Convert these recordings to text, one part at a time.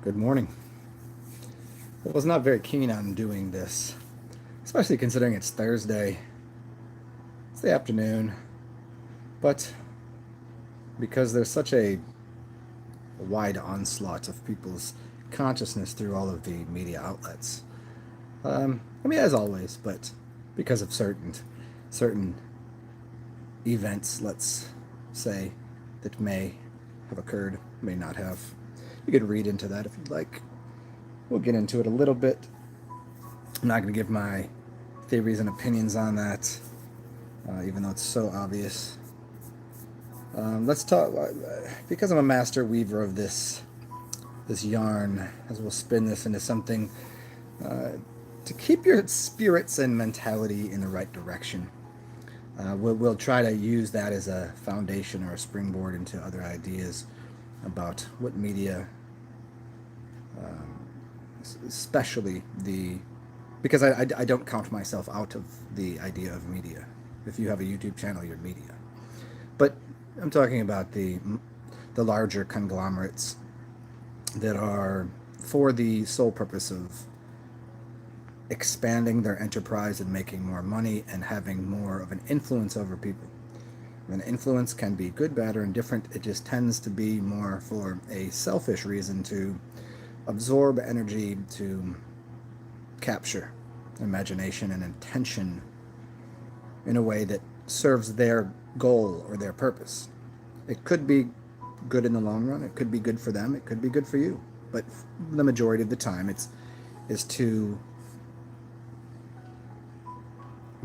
Good morning. I was not very keen on doing this, especially considering it's Thursday. It's the afternoon, but because there's such a wide onslaught of people's consciousness through all of the media outlets. As always, but because of certain events, let's say, that may have occurred, may not have. You could read into that if you'd like. We'll get into it a little bit. I'm not going to give my theories and opinions on that, even though it's so obvious. Let's talk because I'm a master weaver of this yarn, as we'll spin this into something uh, to keep your spirits and mentality in the right direction. We'll try to use that as a foundation or a springboard into other ideas about what media, especially the because I don't count myself out of the idea of media. If you have a YouTube channel, you're media. But I'm talking about the larger conglomerates that are for the sole purpose of expanding their enterprise and making more money and having more of an influence over people. And influence can be good, bad, or indifferent. It just tends to be more for a selfish reason to absorb energy, to capture imagination and intention in a way that serves their goal or their purpose. It could be good in the long run. It could be good for them. It could be good for you. But the majority of the time, it's is to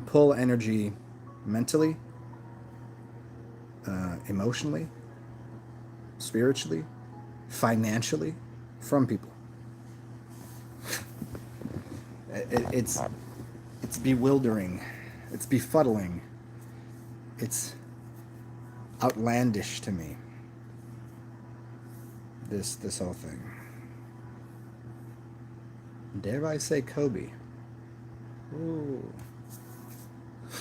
pull energy mentally, emotionally, spiritually, financially from people. It's bewildering. It's befuddling. It's outlandish to me. This whole thing. Dare I say Kobe? Ooh.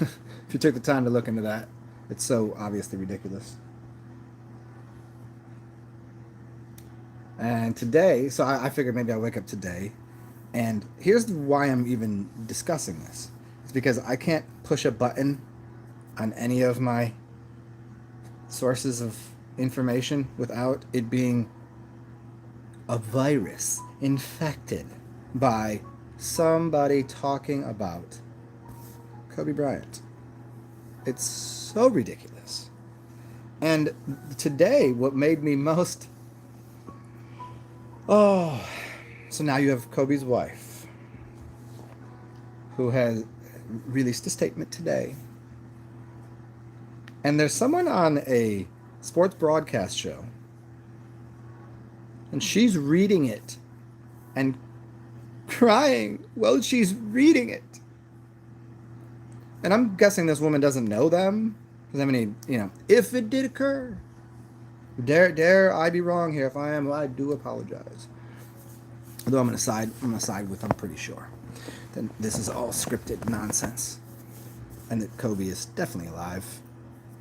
If you took the time to look into that, it's so obviously ridiculous. And today, so I figured maybe I'll wake up today. And here's why I'm even discussing this. It's because I can't push a button on any of my sources of information without it being a virus infected by somebody talking about Kobe Bryant. It's so ridiculous. And today, what made me most. Oh, so now you have Kobe's wife, who has released a statement today. And there's someone on a sports broadcast show, and she's reading it and crying while she's reading it. And I'm guessing this woman doesn't know them. Because I mean, if it did occur, dare I be wrong here? If I am, well, I do apologize. Although I'm gonna side with, I'm pretty sure, then this is all scripted nonsense, and that Kobe is definitely alive,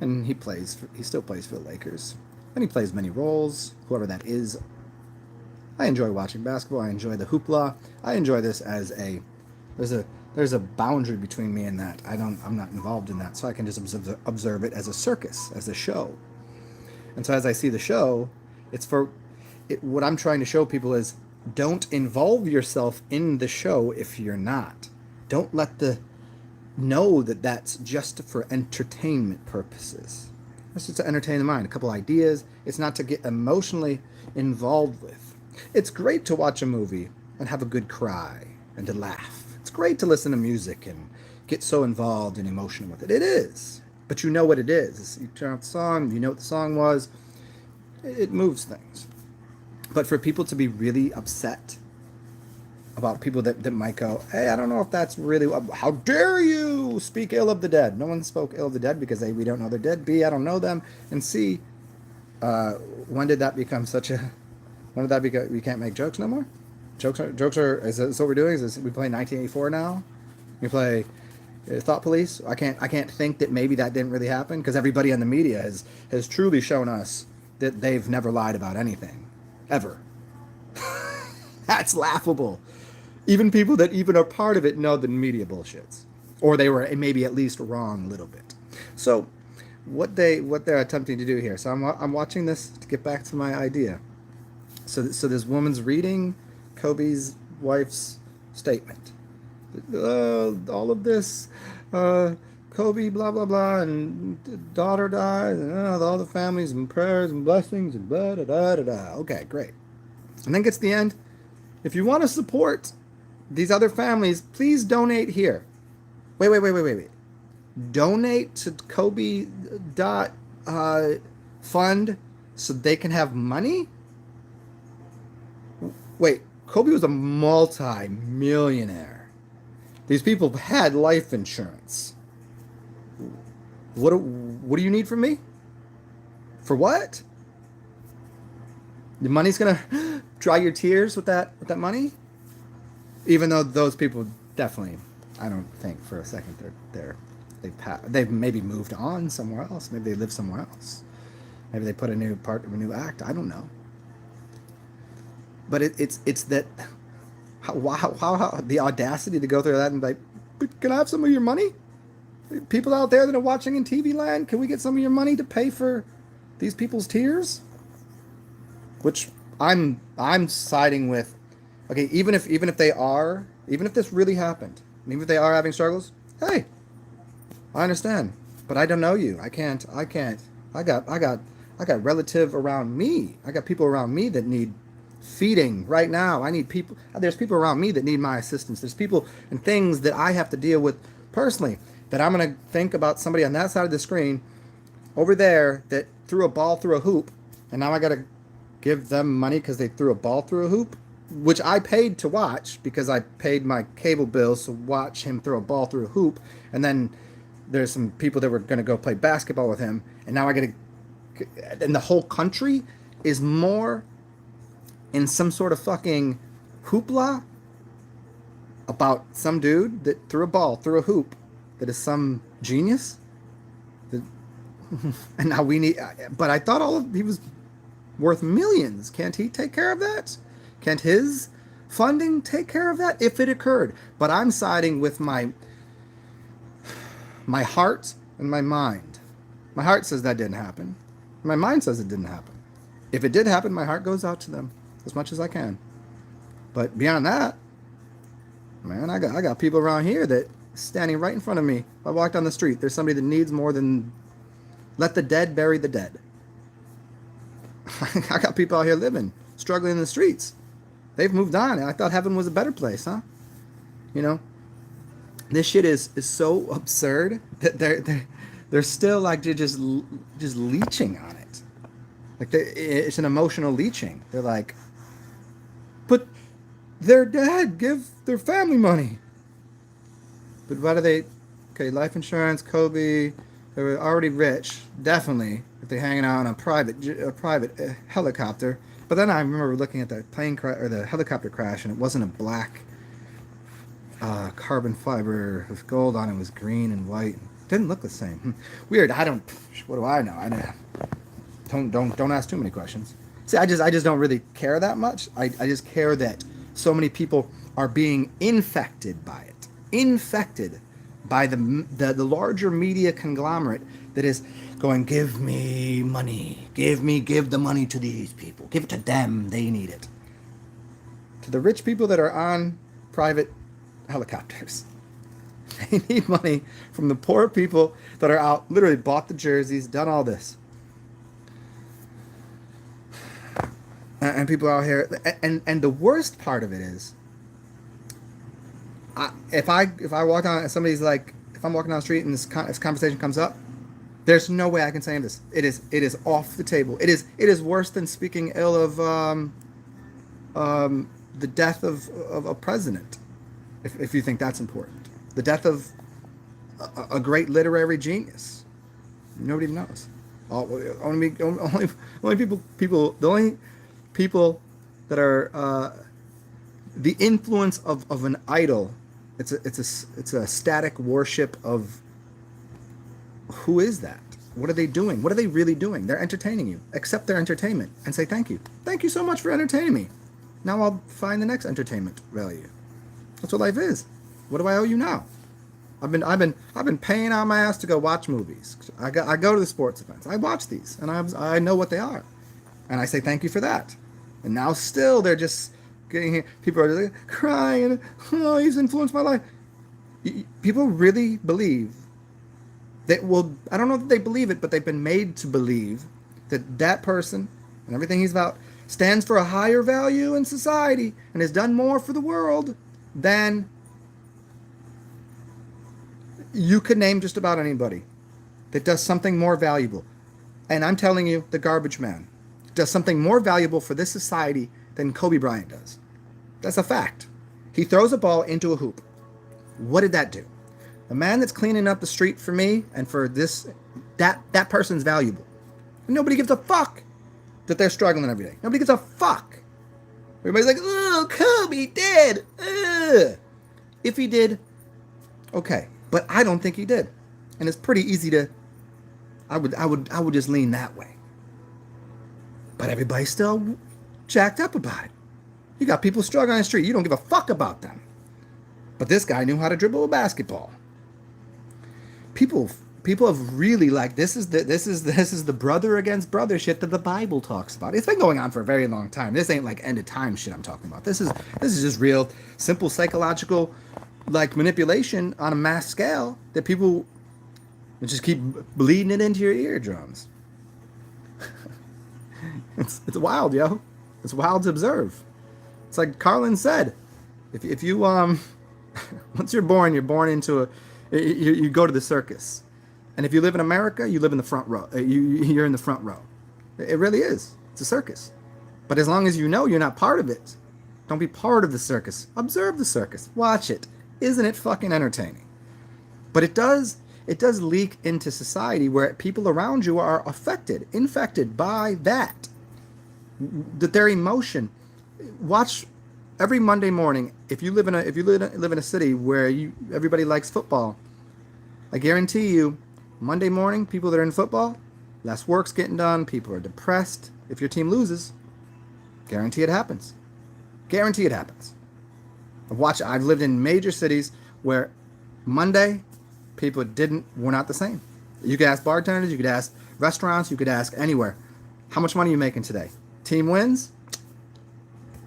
and he still plays for the Lakers, and he plays many roles, whoever that is. I enjoy watching basketball. I enjoy the hoopla. I enjoy this as there's a boundary between me and that. I'm not involved in that, so I can just observe it as a circus, as a show. And so as I see the show, what I'm trying to show people is don't involve yourself in the show if you're not. Don't know that that's just for entertainment purposes. It's just to entertain the mind, a couple ideas. It's not to get emotionally involved with. It's great to watch a movie and have a good cry and to laugh. It's great to listen to music and get so involved and emotional with it. It is. But you know what it is. You turn off the song, you know what the song was. It moves things. But for people to be really upset about people that might go, hey, I don't know if that's really, how dare you speak ill of the dead? No one spoke ill of the dead because A, we don't know they're dead. B, I don't know them. And C, when did that become when did that become, we can't make jokes no more? Is this what we're doing? We play 1984 now? We play Thought Police? I can't think that maybe that didn't really happen because everybody in the media has truly shown us that they've never lied about anything. Ever. That's laughable. Even people that even are part of it know the media bullshits, or they were maybe at least wrong a little bit. So, what they're attempting to do here. So I'm watching this to get back to my idea. So this woman's reading Kobe's wife's statement. All of this, Kobe, blah blah blah, and daughter died, and all the families and prayers and blessings and blah da da da da. Okay, great. And then gets to the end. If you want to support these other families, please donate here. Wait. Donate to Kobe dot fund so they can have money? Wait, Kobe was a multi-millionaire. These people had life insurance. What do you need from me? For what? The money's gonna dry your tears with that money? Even though those people definitely, I don't think for a second they've maybe moved on somewhere else. Maybe they live somewhere else. Maybe they put a new act. I don't know. But it's that how the audacity to go through that and be like, but can I have some of your money? People out there that are watching in TV land, can we get some of your money to pay for these people's tears? Which I'm siding with. Okay, even if this really happened, even if they are having struggles, hey, I understand, but I don't know you. I can't. I got relative around me. I got people around me that need feeding right now. I need people. There's people around me that need my assistance. There's people and things that I have to deal with personally. That I'm gonna think about somebody on that side of the screen over there that threw a ball through a hoop, and now I gotta give them money because they threw a ball through a hoop, which I paid to watch because I paid my cable bills to watch him throw a ball through a hoop, and then there's some people that were gonna go play basketball with him, and now I gotta, and the whole country is more in some sort of fucking hoopla about some dude that threw a ball through a hoop that is some genius. And now we need, but I thought he was worth millions. Can't he take care of that? Can't his funding take care of that if it occurred? But I'm siding with my heart and my mind. My heart says that didn't happen. My mind says it didn't happen. If it did happen, my heart goes out to them as much as I can. But beyond that, man, I got people around here that standing right in front of me. If I walk down the street, there's somebody that needs more than let the dead bury the dead. I got people out here living, struggling in the streets. They've moved on. I thought heaven was a better place, huh? You know, this shit is so absurd that they're still like they're just leeching on it. Like it's an emotional leeching. They're like, but they're dead. Give their family money. But why do they? Okay, life insurance, Kobe. They were already rich, definitely. If they're hanging out on a private helicopter. But then I remember looking at the plane or the helicopter crash, and it wasn't a black carbon fiber with gold on it. It was green and white. It didn't look the same. Weird. What do I know? Don't ask too many questions. See, I just don't really care that much. I just care that so many people are being infected by it. Infected by the larger media conglomerate that is going, give me money, give the money to these people, give it to them, they need it. To the rich people that are on private helicopters, they need money from the poor people that are out, literally bought the jerseys, done all this. And people out here, and the worst part of it is, if I walk down and somebody's like, if I'm walking down the street and this conversation comes up, there's no way I can say this. It is off the table. It is worse than speaking ill of the death of a president, if you think that's important. The death of a great literary genius. Nobody knows. Only people. The only people that are the influence of an idol. It's a static worship of who is that? What are they doing? What are they really doing? They're entertaining you. Accept their entertainment and say thank you. Thank you so much for entertaining me. Now I'll find the next entertainment value. That's what life is. What do I owe you now? I've been paying out my ass to go watch movies. I go to the sports events. I watch these, and I know what they are, and I say thank you for that. And now still they're just getting here. People are just like, crying. Oh, he's influenced my life. People really believe that. Well, I don't know that they believe it, but they've been made to believe that that person and everything he's about stands for a higher value in society and has done more for the world than you could name just about anybody that does something more valuable. And I'm telling you, the garbage man does something more valuable for this society than Kobe Bryant does. That's a fact. He throws a ball into a hoop. What did that do? The man that's cleaning up the street for me and for this, that person's valuable. And nobody gives a fuck that they're struggling every day. Nobody gives a fuck. Everybody's like, oh, Kobe did. Ugh. If he did, okay. But I don't think he did. And it's pretty easy to, I would just lean that way. But everybody's still jacked up about it. You got people struggling on the street. You don't give a fuck about them. But this guy knew how to dribble a basketball. People have really like this is the brother against brother shit that the Bible talks about. It's been going on for a very long time. This ain't like end of time shit I'm talking about. This is just real simple psychological like manipulation on a mass scale that people just keep bleeding it into your eardrums. It's wild, yo. It's wild to observe. It's like Carlin said, if you once you're born into you go to the circus. And if you live in America, you live in the front row. You're in the front row. It really is. It's a circus. But as long as you know you're not part of it, don't be part of the circus. Observe the circus. Watch it. Isn't it fucking entertaining? But it does leak into society where people around you are infected by that their emotion. Watch every Monday morning. If you live in a city where everybody likes football, I guarantee you, Monday morning, people that are in football, less work's getting done. People are depressed. If your team loses, guarantee it happens. Guarantee it happens. I've lived in major cities where Monday, people were not the same. You could ask bartenders, you could ask restaurants, you could ask anywhere. How much money are you making today? Team wins.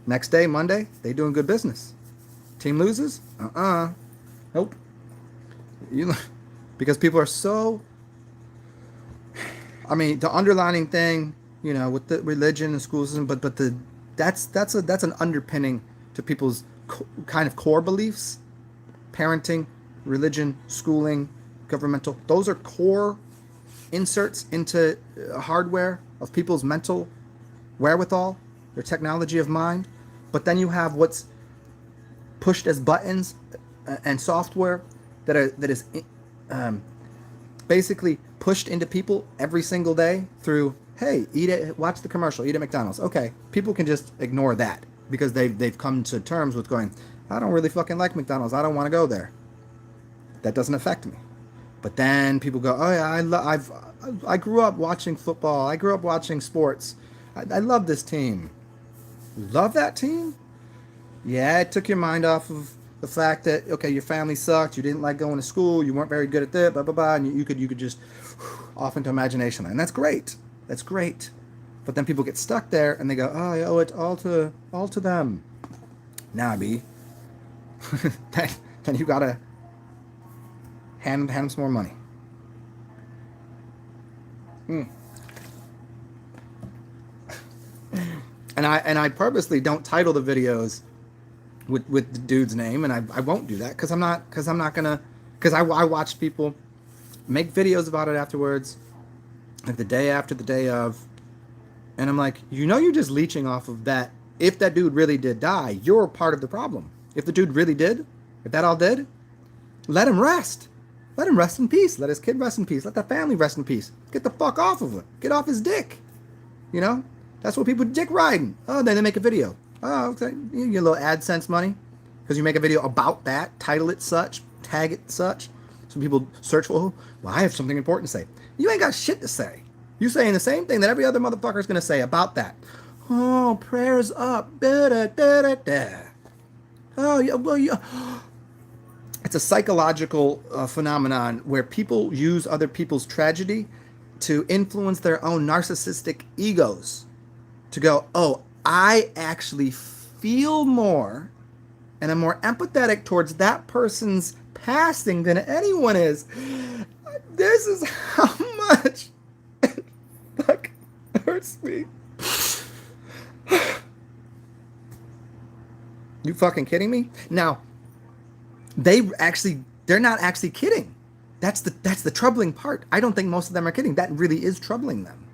Next day, Monday, they doing good business. Team loses? Nope. Because people are so... I mean, the underlining thing, with the religion and school system, but that's an underpinning to people's kind of core beliefs. Parenting, religion, schooling, governmental. Those are core inserts into hardware of people's mental wherewithal, their technology of mind. But then you have what's pushed as buttons and software that is basically pushed into people every single day through, hey, watch the commercial, eat at McDonald's. Okay, people can just ignore that because they've come to terms with going, I don't really fucking like McDonald's. I don't want to go there. That doesn't affect me. But then people go, oh yeah, I grew up watching football. I grew up watching sports. I love this team. Love that team? Yeah, it took your mind off of the fact that, okay, your family sucked, you didn't like going to school, you weren't very good at that, blah, blah, blah, and you could just off into imagination land. And that's great. That's great. But then people get stuck there and they go, oh, I owe it all to them. Nah, B. then you gotta hand them some more money. And I purposely don't title the videos with the dude's name, and I won't do that because I watched people make videos about it afterwards, like the day after, the day of, and I'm like, you're just leeching off of that. If that dude really did die, you're part of the problem. If the dude really did, if that all did, let him rest. Let him rest in peace. Let his kid rest in peace. Let that family rest in peace. Get the fuck off of it. Get off his dick. That's what people dick riding. Oh, then they make a video. Oh, okay. You get a little AdSense money because you make a video about that, title it such, tag it such, so people search for, well, I have something important to say. You ain't got shit to say. You saying the same thing that every other motherfucker is going to say about that. Oh, prayers up. Da, da, da, da, da. Oh, yeah, well, yeah. It's a psychological phenomenon where people use other people's tragedy to influence their own narcissistic egos. To go, oh, I actually feel more and I'm more empathetic towards that person's passing than anyone is. This is how much it fucking hurts me. You fucking kidding me? Now, they're not actually kidding. That's the troubling part. I don't think most of them are kidding. That really is troubling them.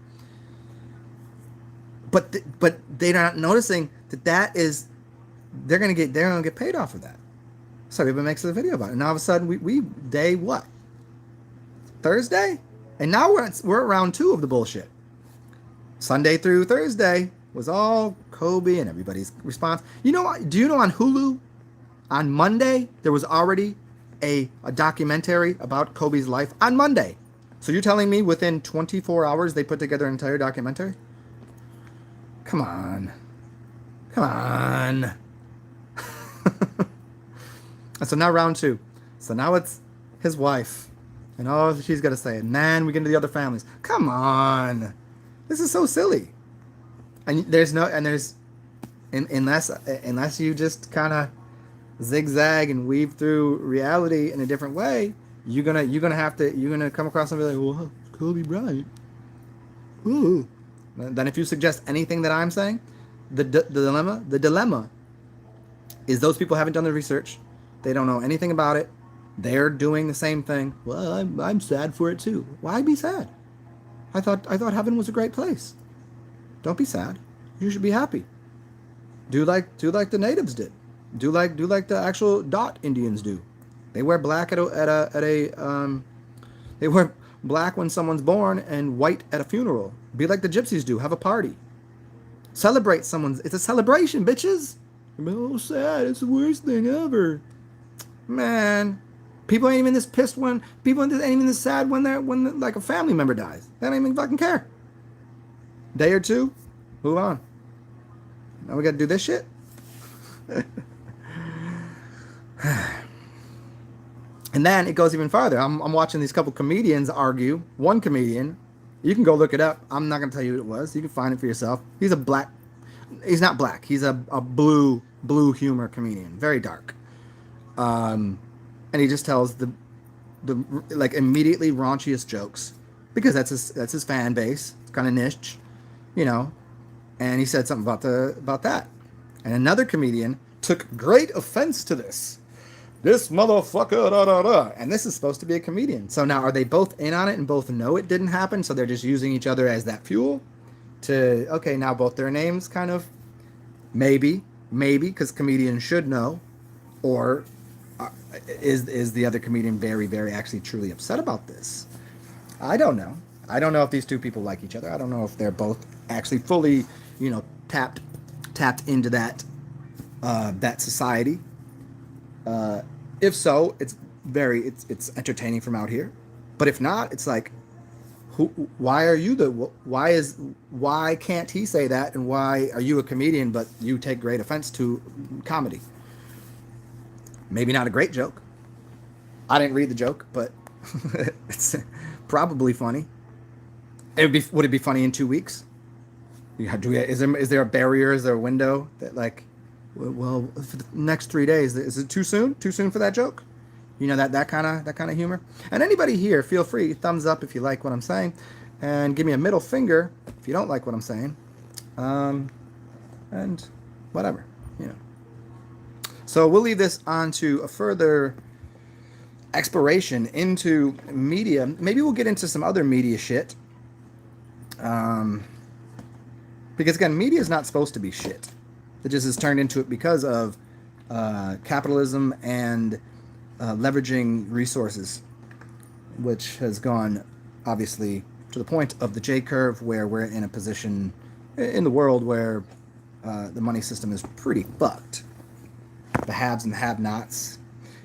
But they're not noticing that is they're gonna get paid off of that. So everybody makes a video about it, and all of a sudden we day what? Thursday, and now we're at round 2 of the bullshit. Sunday through Thursday was all Kobe and everybody's response. You know what? Do you know on Hulu on Monday there was already a documentary about Kobe's life on Monday? So you're telling me within 24 hours they put together an entire documentary? Come on. Come on. And so now round 2. So now it's his wife. And all she's got to say. And then we get into the other families. Come on. This is so silly. And unless you just kind of zigzag and weave through reality in a different way, you're gonna come across somebody like, well, Kobe Bryant. Ooh. Then if you suggest anything that I'm saying, the dilemma is those people haven't done the research. They don't know anything about it. They're doing the same thing. Well, I'm sad for it too. Why be sad? I thought heaven was a great place. Don't be sad. You should be happy. Do like the natives did. Do like the actual Dot Indians do. They wear black they wear black when someone's born and white at a funeral. Be like the gypsies do. Have a party. Celebrate it's a celebration, bitches. I'm so sad. It's the worst thing ever. Man, people ain't even this pissed people ain't even this sad when like a family member dies. They don't even fucking care. Day or two, move on. Now we gotta do this shit. And then it goes even farther. I'm watching these couple comedians argue. One comedian, you can go look it up. I'm not gonna tell you who it was. You can find it for yourself. He's not black. He's a blue humor comedian. Very dark. And he just tells the like immediately raunchiest jokes because that's his fan base. It's kind of niche, you know. And he said something about that. And another comedian took great offense to this. This motherfucker, da da da. And this is supposed to be a comedian. So now are they both in on it and both know it didn't happen? So they're just using each other as that fuel to, okay, now both their names kind of, maybe, because comedians should know. Or is the other comedian very, very actually truly upset about this? I don't know. I don't know if these two people like each other. I don't know if they're both actually fully, tapped into that society. If so, it's entertaining from out here. But if not, it's like, why can't he say that, and why are you a comedian but you take great offense to comedy? Maybe not a great joke. I didn't read the joke, but it's probably funny. Would it be funny in 2 weeks? Is there a barrier? Is there a window that like, well, for the next 3 days, is it too soon? Too soon for that joke? That kind of humor. And anybody here, feel free, thumbs up if you like what I'm saying, and give me a middle finger if you don't like what I'm saying, and whatever, So we'll leave this on to a further exploration into media. Maybe we'll get into some other media shit. Because again, media is not supposed to be shit. It just has turned into it because of capitalism and leveraging resources, which has gone obviously to the point of the J curve, where we're in a position in the world where the money system is pretty fucked. The haves and the have-nots.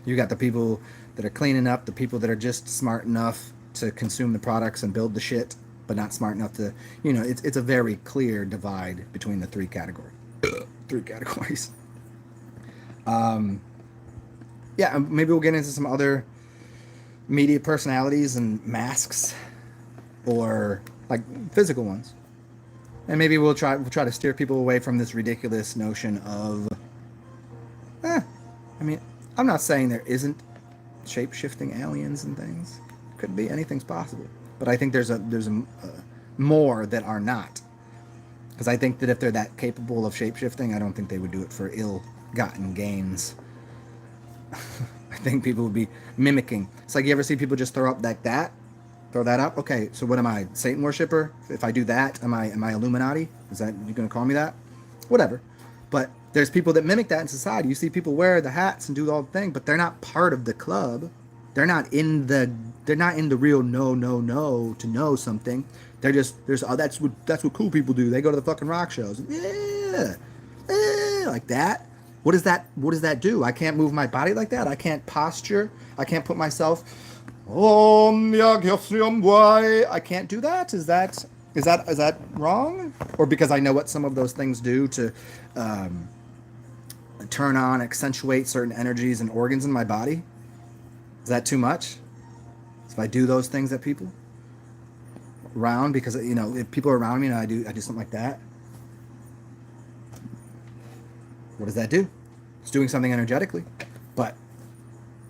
You got the people that are cleaning up, the people that are just smart enough to consume the products and build the shit, but not smart enough to, it's a very clear divide between the three categories. Yeah, maybe we'll get into some other media personalities and masks, or like physical ones, and maybe we'll try to steer people away from this ridiculous notion of. I mean, I'm not saying there isn't shape-shifting aliens and things. Could be, anything's possible, but I think there's more that are not. Because I think that if they're that capable of shape-shifting, I don't think they would do it for ill-gotten gains. I think people would be mimicking. It's like, you ever see people just throw up like that? Throw that up? Okay, so what am I, Satan worshiper? If I do that, am I Illuminati? Is that, you going to call me that? Whatever. But there's people that mimic that in society. You see people wear the hats and do all the thing, but they're not part of the club. They're not in the real no to know something. They're just, that's what cool people do. They go to the fucking rock shows. Yeah. Like that. What does that do? I can't move my body like that. I can't posture. I can't put myself I can't do that. Is that wrong? Or because I know what some of those things do to turn on, accentuate certain energies and organs in my body? Is that too much? If I do those things at people around, because if people are around me and I do something like that, what does that do? It's doing something energetically. But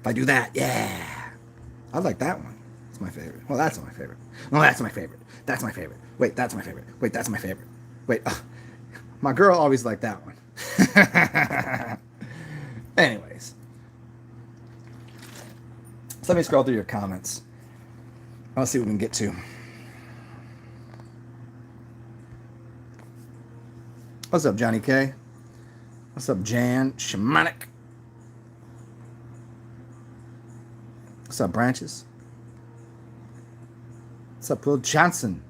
if I do that, yeah, I like that one. It's my favorite. Well, that's my favorite. No, that's my favorite. That's my favorite. Wait, that's my favorite. Wait, that's my favorite. Wait, my girl always liked that one. Anyways, so let me scroll through your comments. Let's see what we can get to. What's up, Johnny K? What's up, Jan Shamanic? What's up, Branches? What's up, Will Johnson?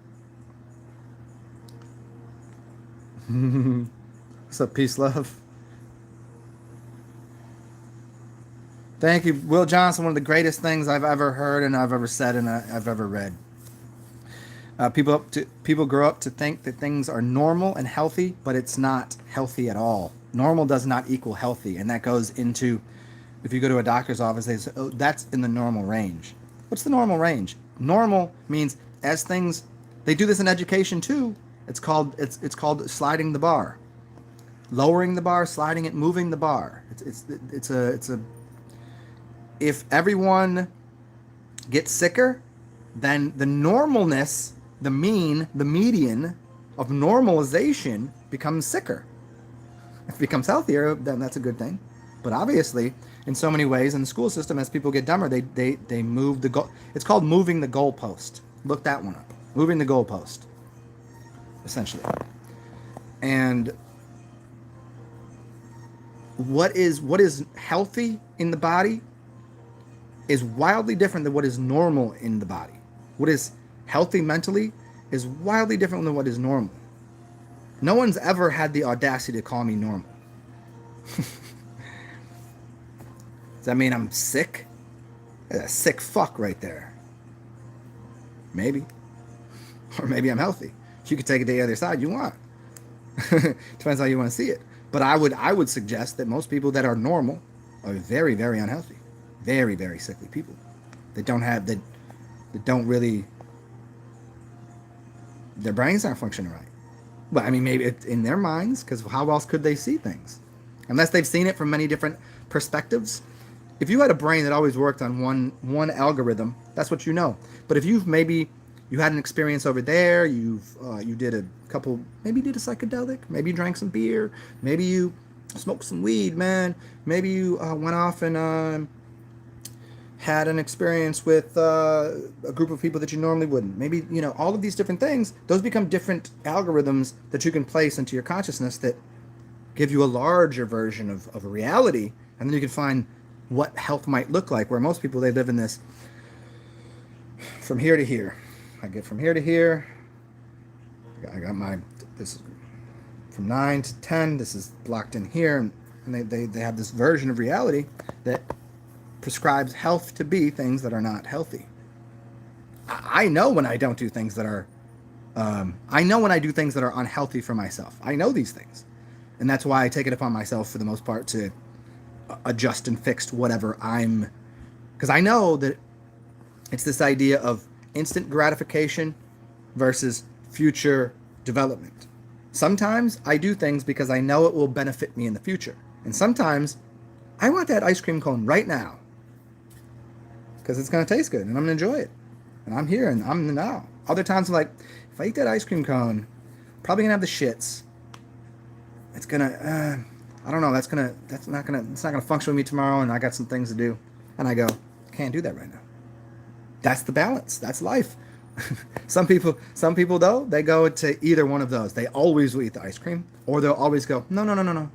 What's up, Peace Love? Thank you, Will Johnson. One of the greatest things I've ever heard and I've ever said and I've ever read. People grow up to think that things are normal and healthy, but it's not healthy at all. Normal does not equal healthy, and that goes into, if you go to a doctor's office, they say, oh, that's in the normal range. What's the normal range? Normal means as things, they do this in education too. It's called sliding the bar, lowering the bar, sliding it, moving the bar. It's a if everyone gets sicker, then the normalness, the mean, the median of normalization becomes sicker. If it becomes healthier, then that's a good thing. But obviously, in so many ways, in the school system, as people get dumber, they move the goal. It's called moving the goalpost. Look that one up. Moving the goalpost, essentially. And what is healthy in the body is wildly different than what is normal in the body. What is healthy mentally is wildly different than what is normal. No one's ever had the audacity to call me normal. Does that mean I'm sick? That's a sick fuck right there. Maybe. Or maybe I'm healthy. You could take it to the other side you want. Depends how you want to see it. But I would suggest that most people that are normal are very, very unhealthy. Very, very sickly people. That don't really, their brains aren't functioning right. But I mean, maybe it's in their minds, because how else could they see things? Unless they've seen it from many different perspectives. If you had a brain that always worked on one algorithm, that's what you know. But if you had an experience over there, you did a couple, maybe you did a psychedelic, maybe you drank some beer, maybe you smoked some weed, man. Maybe you went off and had an experience with a group of people that you normally wouldn't. Maybe, all of these different things, those become different algorithms that you can place into your consciousness that give you a larger version of a reality. And then you can find what health might look like, where most people, they live in this from here to here. I get from here to here. I got this is from 9 to 10. This is blocked in here. And they have this version of reality that prescribes health to be things that are not healthy. I know when I don't do things that are I know when I do things that are unhealthy for myself. I know these things. And that's why I take it upon myself for the most part to adjust and fix whatever I'm... Because I know that it's this idea of instant gratification versus future development. Sometimes I do things because I know it will benefit me in the future. And sometimes I want that ice cream cone right now because it's going to taste good and I'm going to enjoy it. And I'm here and I'm now. Other times I'm like, if I eat that ice cream cone, I'm probably going to have the shits. It's going to, I don't know, it's not going to function with me tomorrow and I got some things to do. And I go, can't do that right now. That's the balance. That's life. Some people though, they go to either one of those. They always will eat the ice cream, or they'll always go, no.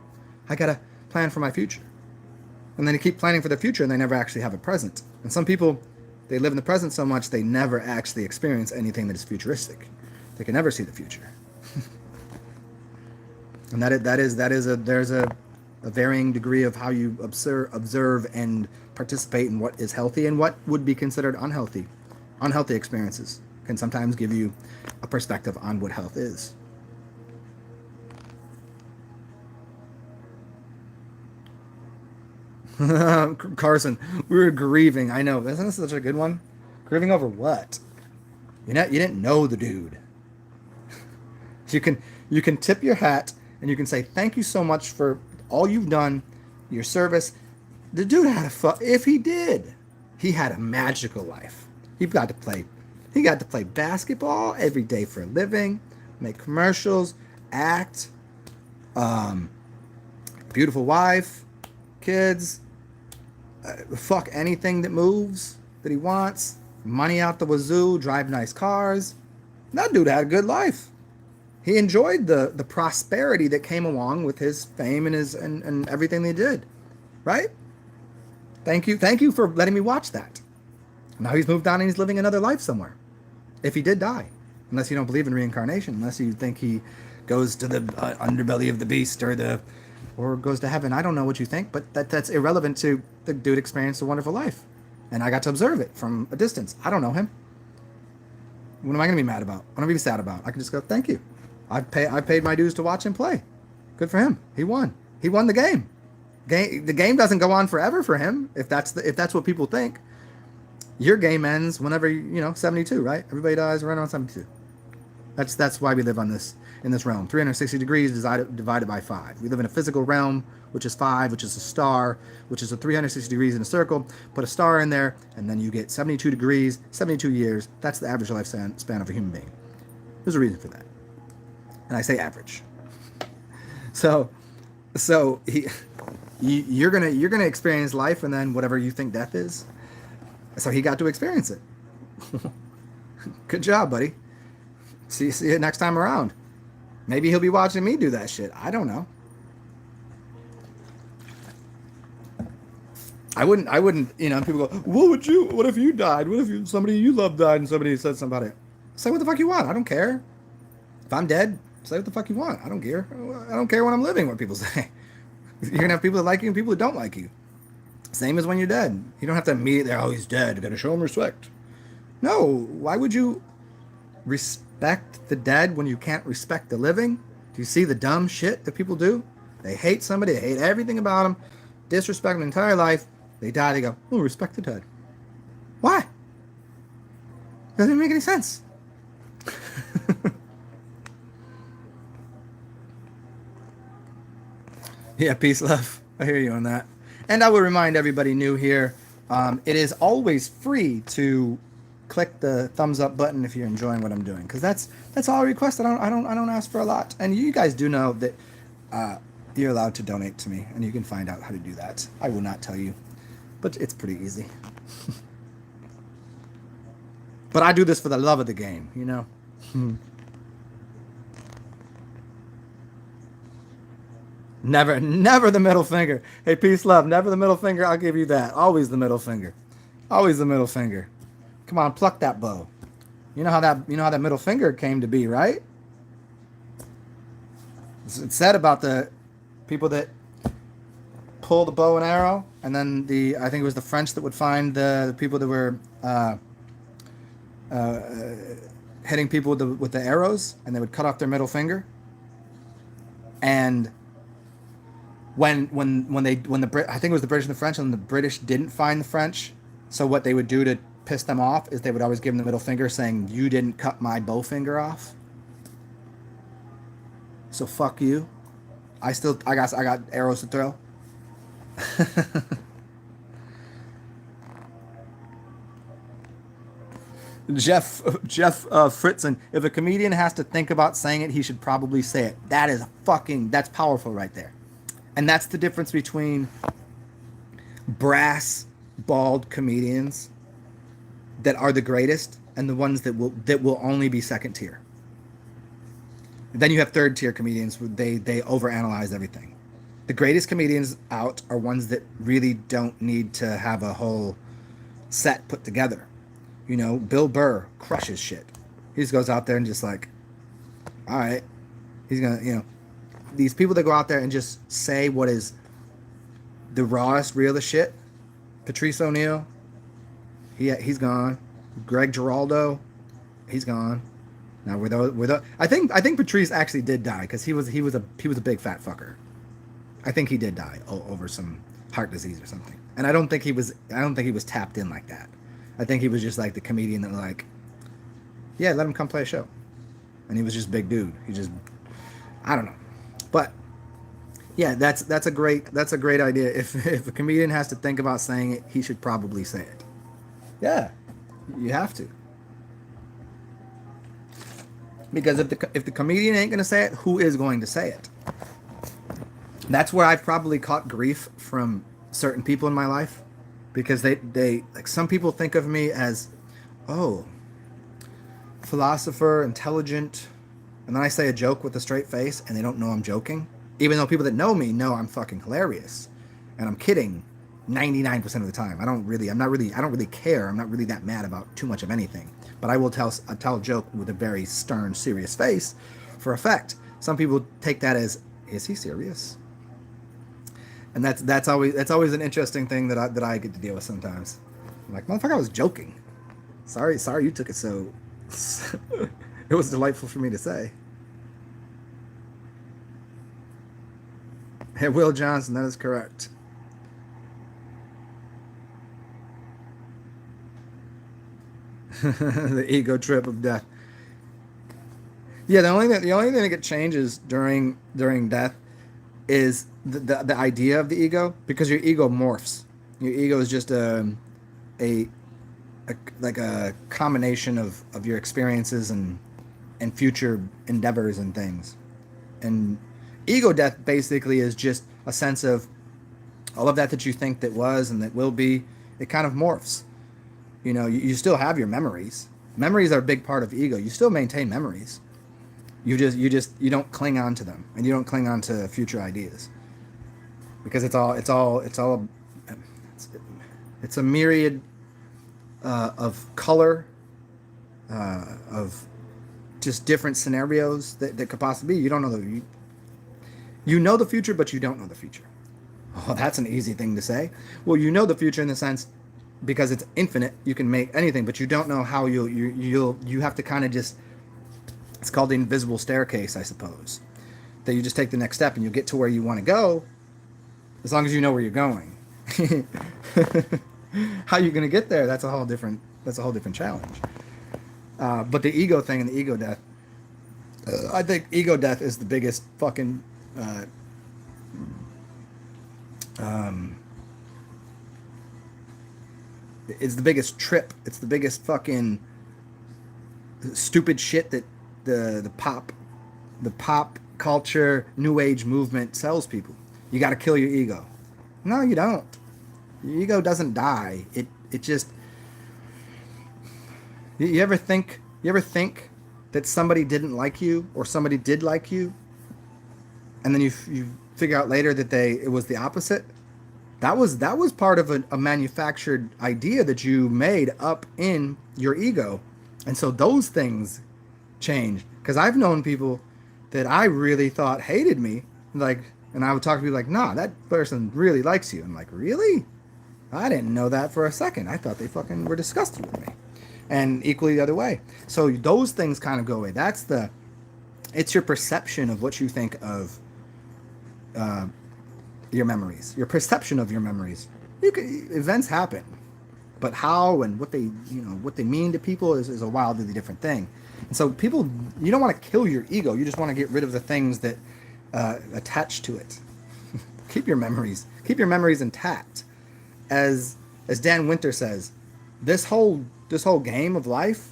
I gotta plan for my future. And then they keep planning for the future and they never actually have a present. And some people, they live in the present so much they never actually experience anything that is futuristic. They can never see the future. And there's a varying degree of how you observe and participate in what is healthy and what would be considered unhealthy. Unhealthy experiences can sometimes give you a perspective on what health is. Carson, we were grieving. I know. Isn't this such a good one? Grieving over what? You didn't know the dude. You can tip your hat and you can say thank you so much for all you've done, your service. The dude had if he did, he had a magical life. He got to play basketball every day for a living, make commercials, act, beautiful wife, kids, fuck anything that moves that he wants, money out the wazoo, drive nice cars. That dude had a good life. He enjoyed the prosperity that came along with his fame and his and everything they did, right? Thank you for letting me watch that. Now he's moved on and he's living another life somewhere. If he did die, unless you don't believe in reincarnation, unless you think he goes to the underbelly of the beast or goes to heaven. I don't know what you think, but that's irrelevant to the dude experienced a wonderful life. And I got to observe it from a distance. I don't know him. What am I going to be mad about? What am I going to be sad about? I can just go, thank you. I paid my dues to watch him play. Good for him. He won. He won the game. The game doesn't go on forever for him. If that's what people think. Your game ends whenever 72, right? Everybody dies right around 72. That's why we live in this realm. 360 degrees divided by 5. We live in a physical realm, which is 5, which is a star, which is a 360 degrees in a circle. Put a star in there, and then you get 72 degrees, 72 years. That's the average lifespan of a human being. There's a reason for that. And I say average. So you're gonna experience life, and then whatever you think death is. So he got to experience it. Good job, buddy. See you next time around. Maybe he'll be watching me do that shit. I don't know. I wouldn't, people go, what if you died? What if somebody you love died and somebody said something about it? Say what the fuck you want. I don't care. If I'm dead, say what the fuck you want. I don't care. I don't care when I'm living what people say. You're going to have people that like you and people that don't like you. Same as when you're dead. You don't have to immediately, he's dead. You got to show him respect. No. Why would you respect the dead when you can't respect the living? Do you see the dumb shit that people do? They hate somebody. They hate everything about them. Disrespect their entire life. They die. They go, respect the dead. Why? Doesn't even make any sense. Yeah, peace, love. I hear you on that. And I will remind everybody new here, it is always free to click the thumbs up button if you're enjoying what I'm doing, because that's all I request. I don't ask for a lot, and you guys do know that you're allowed to donate to me, and you can find out how to do that. I will not tell you, but it's pretty easy. But I do this for the love of the game, Never the middle finger. Hey, peace, love. Never the middle finger. I'll give you that. Always the middle finger. Always the middle finger. Come on, pluck that bow. You know how that middle finger came to be, right? It's said about the people that pull the bow and arrow, and then I think it was the French that would find the people that were hitting people with the arrows, and they would cut off their middle finger. And I think it was the British and the French, and the British didn't find the French, so what they would do to piss them off is they would always give them the middle finger, saying, "You didn't cut my bow finger off, so fuck you. I got arrows to throw." Jeff Fritzen, if a comedian has to think about saying it, he should probably say it. That's powerful right there. And that's the difference between brass, bald comedians that are the greatest and the ones that will only be second tier. Then you have third tier comedians where they overanalyze everything. The greatest comedians out are ones that really don't need to have a whole set put together. You know, Bill Burr crushes shit. He just goes out there and just like, all right, he's gonna, you know, these people that go out there and just say what is the rawest, realest shit. Patrice O'Neal, he's gone. Greg Giraldo, he's gone. Now I think Patrice actually did die because he was a big fat fucker. I think he did die over some heart disease or something. And I don't think he was tapped in like that. I think he was just like the comedian that like, yeah, let him come play a show. And he was just big dude. I don't know. But yeah, that's a great idea. If a comedian has to think about saying it, he should probably say it. Yeah, you have to. Because if the comedian ain't gonna say it, who is going to say it? That's where I've probably caught grief from certain people in my life, because they like, some people think of me as, oh, philosopher, intelligent, and then I say a joke with a straight face and they don't know I'm joking, even though people that know me know I'm fucking hilarious and I'm kidding 99% of the time. I don't really care. I'm not really that mad about too much of anything, but I will tell a joke with a very stern, serious face for effect. Some people take that as, is he serious? And that's always an interesting thing that I get to deal with sometimes. I'm like, motherfucker, I was joking. Sorry you took it so. It was delightful for me to say. Hey, Will Johnson, that is correct. The ego trip of death. Yeah, the only thing that changes during death is the idea of the ego, because your ego morphs. Your ego is just a combination of your experiences and future endeavors and things. And ego death basically is just a sense of all of that you think that was and that will be. It kind of morphs. You know, you still have your memories. Memories are a big part of ego. You still maintain memories. You don't cling on to them, and you don't cling on to future ideas, because it's a myriad of color, of just different scenarios that could possibly be. You don't know you know the future, but you don't know the future. Oh, that's an easy thing to say. Well, you know the future in the sense, because it's infinite, you can make anything, but you don't know how you have to kind of just. It's called the invisible staircase, I suppose. That you just take the next step and you get to where you want to go, as long as you know where you're going. How you're going to get there, that's a whole different challenge. But the ego thing and the ego death, I think ego death is the biggest fucking it's the biggest trip. It's the biggest fucking stupid shit that the pop culture new age movement sells people. You got to kill your ego. No, you don't. Your ego doesn't die. It just. You ever think that somebody didn't like you or somebody did like you, and then you figure out later that it was the opposite? That was part of a manufactured idea that you made up in your ego, and so those things change. Because I've known people that I really thought hated me, like, and I would talk to people like, nah, that person really likes you. I'm like, really? I didn't know that for a second. I thought they fucking were disgusted with me. and equally the other way. So those things kind of go away. It's your perception of what you think of your memories, your perception of your memories. Events happen, but how and what they mean to people is a wildly different thing. And so people, you don't want to kill your ego. You just want to get rid of the things that attach to it. Keep your memories intact. As Dan Winter says, this whole game of life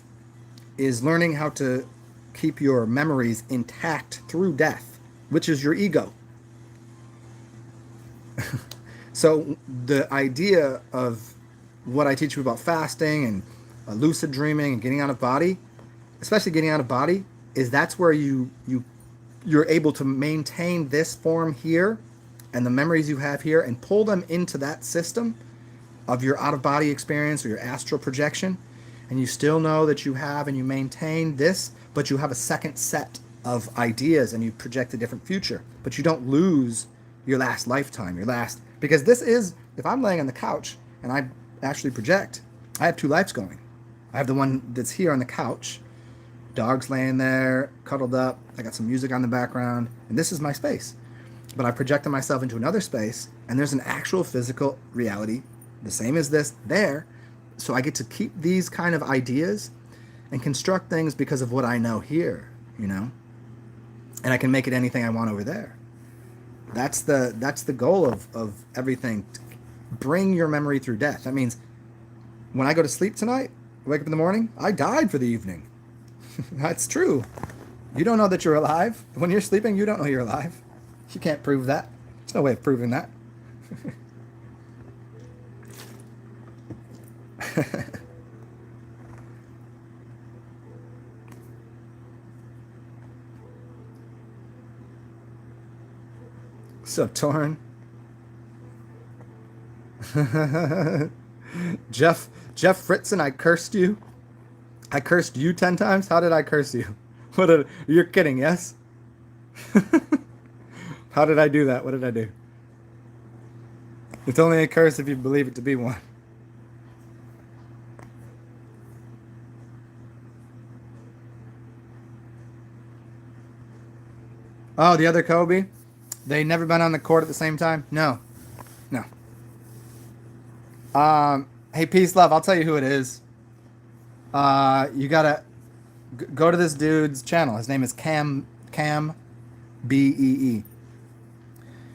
is learning how to keep your memories intact through death, which is your ego. So the idea of what I teach you about fasting and lucid dreaming and getting out of body, especially getting out of body, is that's where you're able to maintain this form here and the memories you have here and pull them into that system of your out of body experience or your astral projection, and you still know that you have and you maintain this, but you have a second set of ideas and you project a different future, but you don't lose your last lifetime, because this is, if I'm laying on the couch and I actually project, I have two lives going. I have the one that's here on the couch, dog's laying there cuddled up, I got some music on the background, and this is my space. But I projected myself into another space, and there's an actual physical reality the same as this there. So I get to keep these kind of ideas and construct things because of what I know here, and I can make it anything I want over there. That's the goal of everything. Bring your memory through death. That means when I go to sleep tonight, wake up in the morning, I died for the evening. That's true. You don't know that you're alive. When you're sleeping, you don't know you're alive. You can't prove that. There's no way of proving that. So torn. Jeff Fritzen, I cursed you. I cursed you 10 times? How did I curse you? You're kidding, yes? How did I do that? What did I do? It's only a curse if you believe it to be one. Oh, the other Kobe? They never been on the court at the same time? No. Hey, peace, love. I'll tell you who it is. You gotta go to this dude's channel. His name is Cam Bee,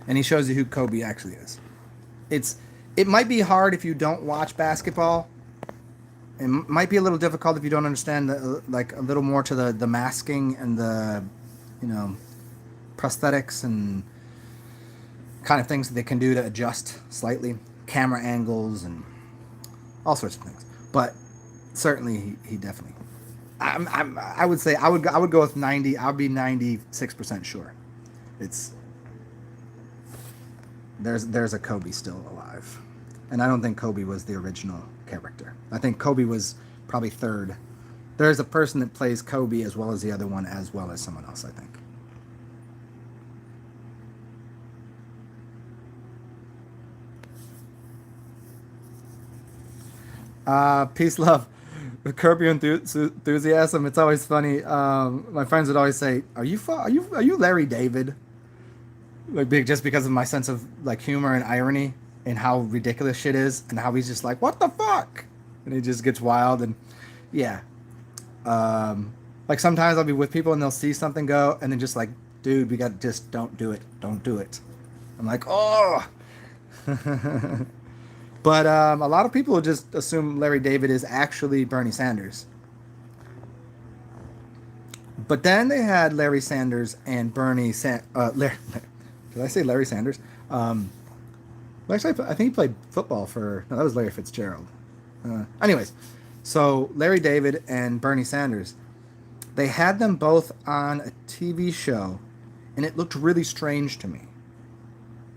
and he shows you who Kobe actually is. It might be hard if you don't watch basketball. It might be a little difficult if you don't understand a little more to the masking and the prosthetics and kind of things that they can do to adjust slightly, camera angles and all sorts of things. But certainly he definitely. I would say I would go with 90. I would be 96% sure. There's a Kobe still alive, and I don't think Kobe was the original character. I think Kobe was probably third. There's a person that plays Kobe as well as the other one, as well as someone else, I think. Peace, love. Curb your enthusiasm. It's always funny. My friends would always say, "Are you Larry David?" Just because of my sense of humor and irony and how ridiculous shit is, and how he's just like, "What the fuck?" and he just gets wild. And yeah, sometimes I'll be with people and they'll see something go, and then just like, "Dude, we got just don't do it. I'm like, oh. But a lot of people just assume Larry David is actually Bernie Sanders. But then they had Larry Sanders and Bernie did I say Larry Sanders? Actually, I think he played football no, that was Larry Fitzgerald. Anyways, so Larry David and Bernie Sanders, they had them both on a TV show, and it looked really strange to me,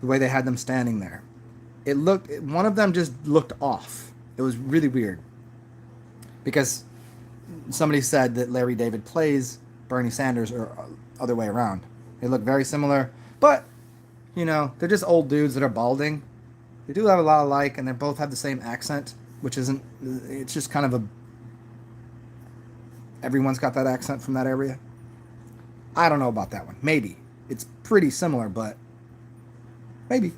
the way they had them standing there. One of them just looked off. It was really weird. Because somebody said that Larry David plays Bernie Sanders or other way around. They look very similar, but, they're just old dudes that are balding. They do have a lot alike, and they both have the same accent, which it's just kind of everyone's got that accent from that area. I don't know about that one. Maybe. It's pretty similar, but maybe.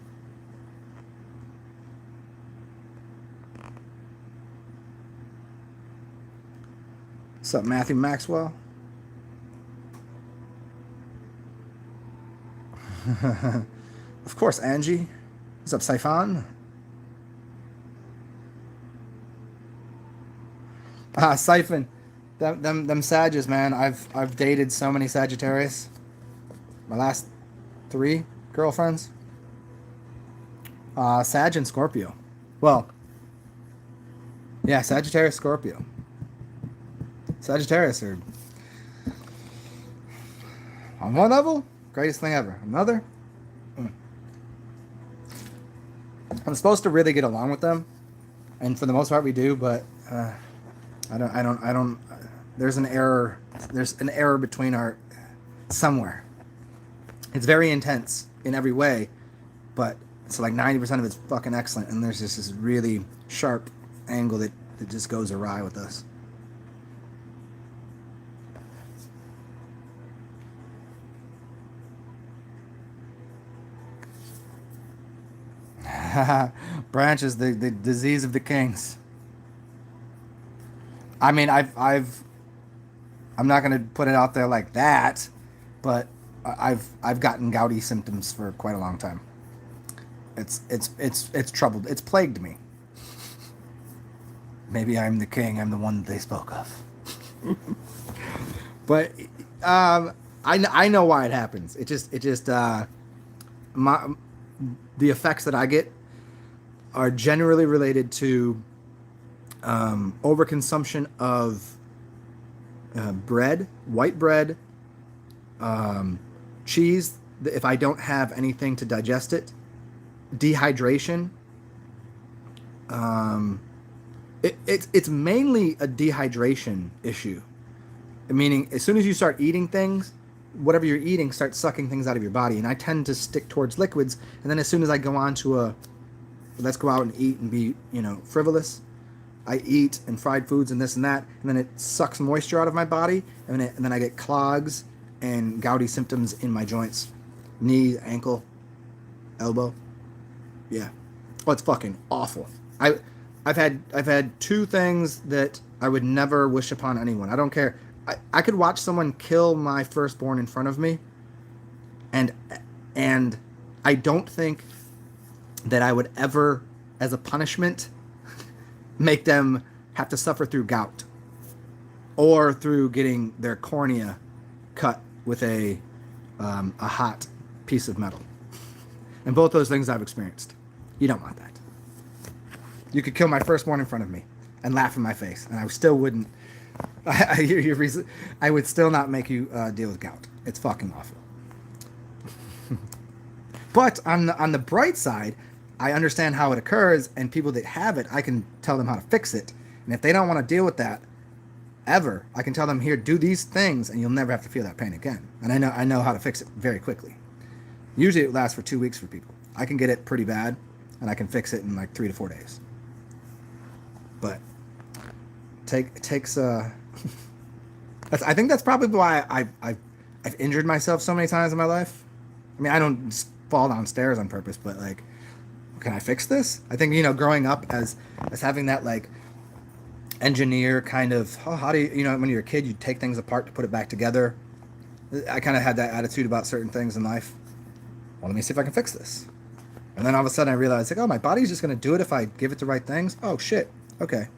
What's up, Matthew Maxwell? Of course, Angie. What's up, Siphon? Siphon. Them Sages, man. I've dated so many Sagittarius. My last 3 girlfriends. Sag and Scorpio. Well, yeah, Sagittarius, Scorpio. Sagittarius are on one level, greatest thing ever. Another, I'm supposed to really get along with them, and for the most part we do, but I don't. There's an error. There's an error between our somewhere. It's very intense in every way, but it's like 90% of it's fucking excellent, and there's just this really sharp angle that just goes awry with us. Branches, the disease of the kings. I mean, I'm not gonna put it out there like that, but I've gotten gouty symptoms for quite a long time. It's troubled. It's plagued me. Maybe I'm the king. I'm the one that they spoke of. But I know why it happens. It just the effects that I get are generally related to overconsumption of bread, white bread, cheese. If I don't have anything to digest it, dehydration. It's mainly a dehydration issue. Meaning, as soon as you start eating things, whatever you're eating starts sucking things out of your body. And I tend to stick towards liquids. And then as soon as I go on to let's go out and eat and be, frivolous, I eat and fried foods and this and that. And then it sucks moisture out of my body. And then I get clogs and gouty symptoms in my joints. Knee, ankle, elbow. Yeah. Oh, it's fucking awful. I've had 2 things that I would never wish upon anyone. I don't care. I could watch someone kill my firstborn in front of me, and I don't think that I would ever, as a punishment, make them have to suffer through gout or through getting their cornea cut with a hot piece of metal. And both those things I've experienced. You don't want that. You could kill my firstborn in front of me and laugh in my face, and I still wouldn't. I would still not make you deal with gout. It's fucking awful. But on the bright side, I understand how it occurs, and people that have it, I can tell them how to fix it. And if they don't want to deal with that ever, I can tell them, here, do these things, and you'll never have to feel that pain again. And I know how to fix it very quickly. Usually it lasts for 2 weeks for people. I can get it pretty bad, and I can fix it in like 3 to 4 days. But it takes I think that's probably why I've injured myself so many times in my life. I mean, I don't just fall downstairs on purpose, but like, can I fix this? I think, growing up as having that like engineer kind of, how do you, when you're a kid, you take things apart to put it back together. I kind of had that attitude about certain things in life. Well, let me see if I can fix this. And then all of a sudden I realized, like, oh, my body's just going to do it if I give it the right things. Oh, shit. Okay.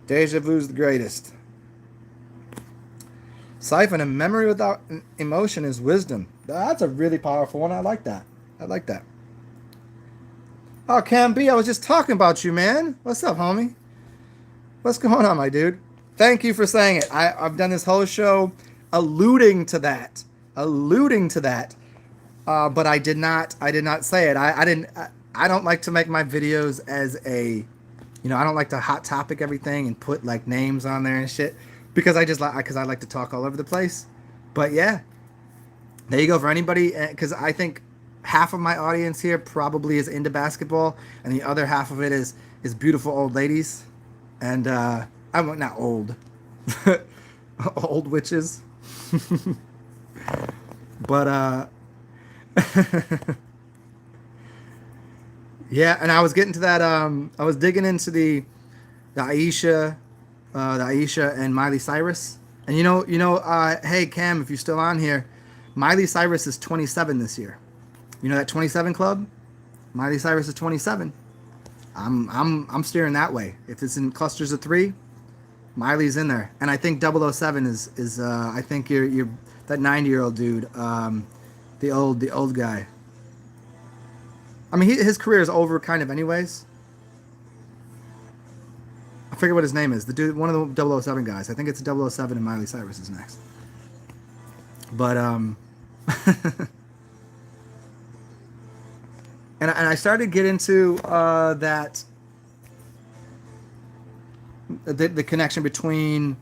Deja vu's the greatest. Siphon, a memory without emotion is wisdom. That's a really powerful one. I like that. Oh, Cam B, I was just talking about you, man. What's up, homie? What's going on, my dude? Thank you for saying it. I've done this whole show alluding to that. But I did not say it. I don't like to make my videos as a, I don't like to hot topic everything and put like names on there and shit, because I like to talk all over the place. But yeah, there you go for anybody. Because I think half of my audience here probably is into basketball, and the other half of it is beautiful old ladies, and I'm not old, old witches, but yeah. And I was getting to that. I was digging into the Aisha, the Aisha and Miley Cyrus, and hey Cam, if you're still on here, Miley Cyrus is 27 this year. You know that 27 club? Miley Cyrus is 27. I'm steering that way. If it's in clusters of 3, Miley's in there. And I think 007 is I think you're that 90-year-old dude, the old guy. I mean, his career is over kind of anyways. I forget what his name is. The dude, one of the 007 guys. I think it's 007 and Miley Cyrus is next. But and I started to get into that the connection between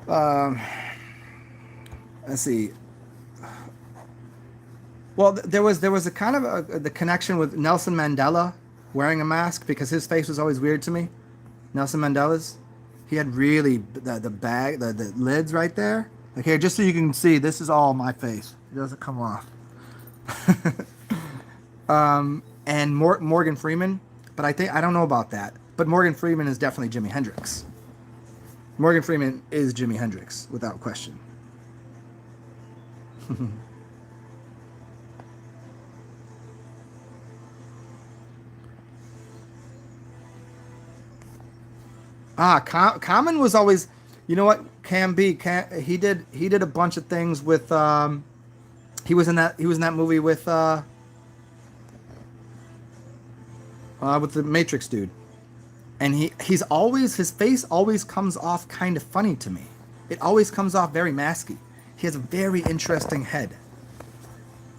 let's see. Well, there was a kind of the connection with Nelson Mandela wearing a mask because his face was always weird to me. Nelson Mandela's, he had really the lids right there. Like here, just so you can see, this is all my face. It doesn't come off. And Morgan Freeman, but I don't know about that. But Morgan Freeman is definitely Jimi Hendrix. Morgan Freeman is Jimi Hendrix without question. Common was always, you know what? He did a bunch of things with he was in that movie with the Matrix dude, and his face always comes off kind of funny to me. It always comes off very masky. He has a very interesting head.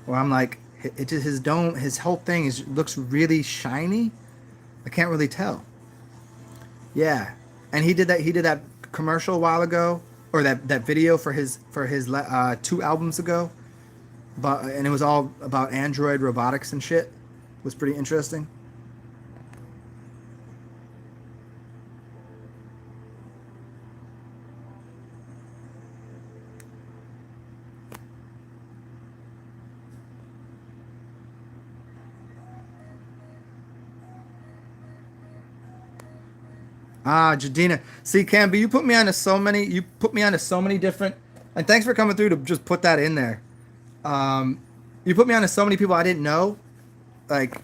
Where I'm like, it just his whole thing looks really shiny. I can't really tell. Yeah, and he did that commercial a while ago, or that video for his 2 albums ago, and it was all about android robotics and shit. It was pretty interesting. Jadina. See, Camby, you put me onto so many different, and thanks for coming through to just put that in there. You put me onto so many people I didn't know. Like,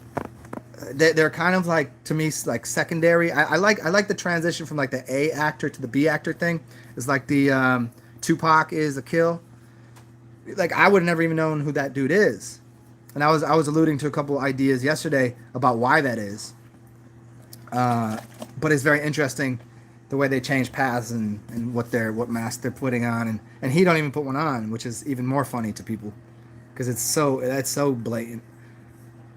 they're kind of like, to me, like secondary. I like the transition from like the A actor to the B actor thing. It's like the Tupac is a kill. Like, I would have never even known who that dude is. And I was alluding to a couple ideas yesterday about why that is. But it's very interesting the way they change paths and what mask they're putting on, and he don't even put one on, which is even more funny to people because that's so blatant.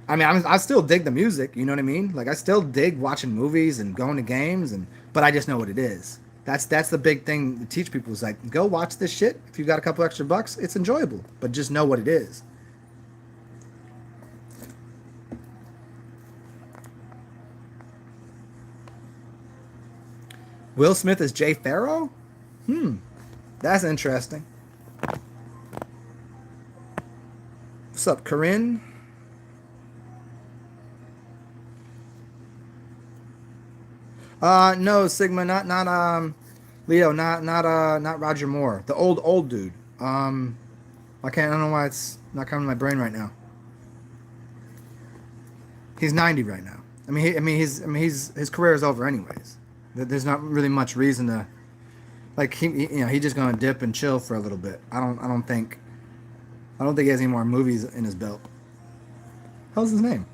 I mean, I still dig the music, you know what I mean? Like, I still dig watching movies and going to games, but I just know what it is. That's the big thing to teach people is like, go watch this shit. If you got a couple extra bucks, it's enjoyable, but just know what it is. Will Smith is Jay Farrow? That's interesting. What's up, Corinne? No, Sigma, not Leo, not Roger Moore. The old dude. I don't know why it's not coming to my brain right now. He's 90 right now. His career is over anyways. There's not really much reason to, like, he's just gonna dip and chill for a little bit. I don't think he has any more movies in his belt. How's his name?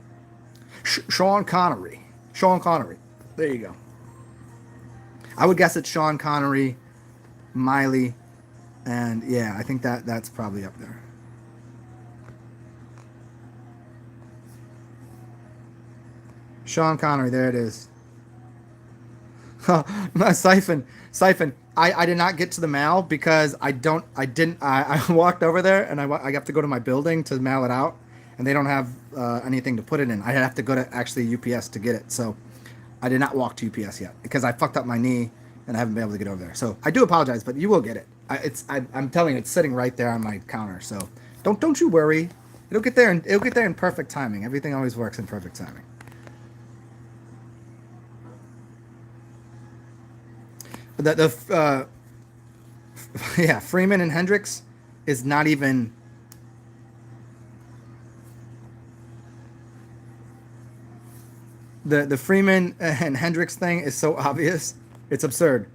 Sean Connery. Sean Connery. There you go. I would guess it's Sean Connery, Miley, and yeah, I think that's probably up there. Sean Connery. There it is. Siphon. I did not get to the mail because I walked over there and I have to go to my building to mail it out, and they don't have anything to put it in. I have to go to actually UPS to get it. So I did not walk to UPS yet because I fucked up my knee and I haven't been able to get over there. So I do apologize, but you will get it. I'm telling you, it's sitting right there on my counter. So don't you worry. It'll get there, and it'll get there in perfect timing. Everything always works in perfect timing. Yeah, Freeman and Hendrix is not even. The Freeman and Hendrix thing is so obvious. It's absurd.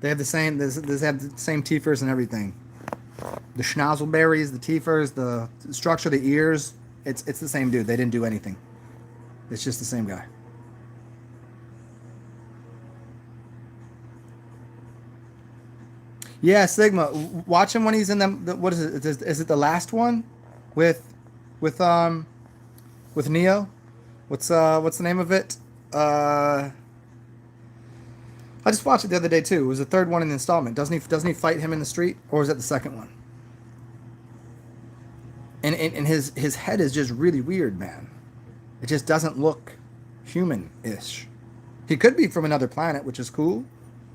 They have the same. They have the same teethers and everything. The schnozzleberries, the teethers, the structure, the ears. It's the same dude. They didn't do anything. It's just the same guy. Yeah, Sigma. Watch him when he's in them. What is it? Is it the last one, with, with with Neo? What's the name of it? I just watched it the other day too. It was the third one in the installment. Doesn't he fight him in the street, or is that the second one? And his head is just really weird, man. It just doesn't look human-ish. He could be from another planet, which is cool.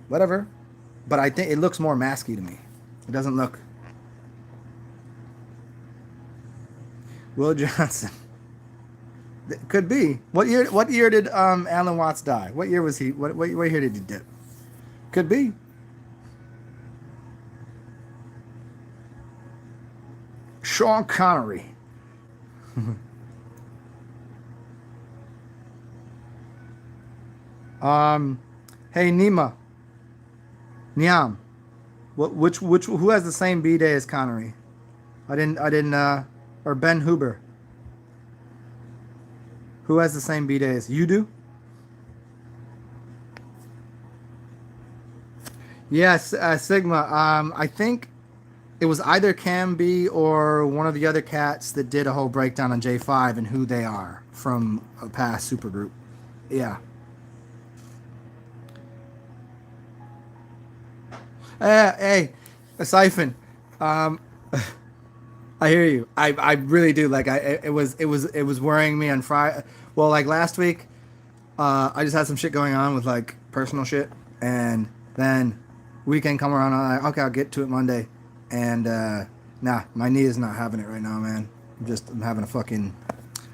Whatever. But I think it looks more masky to me. It doesn't look. Will Johnson. It could be. What year did Alan Watts die? What year was he? What year did he dip? Could be. Sean Connery. Hey Nima. Niam. Who has the same B day as Connery? I didn't or Ben Huber. Who has the same B day as you do? Yes, Sigma. I think it was either Cam B or one of the other cats that did a whole breakdown on J5 and who they are from a past supergroup. Yeah. Hey, a siphon. I hear you. I really do. Like it was worrying me on Friday. Well, like last week, I just had some shit going on with like personal shit, and then weekend come around. I'm like, okay, I'll get to it Monday, and nah, my knee is not having it right now, man. I'm having a fucking.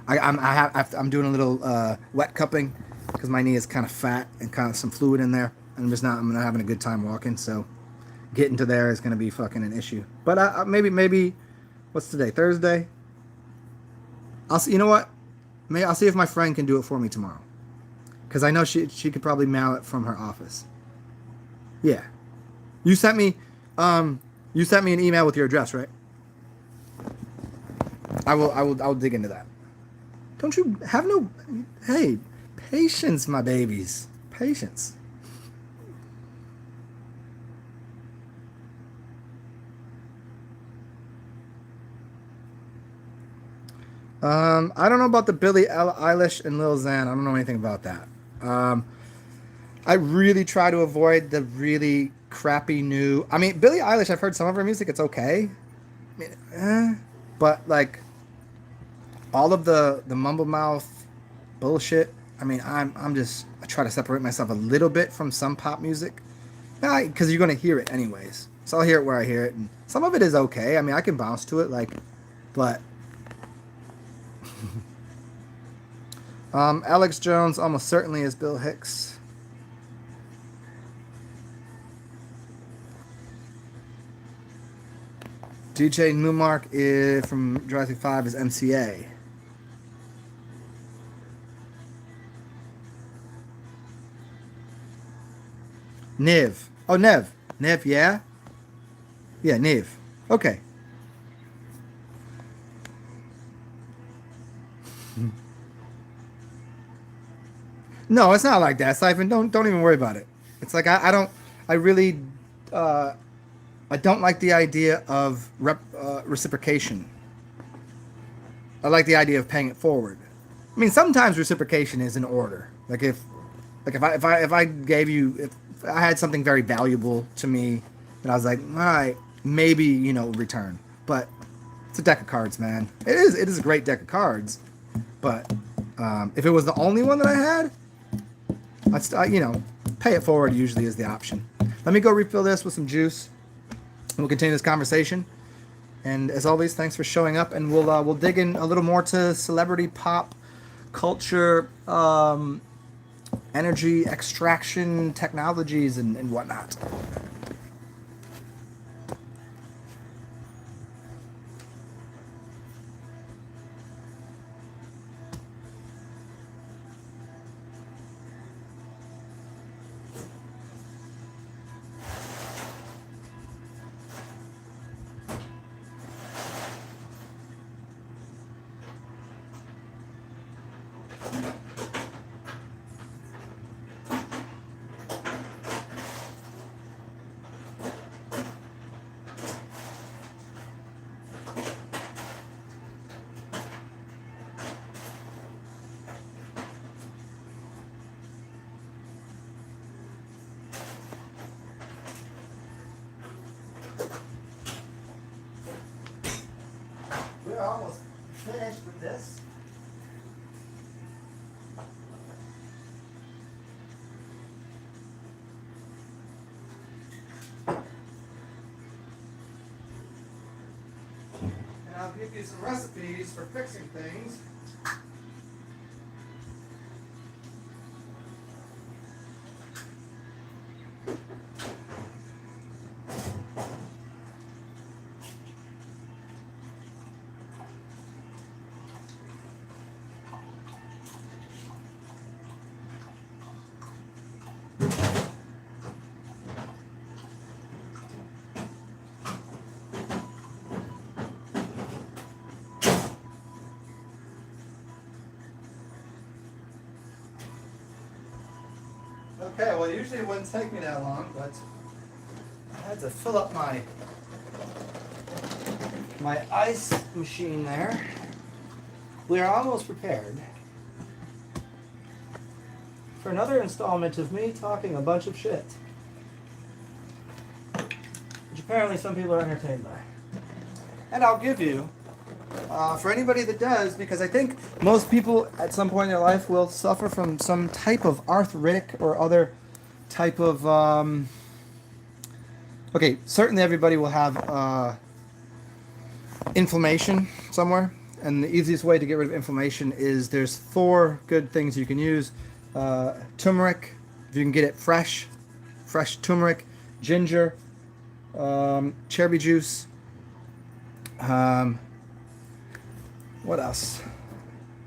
I'm doing a little wet cupping because my knee is kind of fat and kind of some fluid in there. I'm not having a good time walking, so getting to there is gonna be fucking an issue. But maybe. What's today? Thursday? I'll see. You know what? Maybe I'll see if my friend can do it for me tomorrow. Because I know she could probably mail it from her office. Yeah. You sent me an email with your address, right? I'll dig into that. Don't you have no. Hey, patience, my babies. Patience. I don't know about the Billie Eilish and Lil Xan. I don't know anything about that. I really try to avoid the really crappy new. I mean, Billie Eilish. I've heard some of her music. It's okay. I mean, but like all of the mumble mouth bullshit. I mean, I try to separate myself a little bit from some pop music, because you're gonna hear it anyways. So I'll hear it where I hear it, and some of it is okay. I mean, I can bounce to it, like, but. Alex Jones almost certainly is Bill Hicks. DJ Newmark from Jurassic 5 is MCA. Niv. Oh, Nev. Nev, yeah? Yeah, Niv. Okay. No, it's not like that, Siphon. Don't even worry about it. It's like I don't. I really. I don't like the idea of reciprocation. I like the idea of paying it forward. I mean, sometimes reciprocation is in order. Like if I gave you, if I had something very valuable to me, and I was like, all right, maybe return. But It's a deck of cards, man. It is a great deck of cards. But if it was the only one that I had, pay it forward usually is the option. Let me go refill this with some juice, and we'll continue this conversation. And as always, thanks for showing up, and we'll dig in a little more to celebrity pop culture, energy extraction technologies, and whatnot. We're almost finished with this. And I'll give you some recipes for fixing things. Okay, well usually it wouldn't take me that long, but I had to fill up my ice machine there. We are almost prepared for another installment of me talking a bunch of shit, which apparently some people are entertained by. And I'll give you, for anybody that does, because I think most people at some point in their life will suffer from some type of arthritic or other type of, okay, certainly everybody will have inflammation somewhere, and the easiest way to get rid of inflammation is there's 4 good things you can use. Turmeric, if you can get it fresh turmeric, ginger, cherry juice, what else?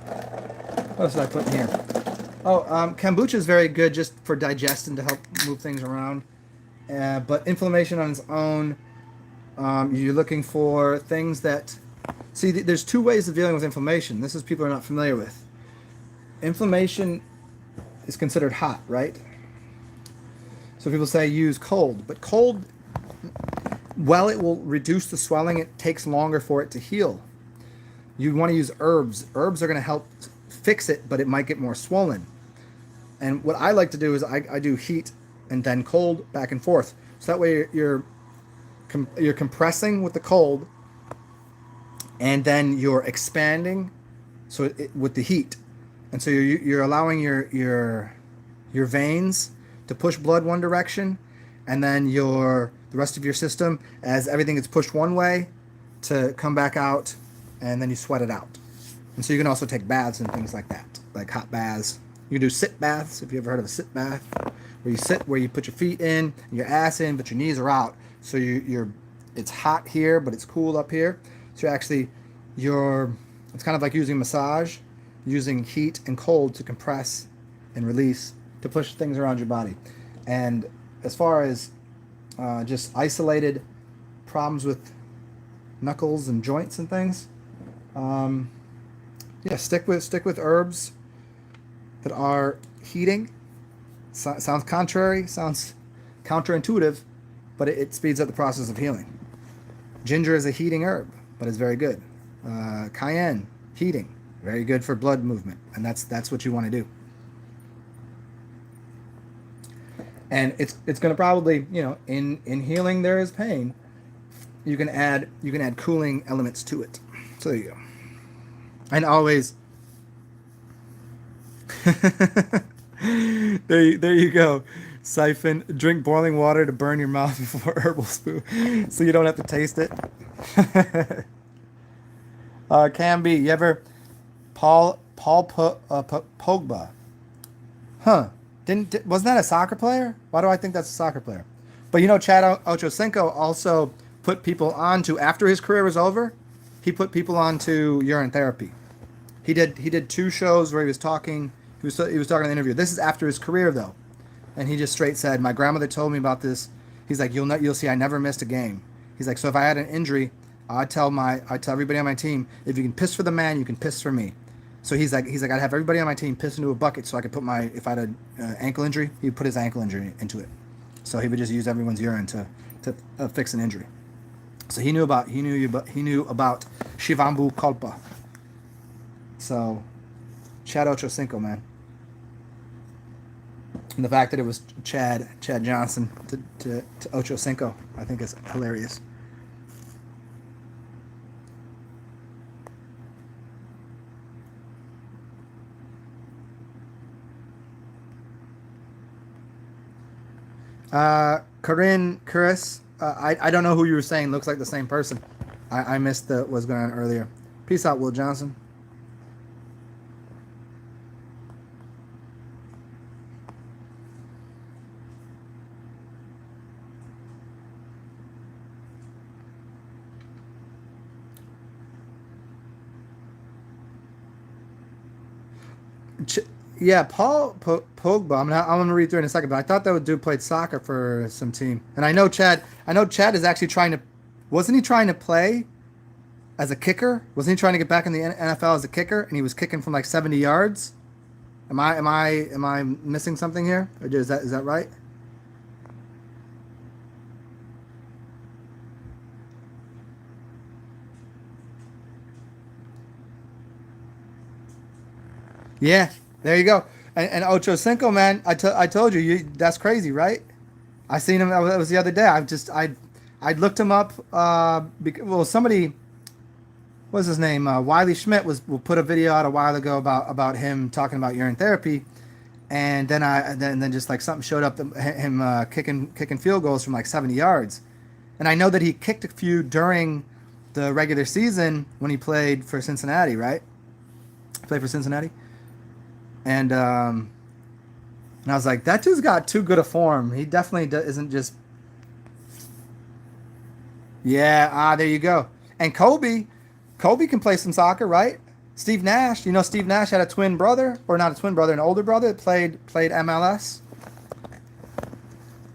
What else did I put in here? Oh, kombucha is very good just for digestion to help move things around. But inflammation on its own, you're looking for things that... See, there's 2 ways of dealing with inflammation. This is people are not familiar with. Inflammation is considered hot, right? So people say use cold. But cold, while it will reduce the swelling, it takes longer for it to heal. You want to use herbs. Herbs are going to help fix it, but it might get more swollen. And what I like to do is I do heat and then cold, back and forth. So that way you're compressing with the cold, and then you're expanding with the heat. And so you're allowing your veins to push blood one direction, and then the rest of your system, as everything gets pushed one way, to come back out, and then you sweat it out. And so you can also take baths and things like that, like hot baths. You can do sit baths, if you ever heard of a sit bath, where you sit, where you put your feet in, and your ass in, but your knees are out. So it's hot here, but it's cool up here. So it's kind of like using massage, using heat and cold to compress and release, to push things around your body. And as far as just isolated problems with knuckles and joints and things, stick with herbs that are heating. Sounds counterintuitive, but it speeds up the process of healing. Ginger is a heating herb, but it's very good. Cayenne, heating, very good for blood movement, and that's what you want to do. And it's going to probably, in healing there is pain. you can add cooling elements to it. So there you go. And always there you go. Siphon, drink boiling water to burn your mouth before herbal spoon, so you don't have to taste it. Can be. You ever Pogba? Huh? Wasn't that a soccer player? Why do I think that's a soccer player? But you know, Chad Ochocinco also put people onto after his career was over. He put people onto urine therapy. He did two shows where he was talking. He was talking in the interview. This is after his career though, and he just straight said, "My grandmother told me about this." He's like, You'll see, I never missed a game." He's like, "So if I had an injury, I tell everybody on my team, if you can piss for the man, you can piss for me." So he's like, I'd have everybody on my team piss into a bucket so I could put if I had an ankle injury, he'd put his ankle injury into it. So he would just use everyone's urine to fix an injury. So he knew about Shivambu Kalpa. So Chad Ochocinco, man. And the fact that it was Chad Johnson to Ochocinco, I think is hilarious. Corinne Chris, I don't know who you were saying. Looks like the same person. I missed what was going on earlier. Peace out, Will Johnson. Yeah, Paul Pogba. I'm gonna read through it in a second, but I thought that dude played soccer for some team, and I know Chad. I know Chad is actually trying to. Wasn't he trying to play as a kicker? Wasn't he trying to get back in the NFL as a kicker? And he was kicking from like 70 yards. Am I missing something here? Or is that right? Yeah, there you go. And Ocho Cinco, man, I told you, that's crazy, right? I seen him. That was the other day. I looked him up. Somebody, what's his name? Wiley Schmidt will put a video out a while ago about him talking about urine therapy, and then just like something showed up him kicking field goals from like 70 yards, and I know that he kicked a few during the regular season when he played for Cincinnati, right? Played for Cincinnati. And I was like, that dude's got too good a form. He definitely isn't just. Yeah, there you go. And Kobe can play some soccer, right? Steve Nash, Steve Nash had a twin brother, or not a twin brother, an older brother that played MLS.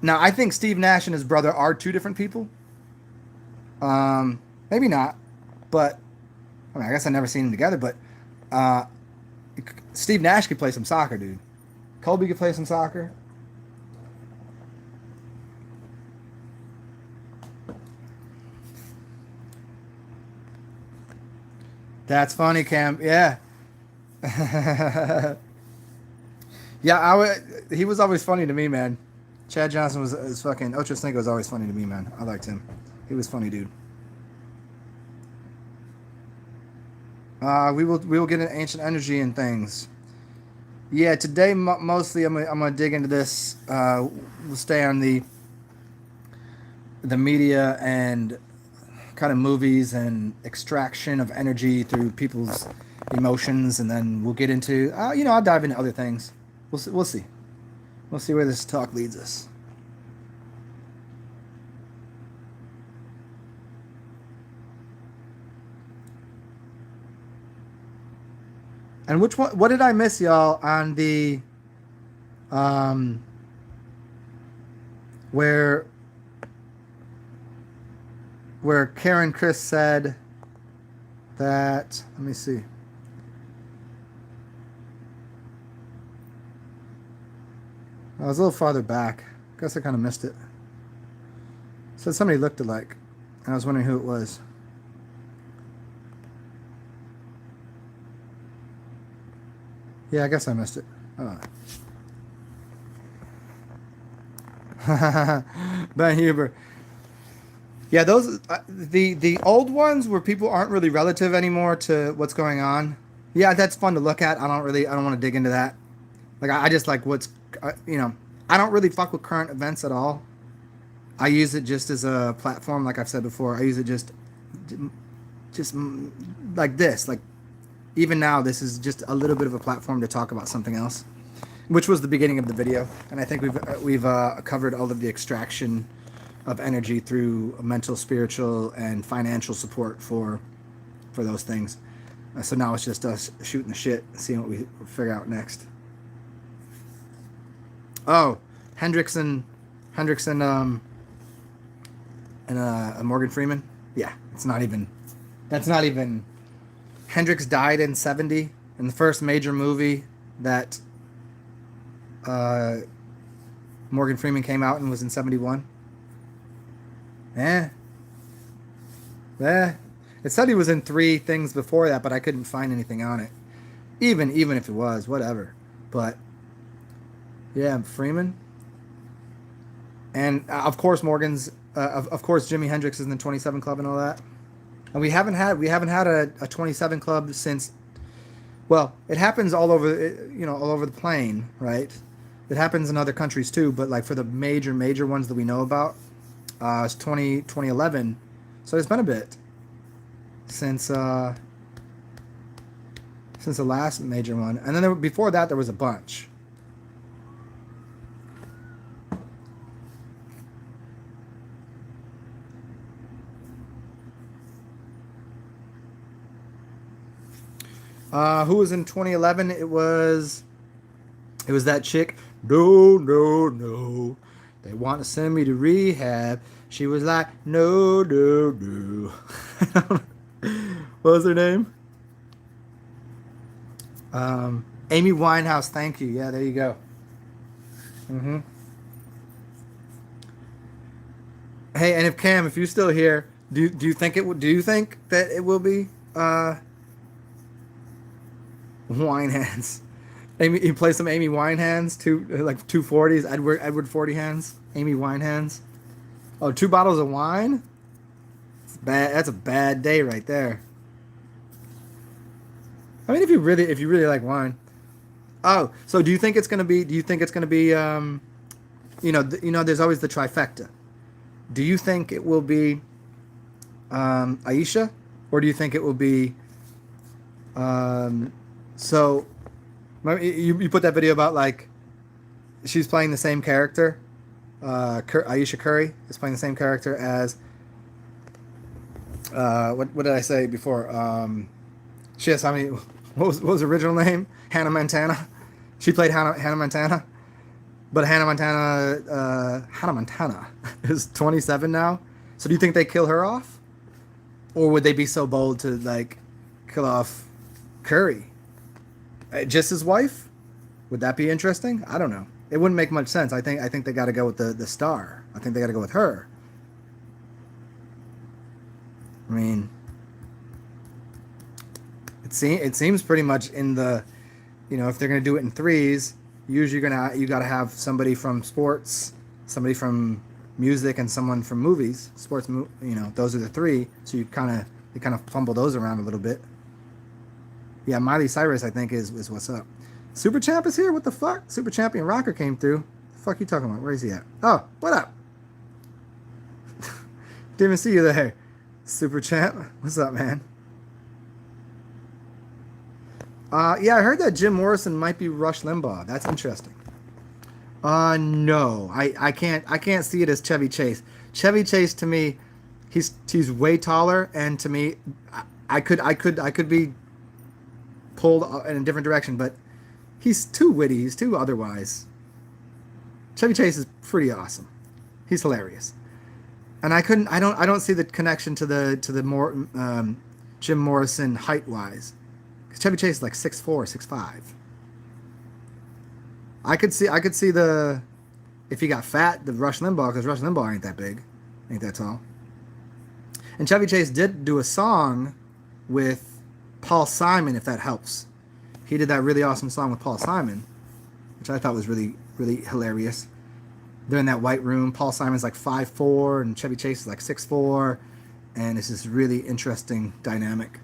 Now, I think Steve Nash and his brother are two different people. Maybe not, but I mean, I guess I never seen them together. But Steve Nash could play some soccer, dude. Kobe could play some soccer. That's funny, Cam. Yeah. Yeah, he was always funny to me, man. Chad Johnson was fucking. Ocho Cinco was always funny to me, man. I liked him. He was funny, dude. We will get an ancient energy and things. Yeah, today mostly I'm gonna dig into this. We'll stay on the media and kind of movies and extraction of energy through people's emotions, and then we'll get into I'll dive into other things. We'll see where this talk leads us. And what did I miss, y'all, on the where Karen Chris said that, let me see. I was a little farther back. Guess I kind of missed it. Said somebody looked alike, and I was wondering who it was. Yeah, I guess I missed it. Oh. Ben Huber. Yeah, those the old ones where people aren't really relative anymore to what's going on. Yeah, that's fun to look at. I don't want to dig into that. Like I just like what's you know, I don't really fuck with current events at all. I use it just as a platform, like I've said before. I use it just like this. Like even now, this is just a little bit of a platform to talk about something else, which was the beginning of the video. And I think we've covered all of the extraction of energy through mental, spiritual, and financial support for those things. So now it's just us shooting the shit, seeing what we figure out next. Oh, Hendrickson, and Morgan Freeman. Yeah, it's not even. That's not even. Hendrix died in '70, and the first major movie that uh, Morgan Freeman came out and was in '71. Eh, eh. It said he was in 3 things before that, but I couldn't find anything on it. Even if it was, whatever. But yeah, Freeman, and of course Morgan's. Of course, Jimi Hendrix is in the 27 Club and all that. And we haven't had a 27 Club since. Well, it happens all over, all over the plane, right? It happens in other countries too, but like for the major ones that we know about, it's 2011. So it's been a bit since the last major one, and then before that there was a bunch. Who was in 2011? It was that chick. No, no, no. They want to send me to rehab. She was like, no, no, no. What was her name? Amy Winehouse. Thank you. Yeah, there you go. Mm-hmm. Hey, and if you're still here, do you think do you think that it will be wine hands? Amy, you play some Amy Winehands, two 40s, Edward 40 hands, Amy Winehands. Oh, 2 bottles of wine? It's bad. That's a bad day right there. I mean, if you really like wine. Oh, so do you think it's gonna be? Do you think it's gonna be? There's always the trifecta. Do you think it will be Aisha, or do you think it will be? So, you put that video about like she's playing the same character. Aisha Curry is playing the same character as what did I say before? She has how many? What was her original name? Hannah Montana. She played Hannah Montana, but Hannah Montana is 27 now. So do you think they kill her off, or would they be so bold to like kill off Curry, just his wife? Would that be interesting? I don't know. It wouldn't make much sense. I think they got to go with the star. I think they got to go with her. I mean, it seems pretty much in the, if they're gonna do it in 3s, usually you gotta have somebody from sports, somebody from music, and someone from movies. Sports, those are the 3. So they kind of fumble those around a little bit. Yeah, Miley Cyrus, I think, is what's up. Super Champ is here. What the fuck? Super Champion Rocker came through. The fuck you talking about? Where is he at? Oh, what up? Didn't even see you there. Super Champ. What's up, man? Yeah, I heard that Jim Morrison might be Rush Limbaugh. That's interesting. No, I can't see it as Chevy Chase. Chevy Chase, to me, he's way taller, and to me, I could be pulled in a different direction, but he's too witty. He's too otherwise. Chevy Chase is pretty awesome. He's hilarious, and I don't see the connection to the more Jim Morrison height wise. Chevy Chase is like 6'4", 6'5". I could see the, if he got fat, the Rush Limbaugh, because Rush Limbaugh ain't that big, ain't that tall. And Chevy Chase did do a song with Paul Simon, if that helps. He did that really awesome song with Paul Simon, which I thought was really, really hilarious. they're in that white room. Paul Simon's like 5'4", and Chevy Chase is like 6'4", and it's this really interesting dynamic.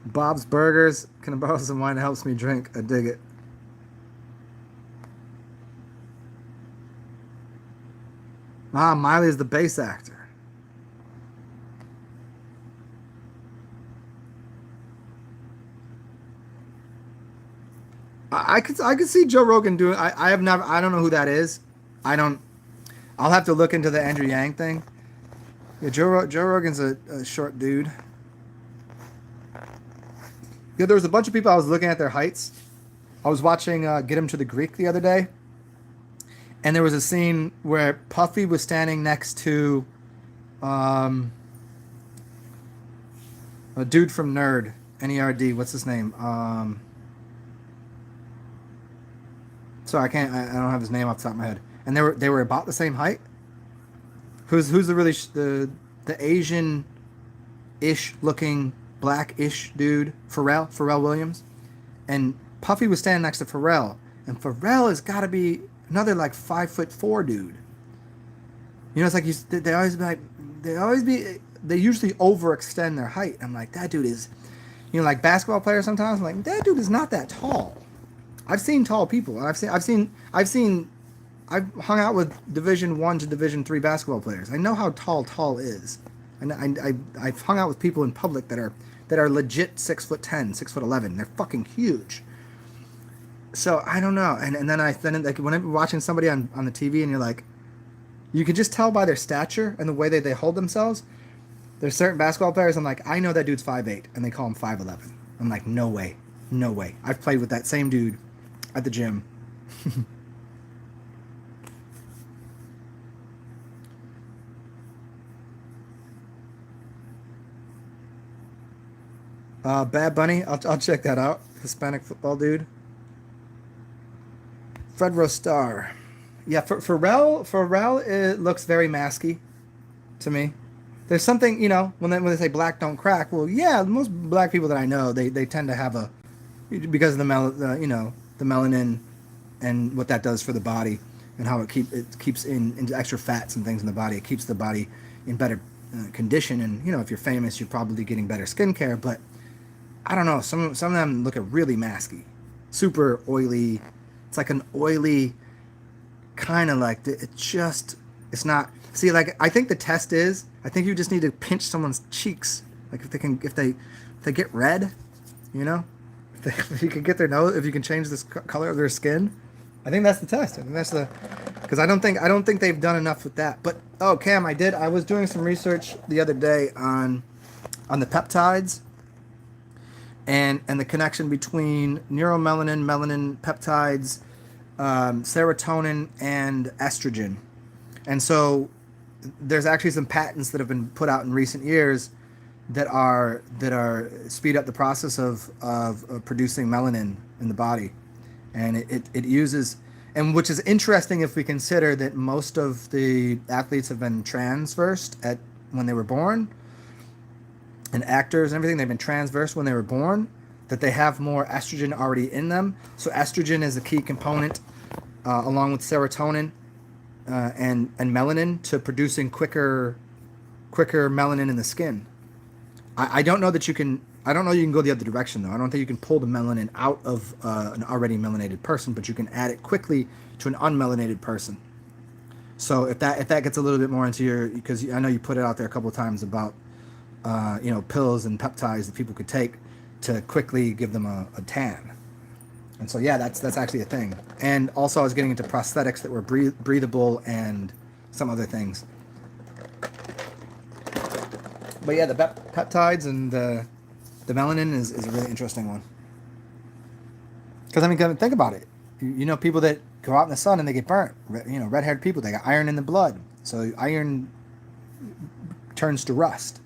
Bob's Burgers. Can I borrow some wine? It helps me drink. I dig it. Ah, Miley is the bass actor. I could see Joe Rogan doing. I have never. I don't know who that is. I don't. I'll have to look into the Andrew Yang thing. Yeah, Joe Rogan's a short dude. Yeah, there was a bunch of people. I was looking at their heights. I was watching Get Him to the Greek the other day, and there was a scene where Puffy was standing next to um, a dude from Nerd, Nerd. What's his name? Sorry, I can't. I don't have his name off the top of my head. And they were about the same height. Who's the really the Asian ish looking black ish dude? Pharrell Williams. And Puffy was standing next to Pharrell, and Pharrell has got to be another like 5'4" dude. You know, it's like they always be like they usually overextend their height. I'm like, that dude is, like basketball players sometimes. I'm like, that dude is not that tall. I've seen tall people. I've hung out with Division 1 to Division 3 basketball players. I know how tall is. And I've hung out with people in public that are legit 6'10", 6'11". They're fucking huge. So I don't know. And then like when I'm watching somebody on the TV and you're like, you can just tell by their stature and the way they hold themselves. There's certain basketball players I'm like, I know that dude's 5'8", and they call him 5'11". I'm like, no way. I've played with that same dude at the gym. Bad Bunny, I'll check that out. Hispanic football dude. Fred Rostar. Yeah, Pharrell it looks very masky to me. There's something, when they say black don't crack. Well, yeah, most black people that I know, they tend to have because of the melanin and what that does for the body and how it keeps in extra fats and things in the body. It keeps the body in better condition. And if you're famous, you're probably getting better skincare. But I don't know. Some of them look really masky, super oily. It's like an oily kind of like it's not. See, like I think the test is I think you just need to pinch someone's cheeks. Like if they get red, if you can get their nose, if you can change this color of their skin. I think that's the test. I think that's because I don't think they've done enough with that. But Cam, I was doing some research the other day on the peptides and the connection between neuromelanin, melanin peptides, serotonin, and estrogen. And so there's actually some patents that have been put out in recent years that are speed up the process of producing melanin in the body. And it uses, and which is interesting if we consider that most of the athletes have been transversed when they were born, and actors and everything, they've been transversed when they were born, that they have more estrogen already in them. So estrogen is a key component, along with serotonin and melanin, to producing quicker melanin in the skin. I don't know that you can. I don't know you can go the other direction though. I don't think you can pull the melanin out of an already melanated person, but you can add it quickly to an unmelanated person. So if that gets a little bit more into because I know you put it out there a couple of times about pills and peptides that people could take to quickly give them a tan. And so yeah, that's actually a thing. And also I was getting into prosthetics that were breathable and some other things. But yeah, the peptides and the melanin is a really interesting one. Because think about it. People that go out in the sun and they get burnt. Red-haired people, they got iron in the blood. So iron turns to rust.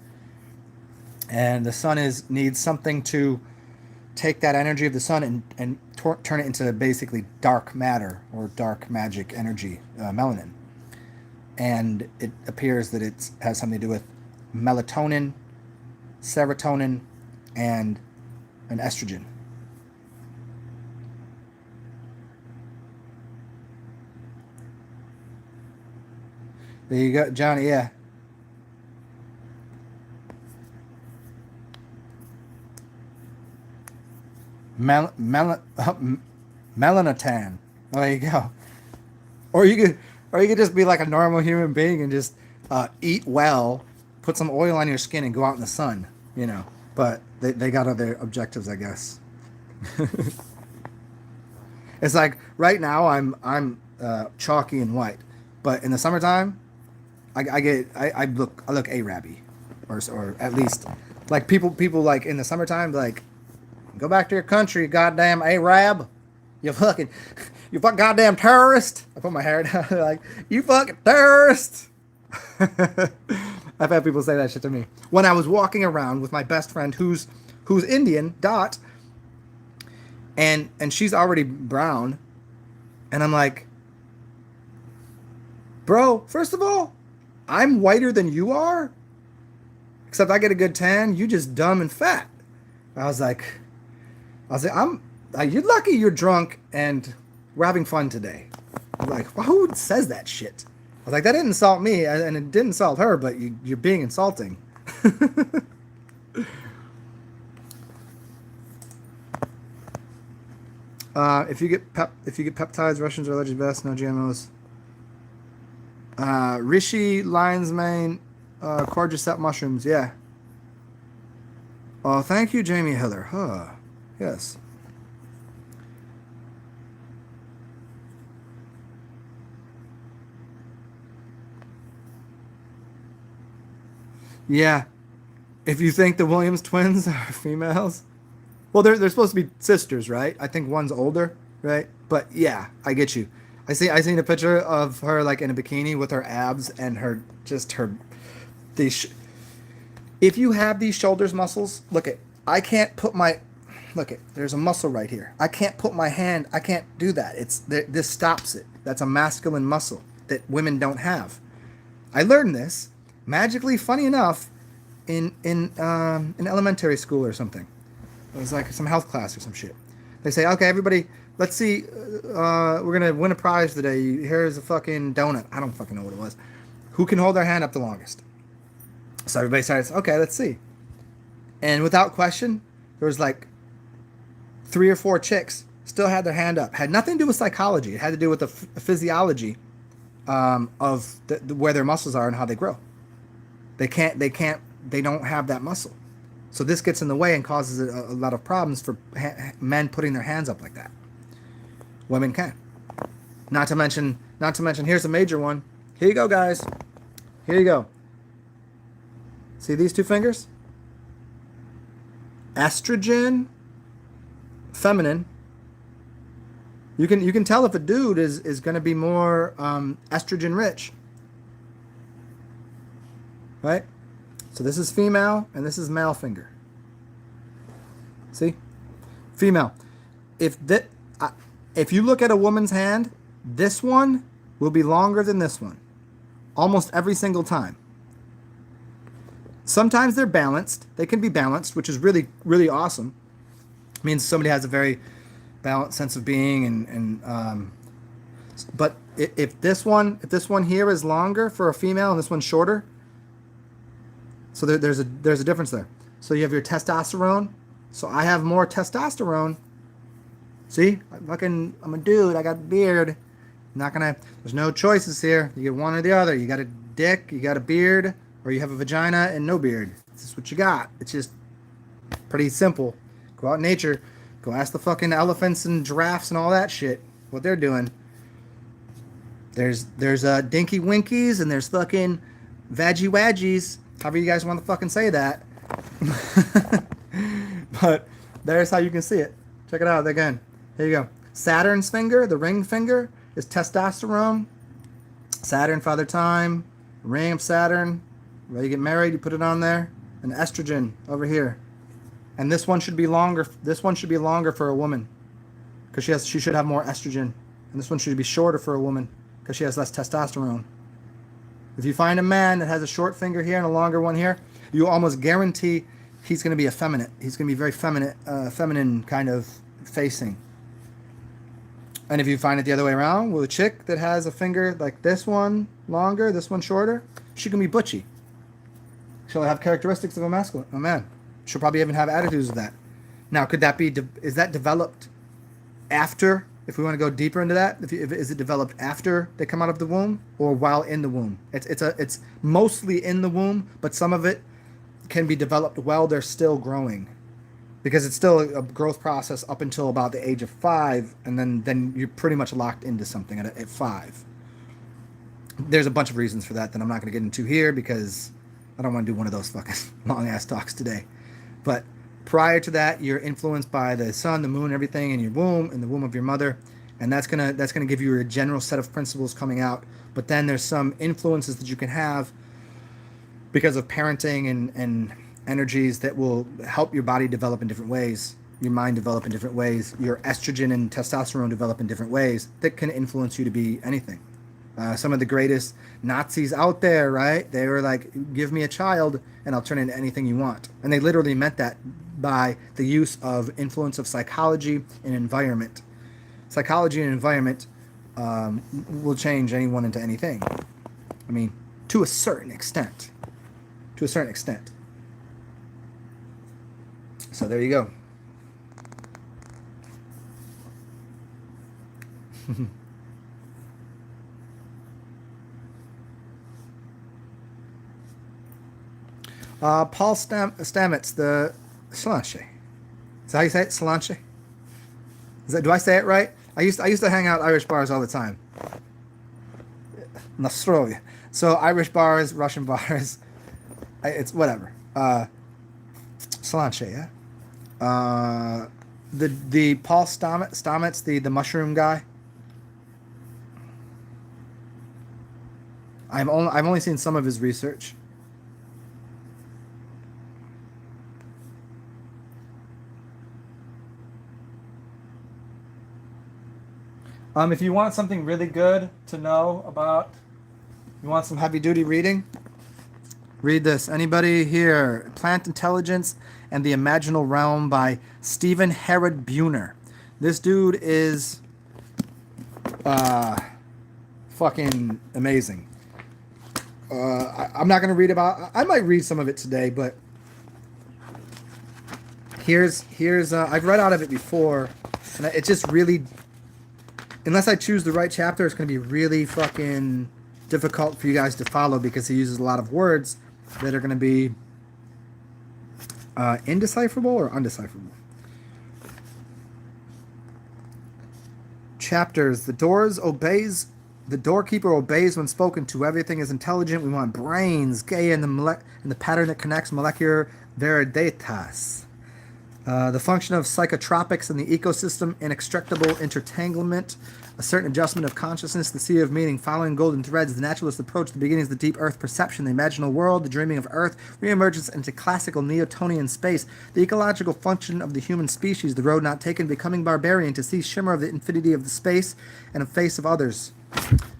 And the sun needs something to take that energy of the sun and turn it into basically dark matter or dark magic energy, melanin. And it appears that it has something to do with melatonin, serotonin, and estrogen. There you go, Johnny. Yeah. Mel, mel, melanotan. There you go. Or you could, just be like a normal human being and just eat well, put some oil on your skin, and go out in the sun. You know. But they got other objectives, I guess. It's like right now I'm chalky and white, but in the summertime, I look Arabby, or at least like people like in the summertime like go back to your country, you goddamn Arab, you fucking goddamn terrorist. I put my hair down like you fucking terrorist. I've had people say that shit to me when I was walking around with my best friend who's Indian, Dot, and she's already brown, and I'm like, bro, first of all, I'm whiter than you are, except I get a good tan. You just dumb and fat. I was like, you're lucky you're drunk and we're having fun today. I'm like, well, who says that shit? I was like, that didn't insult me, and it didn't insult her, but you're being insulting. If you get peptides, Russians are alleged best. No GMOs. Rishi lion's mane, cordyceps mushrooms. Yeah. Oh, thank you, Jamie Hiller. Huh. Yes. Yeah. If you think the Williams twins are females, well, they're supposed to be sisters, right? I think one's older, right? But yeah, I get you. I seen a picture of her like in a bikini with her abs and her these. If you have these shoulders muscles, look at. I can't put my look at. There's a muscle right here. I can't put my hand. I can't do that. This stops it. That's a masculine muscle that women don't have. I learned this magically, funny enough, in elementary school or something. It was like some health class or some shit. They say, okay, everybody, let's see, we're gonna win a prize today. Here's a fucking donut. I don't fucking know what it was. Who can hold their hand up the longest? So everybody starts, okay, let's see. And without question, there was like 3 or 4 chicks still had their hand up. Had nothing to do with psychology. It had to do with the physiology of where their muscles are and how they grow. They don't have that muscle. So this gets in the way and causes a lot of problems for men putting their hands up like that. Women can. Not to mention, here's a major one. Here you go, guys. Here you go. See these 2 fingers? Estrogen, feminine. You can tell if a dude is going to be more estrogen rich. Right? So this is female, and this is male finger. See? Female. If you look at a woman's hand, this one will be longer than this one. Almost every single time. Sometimes they're balanced. They can be balanced, which is really, really awesome. It means somebody has a very balanced sense of being, but if this one here is longer for a female and this one's shorter, so there's a difference there. So you have your testosterone. So I have more testosterone. See, I'm a dude. I got a beard. There's no choices here. You get one or the other. You got a dick, you got a beard, or you have a vagina and no beard. This is what you got. It's just pretty simple. Go out in nature. Go ask the fucking elephants and giraffes and all that shit what they're doing. There's dinky winkies and there's fucking veggie wadgies. However you guys want to fucking say that. But there's how you can see it. Check it out again. Here you go. Saturn's finger, the ring finger, is testosterone. Saturn, Father Time, ring of Saturn. When you get married, you put it on there. And estrogen over here. And this one should be longer. This one should be longer for a woman, because she should have more estrogen. And this one should be shorter for a woman, because she has less testosterone. If you find a man that has a short finger here and a longer one here, you almost guarantee he's going to be effeminate. He's going to be very feminine kind of facing. And if you find it the other way around, with a chick that has a finger like this one longer, this one shorter, she can be butchy. She'll have characteristics of a man. She'll probably even have attitudes of that. Now, could that be? Is that developed after? If we want to go deeper into that, is it developed after they come out of the womb or while in the womb? It's mostly in the womb, but some of it can be developed while they're still growing, because it's still a growth process up until about the age of 5, and then you're pretty much locked into something at 5. There's a bunch of reasons for that I'm not going to get into here because I don't want to do one of those fucking long ass talks today. But prior to that, you're influenced by the sun, the moon, everything in your womb, in the womb of your mother, and that's gonna give you a general set of principles coming out. But then there's some influences that you can have because of parenting and energies that will help your body develop in different ways, your mind develop in different ways, your estrogen and testosterone develop in different ways that can influence you to be anything. Some of the greatest Nazis out there, right? They were like, give me a child and I'll turn into anything you want. And they literally meant that by the use of influence of psychology and environment. Psychology and environment will change anyone into anything. I mean, to a certain extent. To a certain extent. So there you go. Paul Stamets, the Solange. Is that how you say it? Solange? Do I say it right? I used to hang out at Irish bars all the time. Nostrovia. So Irish bars, Russian bars, it's whatever. Solange, yeah. The Paul Stamets, the mushroom guy. I've only seen some of his research. If you want something really good to know about, you want some heavy duty reading, read this. Anybody here? Plant Intelligence and the Imaginal Realm by Stephen Herod Buhner. This dude is fucking amazing. I'm not going to read about, I might read some of it today, but here's I've read out of it before, and it just really, unless I choose the right chapter, it's going to be really fucking difficult for you guys to follow because he uses a lot of words that are going to be indecipherable or undecipherable. Chapters. The doorkeeper obeys when spoken to. Everything is intelligent. We want brains. Gaia in the pattern that connects molecular veriditas. The function of psychotropics in the ecosystem, inextricable intertanglement, a certain adjustment of consciousness, the sea of meaning, following golden threads, the naturalist approach, the beginnings of the deep earth perception, the imaginal world, the dreaming of earth, reemergence into classical Newtonian space, the ecological function of the human species, the road not taken, becoming barbarian, to see shimmer of the infinity of the space and a face of others.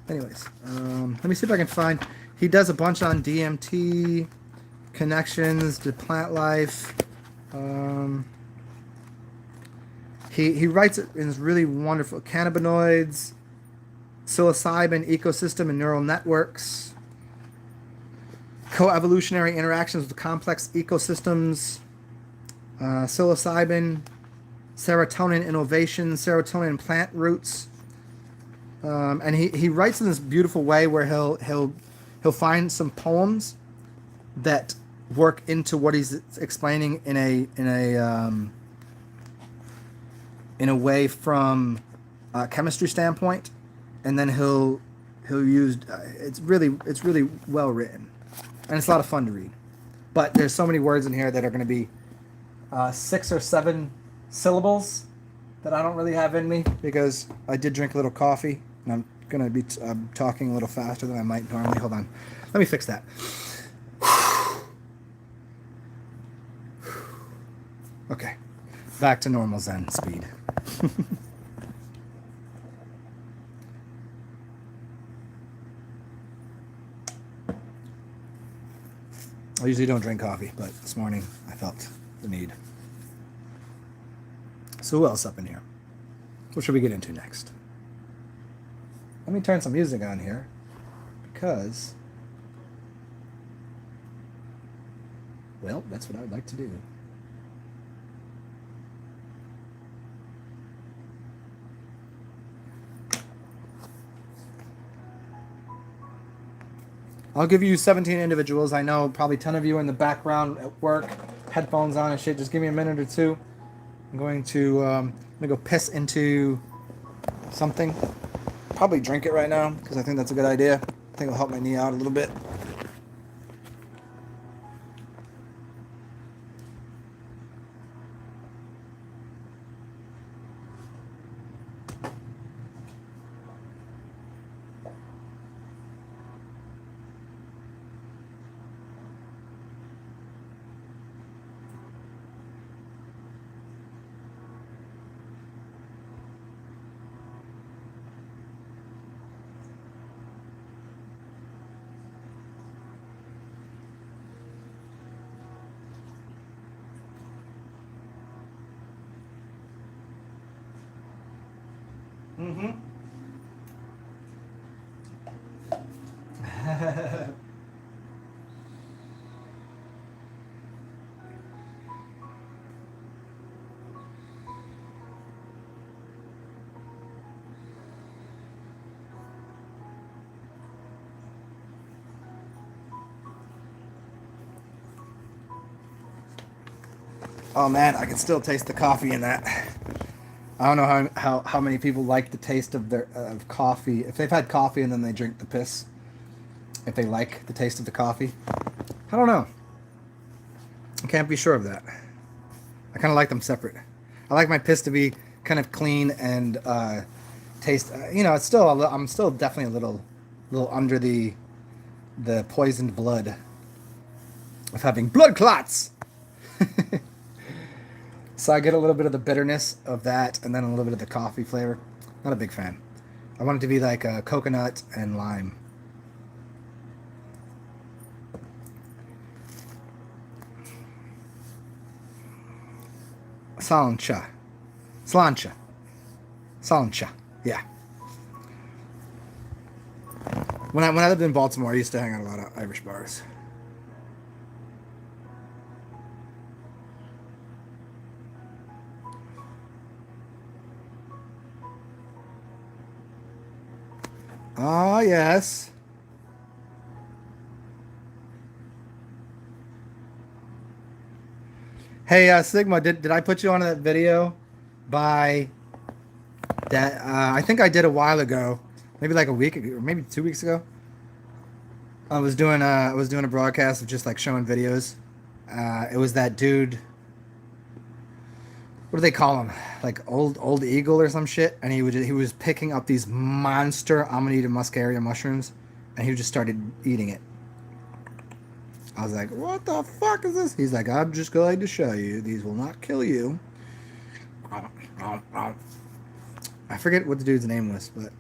Anyways, let me see if I can find, he does a bunch on DMT, connections to plant life. He writes it in this really wonderful cannabinoids, psilocybin ecosystem and neural networks, coevolutionary interactions with complex ecosystems, psilocybin, serotonin innovation, serotonin plant roots, and he writes in this beautiful way where he'll find some poems that work into what he's explaining in a way from a chemistry standpoint, and then he'll use it's really well written, and it's a lot of fun to read. But there's so many words in here that are going to be 6 or 7 syllables that I don't really have in me because I did drink a little coffee, and I'm going to be talking a little faster than I might normally. Hold on, let me fix that. Okay, back to normal Zen speed. I usually don't drink coffee, but this morning I felt the need. So who else up in here? What should we get into next? Let me turn some music on here because, well, that's what I would like to do. I'll give you 17 individuals. I know probably 10 of you in the background at work, headphones on and shit. Just give me a minute or two. I'm going to go piss into something. Probably drink it right now because I think that's a good idea. I think it'll help my knee out a little bit. Mm-hmm. Oh man, I can still taste the coffee in that. I don't know how many people like the taste of their of coffee. If they've had coffee and then they drink the piss, if they like the taste of the coffee. I don't know. I can't be sure of that. I kind of like them separate. I like my piss to be kind of clean and taste. It's still I'm still definitely a little under the poisoned blood of having blood clots. So I get a little bit of the bitterness of that and then a little bit of the coffee flavor. Not a big fan. I want it to be like a coconut and lime. Slancha. Yeah. When I lived in Baltimore, I used to hang out a lot of Irish bars. Oh, yes. Hey, Sigma, did I put you on that video by that? I think I did a while ago, maybe like a week ago, or maybe 2 weeks ago. I was doing a broadcast of just like showing videos. It was that dude. What do they call him? Like old eagle or some shit. And he was picking up these monster Amanita muscaria mushrooms, and he just started eating it. I was like, what the fuck is this? He's like, I'm just going to show you. These will not kill you. I forget what the dude's name was, but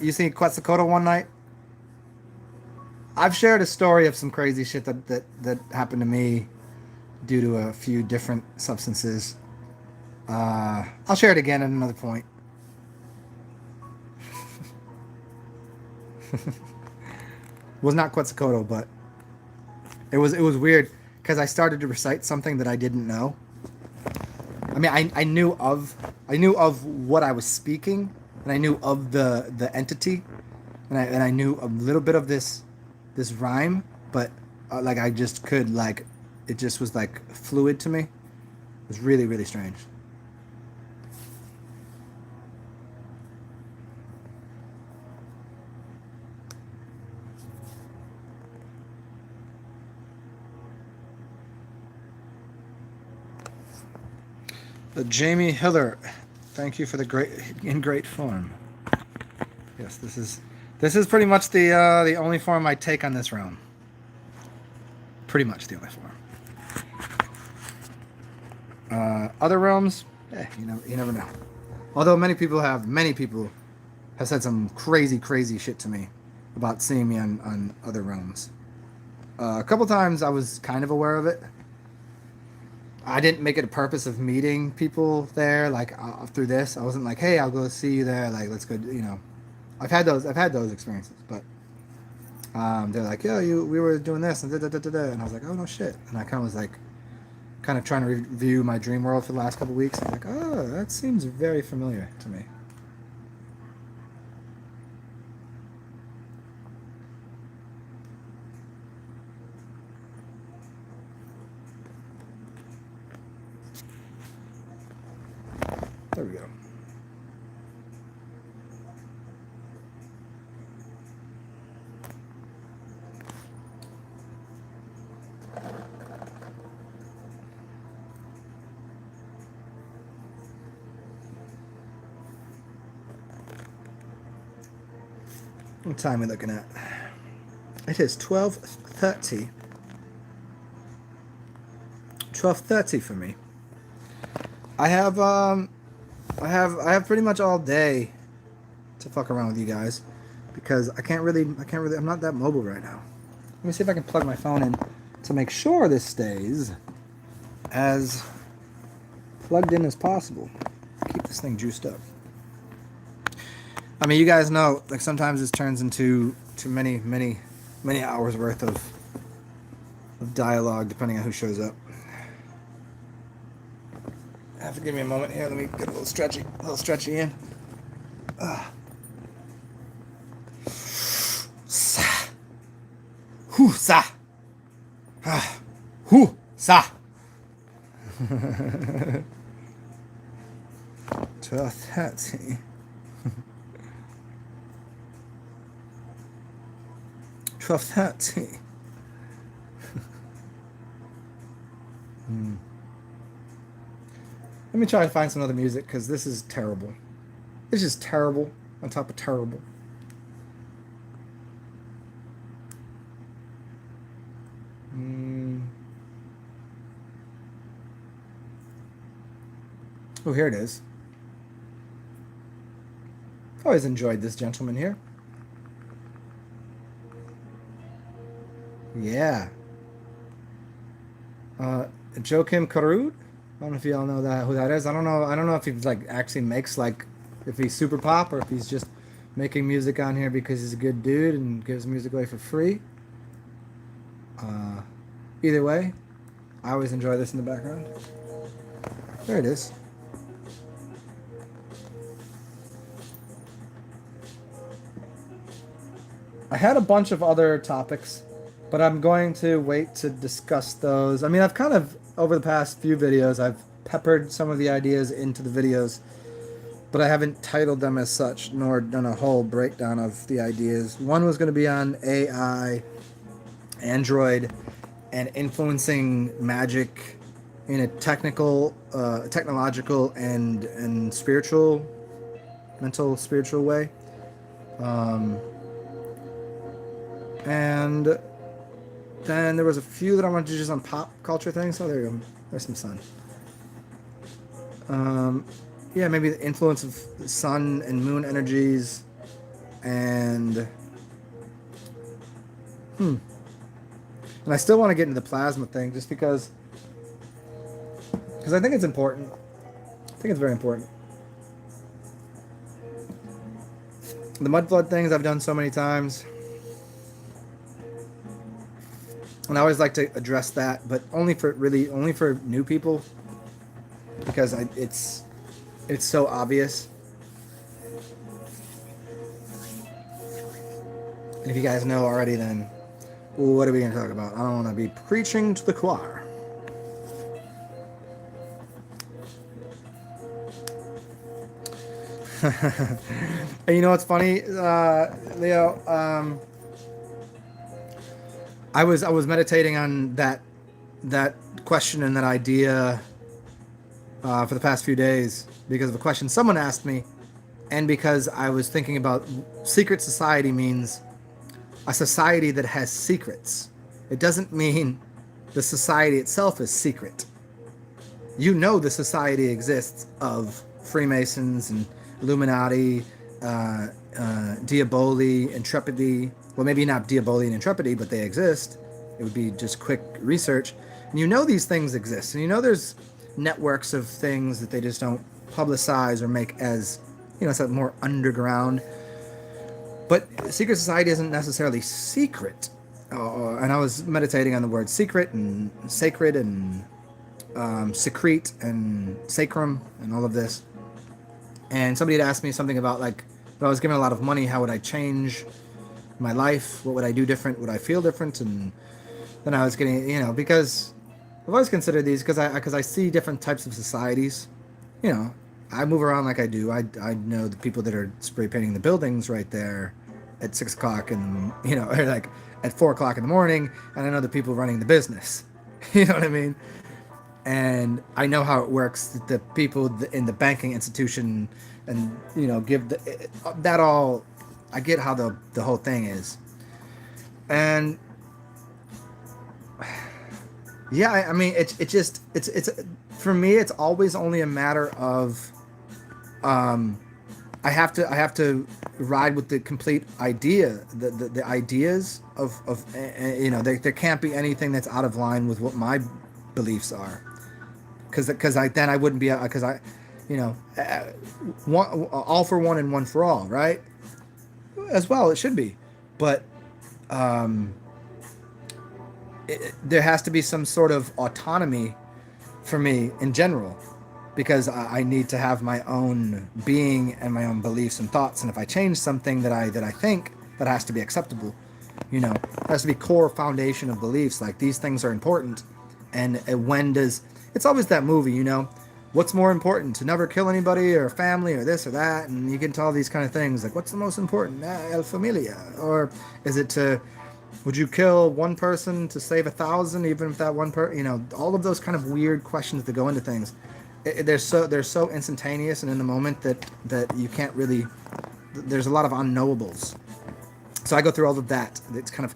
you seen Quetzalcoatl one night? I've shared a story of some crazy shit that happened to me due to a few different substances. I'll share it again at another point. Was not Quetzalcoatl, but it was weird because I started to recite something that I didn't know. I mean, I knew of what I was speaking, and I knew of the entity, and I knew a little bit of this rhyme, but like I just could like, it just was like fluid to me. It was really, really strange. Jamie Hiller, thank you for the great form. Yes, this is pretty much the only form I take on this realm. Pretty much the only form. Other realms, you never know. Although many people has said some crazy, crazy shit to me about seeing me on other realms. A couple times I was kind of aware of it. I didn't make it a purpose of meeting people there, like through this. I wasn't like, hey, I'll go see you there. Like, let's go. You know, I've had those experiences, but they're like, yeah, we were doing this and da da da da da, and I was like, oh no shit, and I kind of was like, kind of trying to review my dream world for the last couple of weeks. I'm like, oh, that seems very familiar to me. There we go. What time are we looking at? It is 12:30. 12:30 for me. I have pretty much all day to fuck around with you guys because I can't really I'm not that mobile right now. Let me see if I can plug my phone in to make sure this stays as plugged in as possible. Keep this thing juiced up. I mean, you guys know, like sometimes this turns into many hours worth of dialogue depending on who shows up. Have to give me a moment here. Let me get a little stretchy in. Sa. Hoo sa. Hoo sa. 12:30. 12:30. Let me try to find some other music because this is terrible. It's just terrible on top of terrible. Oh, here it is. Always enjoyed this gentleman here. Yeah. Joachim Karud. I don't know if y'all know who that is. I don't know if he like actually makes like if he's super pop or if he's just making music on here because he's a good dude and gives music away for free. Either way, I always enjoy this in the background. There it is. I had a bunch of other topics, but I'm going to wait to discuss those. I mean, I've kind of, over the past few videos, I've peppered some of the ideas into the videos, but I haven't titled them as such, nor done a whole breakdown of the ideas. One was going to be on AI, Android, and influencing magic in a technological, and spiritual, mental, spiritual way. And then there was a few that I wanted to do just on pop culture things. Oh, there you go. There's some sun. Yeah, maybe the influence of sun and moon energies, and and I still want to get into the plasma thing just because I think it's important. I think it's very important. The mud flood things I've done so many times. And I always like to address that, but only for new people, because it's so obvious. And if you guys know already, then what are we going to talk about? I don't want to be preaching to the choir. And you know what's funny, Leo? I was meditating on that question and that idea for the past few days because of a question someone asked me, and because I was thinking about secret society means a society that has secrets. It doesn't mean the society itself is secret. You know the society exists of Freemasons and Illuminati diaboli, intrepidi. Well, maybe not diaboli and intrepidi, but they exist. It would be just quick research. And you know these things exist. And you know there's networks of things that they just don't publicize or make as, it's a more underground. But secret society isn't necessarily secret. And I was meditating on the word secret and sacred and secrete and sacrum and all of this. And somebody had asked me something about, like, if I was given a lot of money, how would I change my life? What would I do different? Would I feel different? And then I was getting, because I've always considered these, because I see different types of societies. I move around like I do. I know the people that are spray painting the buildings right there at 6 o'clock and, or like at 4 o'clock in the morning. And I know the people running the business. You know what I mean? And I know how it works. The people in the banking institution and, give that all. I get how the whole thing is. And yeah, I mean, it's for me, it's always only a matter of, I have to ride with the complete idea, the ideas of there can't be anything that's out of line with what my beliefs are, because I wouldn't be, because one, all for one and one for all, right? As well, it should be, but there has to be some sort of autonomy for me in general, because I need to have my own being and my own beliefs and thoughts. And if I change something that I think, that has to be acceptable. It has to be core foundation of beliefs. Like, these things are important. And when does, it's always that movie, what's more important, to never kill anybody or family or this or that? And you get into all these kind of things. Like, what's the most important? El familia. Or is it would you kill one person to save 1,000, even if that one all of those kind of weird questions that go into things. They're so instantaneous and in the moment that you can't really, there's a lot of unknowables. So I go through all of that. It kind of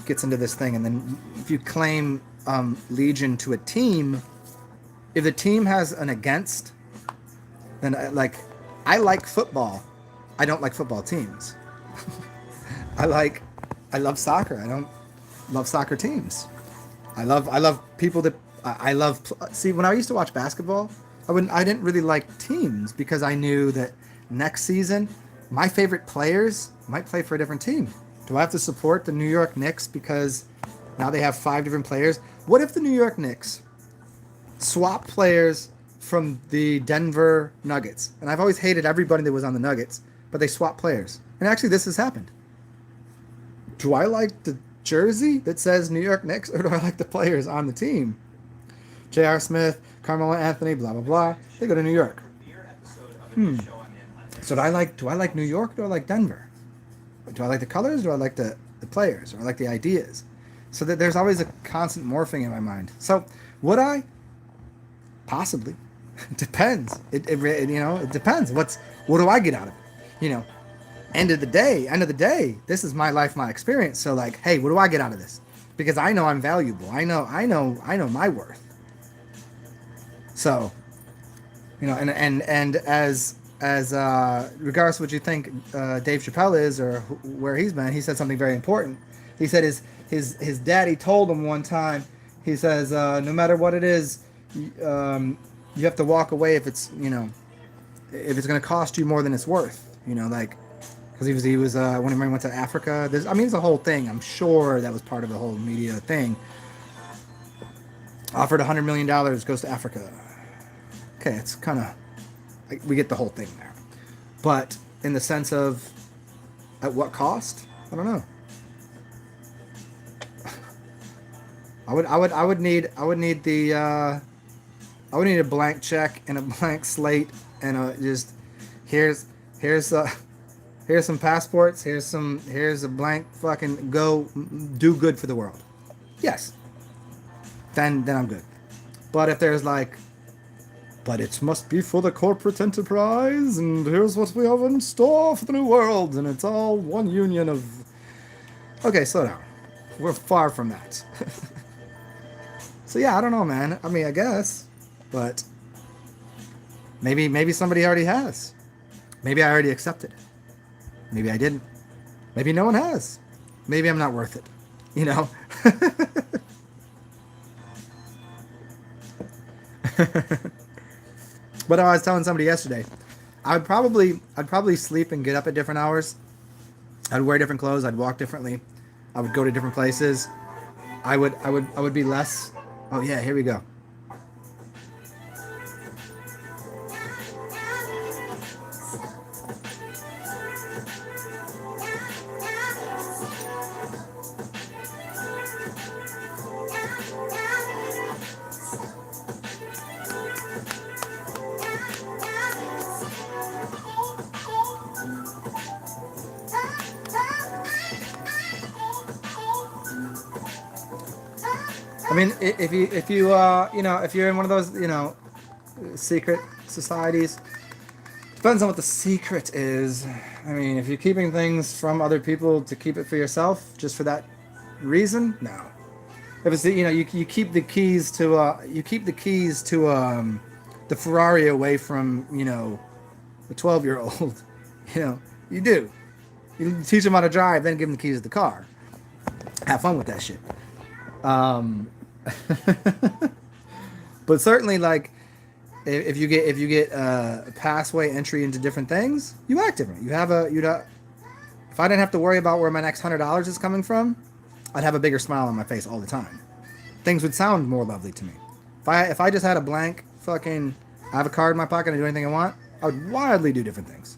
gets into this thing. And then if you claim legion to a team, if the team has an against, then I like football. I don't like football teams. I love soccer. I don't love soccer teams. I love people that see, when I used to watch basketball, I didn't really like teams, because I knew that next season my favorite players might play for a different team. Do I have to support the New York Knicks because now they have 5 different players? What if the New York Knicks swap players from the Denver Nuggets? And I've always hated everybody that was on the Nuggets, but they swap players. And actually, this has happened. Do I like the jersey that says New York Knicks, or do I like the players on the team? J.R. Smith, Carmelo Anthony, blah, blah, blah. They go to New York. So do I like New York, or do I like Denver? Do I like the colors, or do I like the players, or I like the ideas? So that there's always a constant morphing in my mind. So would I? Possibly. It depends. It depends. What do I get out of it? End of the day, this is my life, my experience. So like, hey, what do I get out of this? Because I know I'm valuable. I know my worth. So, and as regardless of what you think Dave Chappelle is or where he's been, he said something very important. He said his daddy told him one time, he says, no matter what it is, you have to walk away if it's going to cost you more than it's worth. Because he was when he went to Africa. It's a whole thing. I'm sure that was part of the whole media thing. Offered $100 million, goes to Africa. Okay, it's kind of, we get the whole thing there. But in the sense of, at what cost? I don't know. I would need a blank check and a blank slate and here's some passports, here's a blank fucking go do good for the world. Yes. Then I'm good. But if there's but it must be for the corporate enterprise, and here's what we have in store for the new world, and it's all one union of... Okay, slow down. We're far from that. So yeah, I don't know, man. I guess. But maybe somebody already has. Maybe I already accepted it. Maybe I didn't. Maybe no one has. Maybe I'm not worth it. You know? But I was telling somebody yesterday, I'd probably sleep and get up at different hours. I'd wear different clothes. I'd walk differently. I would go to different places. I would be less. Oh yeah, here we go. I mean, if you're in one of those secret societies, depends on what the secret is. I mean, if you're keeping things from other people to keep it for yourself, just for that reason, no. If it's you keep the keys to the Ferrari away from the 12-year-old, you do. You teach them how to drive, then give them the keys to the car. Have fun with that shit. Um, but certainly, like, if you get a pathway entry into different things, you act different. If I didn't have to worry about where my next $100 is coming from, I'd have a bigger smile on my face all the time. Things would sound more lovely to me. If I just had a blank fucking, I have a card in my pocket and do anything I want, I would wildly do different things.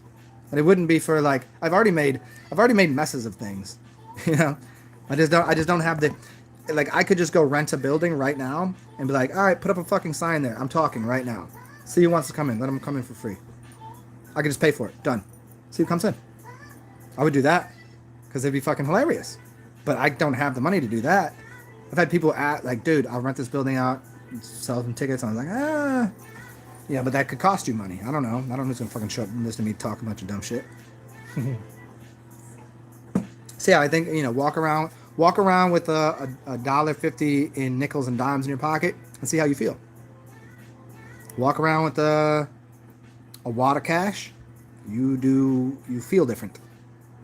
And it wouldn't be for like I've already made messes of things. I just don't have the, like, I could just go rent a building right now and be like, all right, put up a fucking sign there. I'm talking right now. See who wants to come in. Let them come in for free. I can just pay for it. Done. See who comes in. I would do that because it'd be fucking hilarious. But I don't have the money to do that. I've had people like, dude, I'll rent this building out, sell some tickets. And I was like, yeah, but that could cost you money. I don't know. I don't know who's gonna fucking show up and listen to me talk a bunch of dumb shit. So yeah, I think walk around with a $1.50 in nickels and dimes in your pocket and see how you feel. Walk around with a wad of cash. You feel different.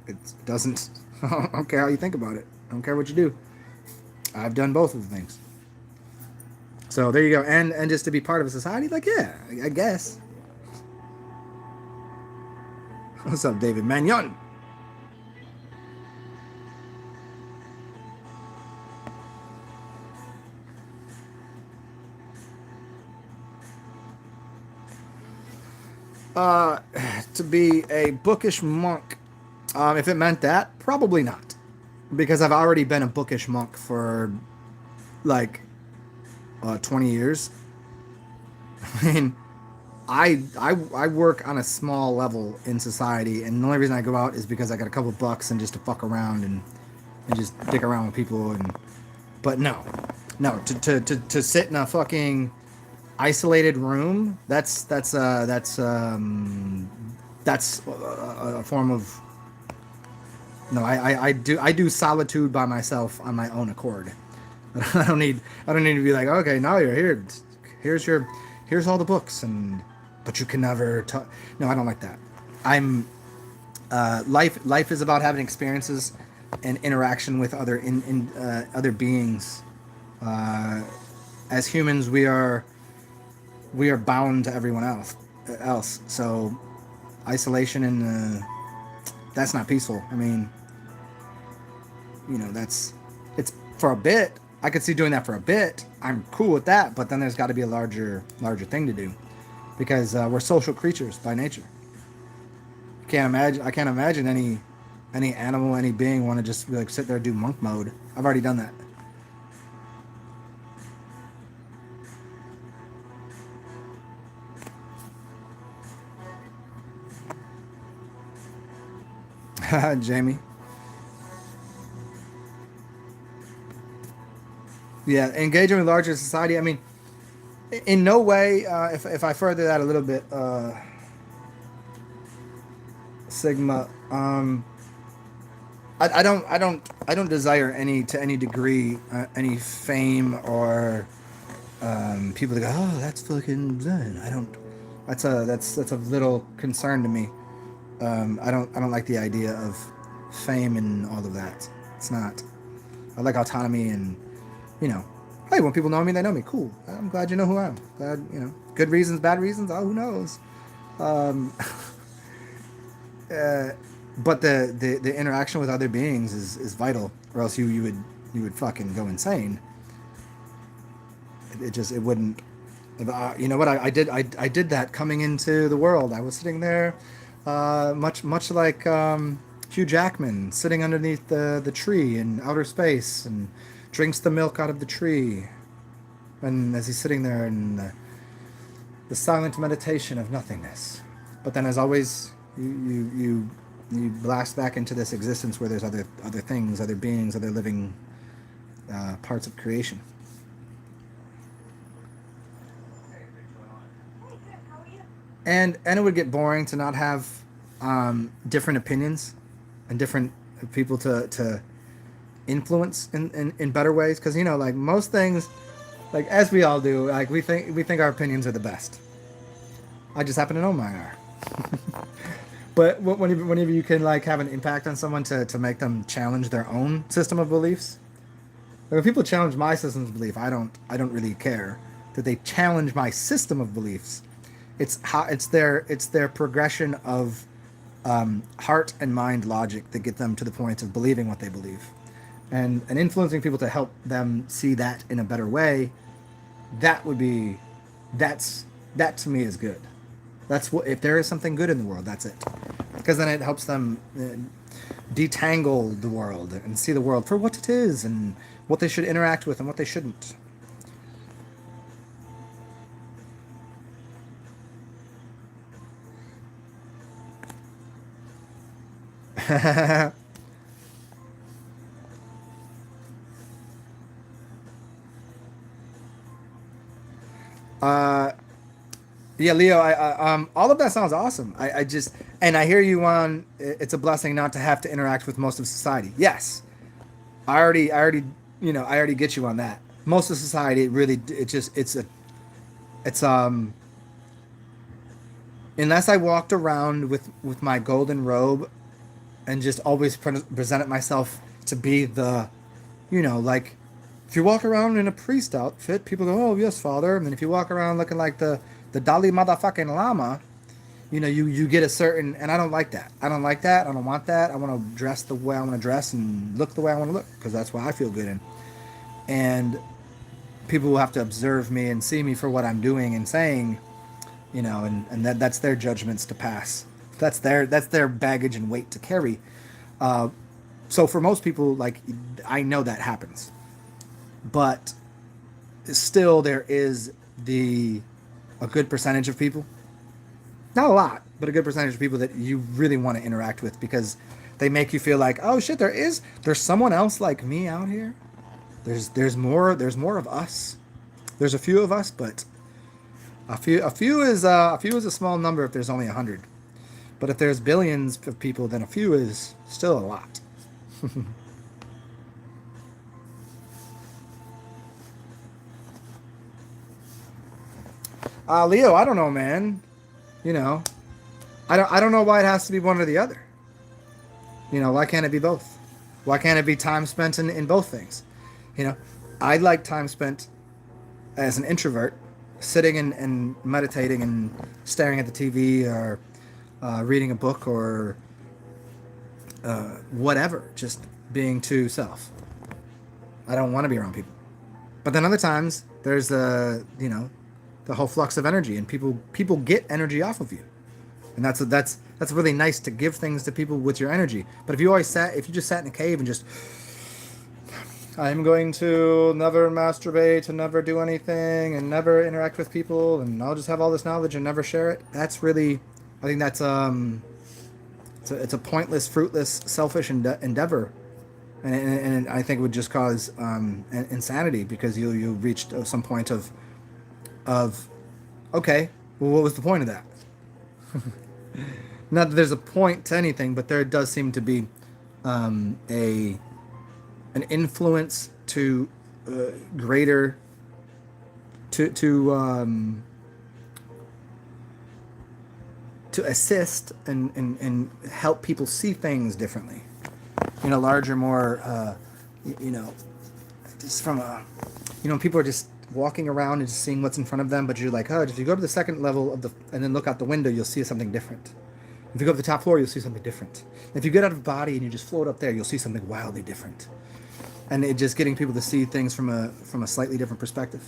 It doesn't. I don't care how you think about it. I don't care what you do. I've done both of the things. So there you go. And just to be part of a society, like, yeah, I guess. What's up, David Magnon? To be a bookish monk, if it meant that, probably not, because I've already been a bookish monk for like 20 years. I mean, I work on a small level in society, and the only reason I go out is because I got a couple bucks and just to fuck around and just dick around with people. But no, to sit in a fucking isolated room, that's a form of, no. I do solitude by myself on my own accord. I don't need to be like, okay, now you're here, here's all the books, but you can never talk. No, I don't like that. Life is about having experiences and interaction with other beings. As humans, we are bound to everyone else. So isolation and that's not peaceful. I mean, it's for a bit. I could see doing that for a bit. I'm cool with that, but then there's got to be a larger thing to do, because we're social creatures by nature. I can't imagine any animal, any being want to just like sit there and do monk mode. I've already done that. Jamie. Yeah, engaging with larger society. I mean, in no way. If I further that a little bit, Sigma. I don't desire to any degree any fame or people that go, oh, that's fucking Zen. I don't. That's a little concern to me. I don't like the idea of fame and all of that. It's not. I like autonomy and, you know, hey, when people know me, they know me. Cool. I'm glad you know who I am. Glad, good reasons, bad reasons. Oh, who knows? Um, uh, but the interaction with other beings is vital, or else you would fucking go insane. It wouldn't. You know what? I did that coming into the world. I was sitting there, much like Hugh Jackman sitting underneath the tree in outer space and drinks the milk out of the tree, and as he's sitting there in the silent meditation of nothingness. But then, as always, you blast back into this existence where there's other things, other beings, other living parts of creation. And it would get boring to not have different opinions and different people to influence in better ways, because like most things, like as we all do, like we think our opinions are the best. I just happen to know mine are. But whenever you can like have an impact on someone to make them challenge their own system of beliefs. Like, when people challenge my system of belief, I don't really care that they challenge my system of beliefs. It's their progression of heart and mind logic that get them to the point of believing what they believe, and influencing people to help them see that in a better way. That would be that to me is good. That's what, if there is something good in the world, that's it, because then it helps them detangle the world and see the world for what it is and what they should interact with and what they shouldn't. uh Yeah, Leo, all of that sounds awesome. I just, and I hear you on. It's a blessing not to have to interact with most of society. Yes, I already get you on that. Most of society, it really, it just, it's unless I walked around with my golden robe and just always presented myself to be like, if you walk around in a priest outfit, people go, "Oh yes, father." And then if you walk around looking like the Dalai motherfucking Lama, you get a certain, and I don't like that. I don't like that. I don't want that. I want to dress the way I want to dress and look the way I want to look, because that's what I feel good in. And people will have to observe me and see me for what I'm doing and saying, and that's their judgments to pass. That's their baggage and weight to carry. Uh, so for most people, like, I know that happens, but still there is the a good percentage of people, not a lot, but a good percentage of people that you really want to interact with, because they make you feel like, oh shit, there's someone else like me out here. There's more of us. There's a few of us, but a few is a small number if there's only 100. But if there's billions of people, then a few is still a lot. Leo, I don't know, man. You know, I don't know why it has to be one or the other. Why can't it be both? Why can't it be time spent in both things? You know, I like time spent as an introvert, sitting and meditating and staring at the TV, or reading a book, or whatever, just being to self. I don't want to be around people. But then other times there's the whole flux of energy, and people get energy off of you, and that's really nice to give things to people with your energy. But if you just sat in a cave and just, I'm going to never masturbate and never do anything and never interact with people, and I'll just have all this knowledge and never share it. That's really, I think that's it's a pointless, fruitless, selfish endeavor, and I think it would just cause insanity, because you reach some point of okay, well, what was the point of that? Not that there's a point to anything, but there does seem to be a an influence to greater to to assist and help people see things differently, larger, more, you know, just from a, people are just walking around and just seeing what's in front of them, but you're like, oh, if you go to the second level of the, and then look out the window, you'll see something different. If you go to the top floor, you'll see something different. If you get out of body and you just float up there, you'll see something wildly different. And it just getting people to see things from a slightly different perspective.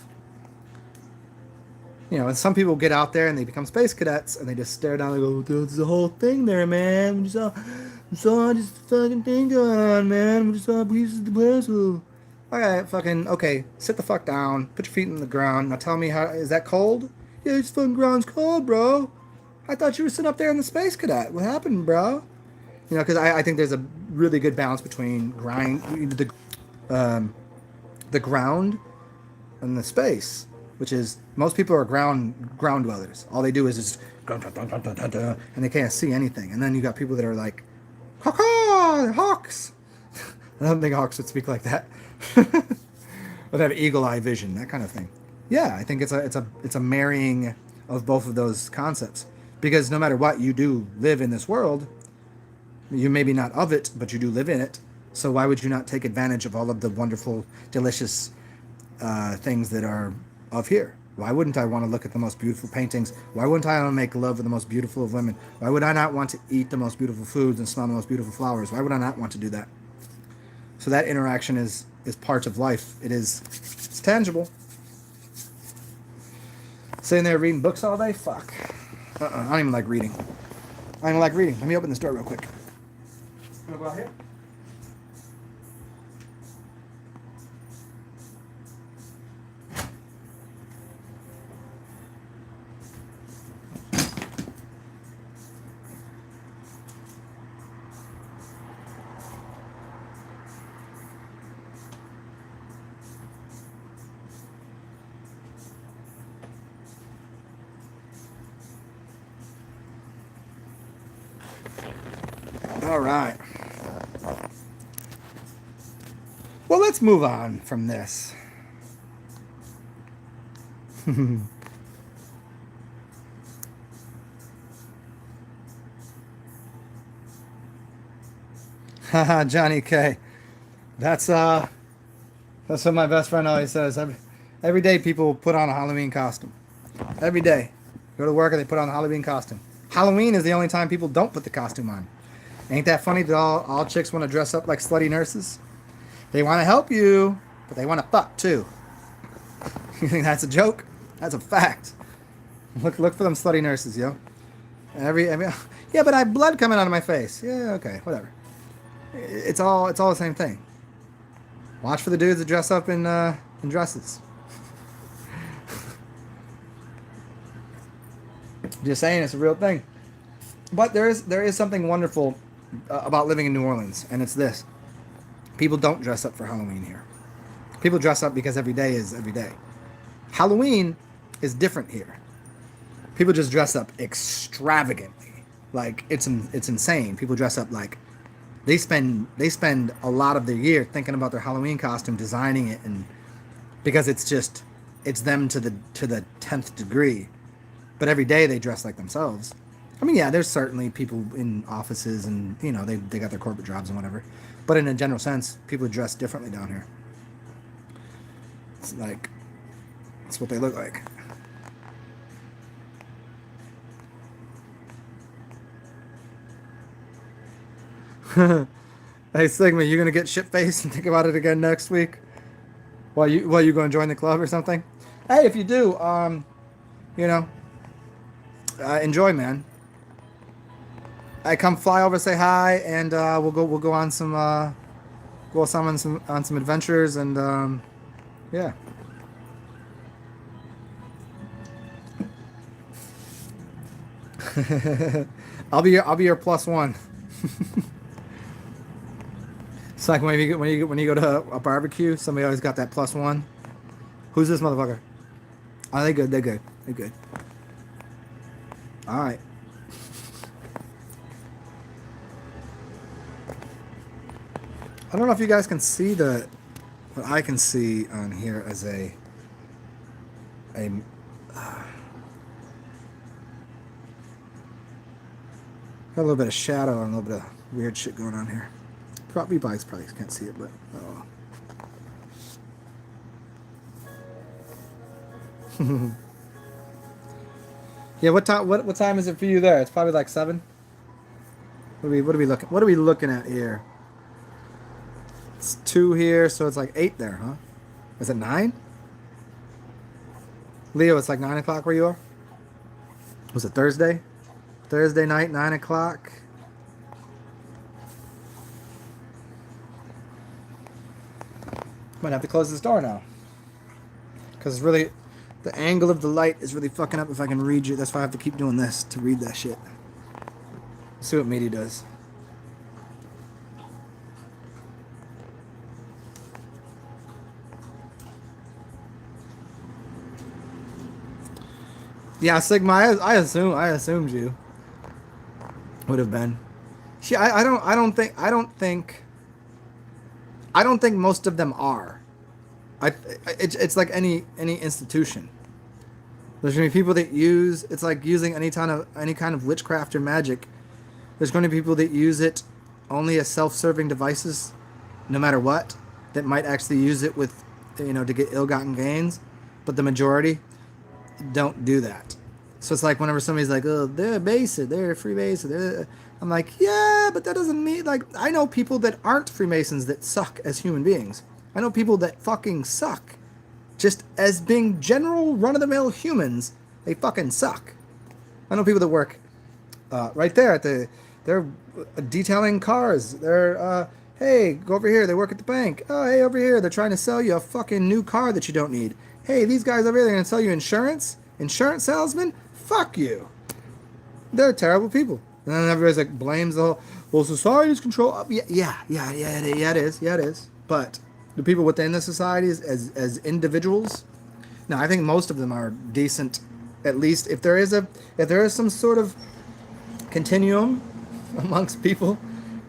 And some people get out there and they become space cadets and they just stare down and go, there's the whole thing there, man. We just saw this fucking thing going on, man. We just saw pieces of the puzzle. Okay, sit the fuck down. Put your feet in the ground. Now tell me, is that cold? Yeah, this fucking ground's cold, bro. I thought you were sitting up there in the space cadet. What happened, bro? Because I think there's a really good balance between the ground and the space, which is most people are ground dwellers. All they do is just and they can't see anything. And then you got people that are like, caw, hawks. I don't think hawks would speak like that. But have eagle eye vision, that kind of thing. Yeah, I think it's a marrying of both of those concepts. Because no matter what, you do live in this world. You maybe not of it, but you do live in it. So why would you not take advantage of all of the wonderful, delicious things that are of here? Why wouldn't I want to look at the most beautiful paintings? Why wouldn't I want to make love with the most beautiful of women? Why would I not want to eat the most beautiful foods and smell the most beautiful flowers? Why would I not want to do that? So that interaction is part of life. It's tangible. Sitting there reading books all day? Fuck. I don't even like reading. I don't like reading. Let me open this door real quick. Wanna go out here? All right. Well, let's move on from this. Haha, Johnny K. That's what my best friend always says. Every day people put on a Halloween costume. Every day. Go to work and they put on a Halloween costume. Halloween is the only time people don't put the costume on. Ain't that funny that all chicks want to dress up like slutty nurses? They want to help you, but they want to fuck too. You think that's a joke? That's a fact. Look for them slutty nurses, yo. Every yeah, but I have blood coming out of my face. Yeah, okay, whatever. It's all the same thing. Watch for the dudes that dress up in dresses. Just saying, it's a real thing. But there is something wonderful about living in New Orleans, and it's this. People don't dress up for Halloween here. People dress up because every day is every day. Halloween is different here. People just dress up extravagantly. Like, it's insane. People dress up like they spend a lot of their year thinking about their Halloween costume, designing it, and because it's them to the 10th degree. But every day they dress like themselves. I mean, yeah, there's certainly people in offices and, they got their corporate jobs and whatever. But in a general sense, people dress differently down here. It's like, it's what they look like. Hey, Sigma, you going to get shit-faced and think about it again next week? While you going to join the club or something? Hey, if you do, enjoy, man. I come fly over, say hi, and we'll go on some on some adventures, and yeah. I'll be your plus one. It's like when you go to a barbecue, somebody always got that plus one. Who's this motherfucker? Oh, they good. They're good. All right. I don't know if you guys can see what I can see on here as a Got a little bit of shadow and a little bit of weird shit going on here. You guys probably can't see it, but oh. Yeah, what time? What time is it for you there? It's probably like 7. What are we looking? What are we looking at here? It's 2 here, so it's like 8 there, huh? Is it 9? Leo, it's like 9 o'clock where you are. Was it Thursday? Thursday night, 9 o'clock. Might have to close this door now. Because it's really, the angle of the light is really fucking up if I can read you. That's why I have to keep doing this to read that shit. See what Meaty does. Yeah, Sigma, I assumed you would have been. See, I don't think most of them are. It's like any institution. There's gonna be people that use, it's like using any kind of witchcraft or magic. There's going to be people that use it only as self-serving devices, no matter what, that might actually use it with, to get ill-gotten gains, but the majority don't do that. So it's like whenever somebody's like, oh, they're Mason, they're Freemason, I'm like, yeah, but that doesn't mean, like, I know people that aren't Freemasons that suck as human beings. I know people that fucking suck. Just as being general run-of-the-mill humans, they fucking suck. I know people that work right there they're detailing cars. They're, hey, go over here. They work at the bank. Oh, hey, over here. They're trying to sell you a fucking new car that you don't need. Hey, these guys over here, they're going to sell you insurance? Insurance salesmen? Fuck you. They're terrible people. And then everybody's like blames the whole, well, society's control. Yeah, it is. But the people within the societies as individuals, no, I think most of them are decent. At least if there is some sort of continuum amongst people,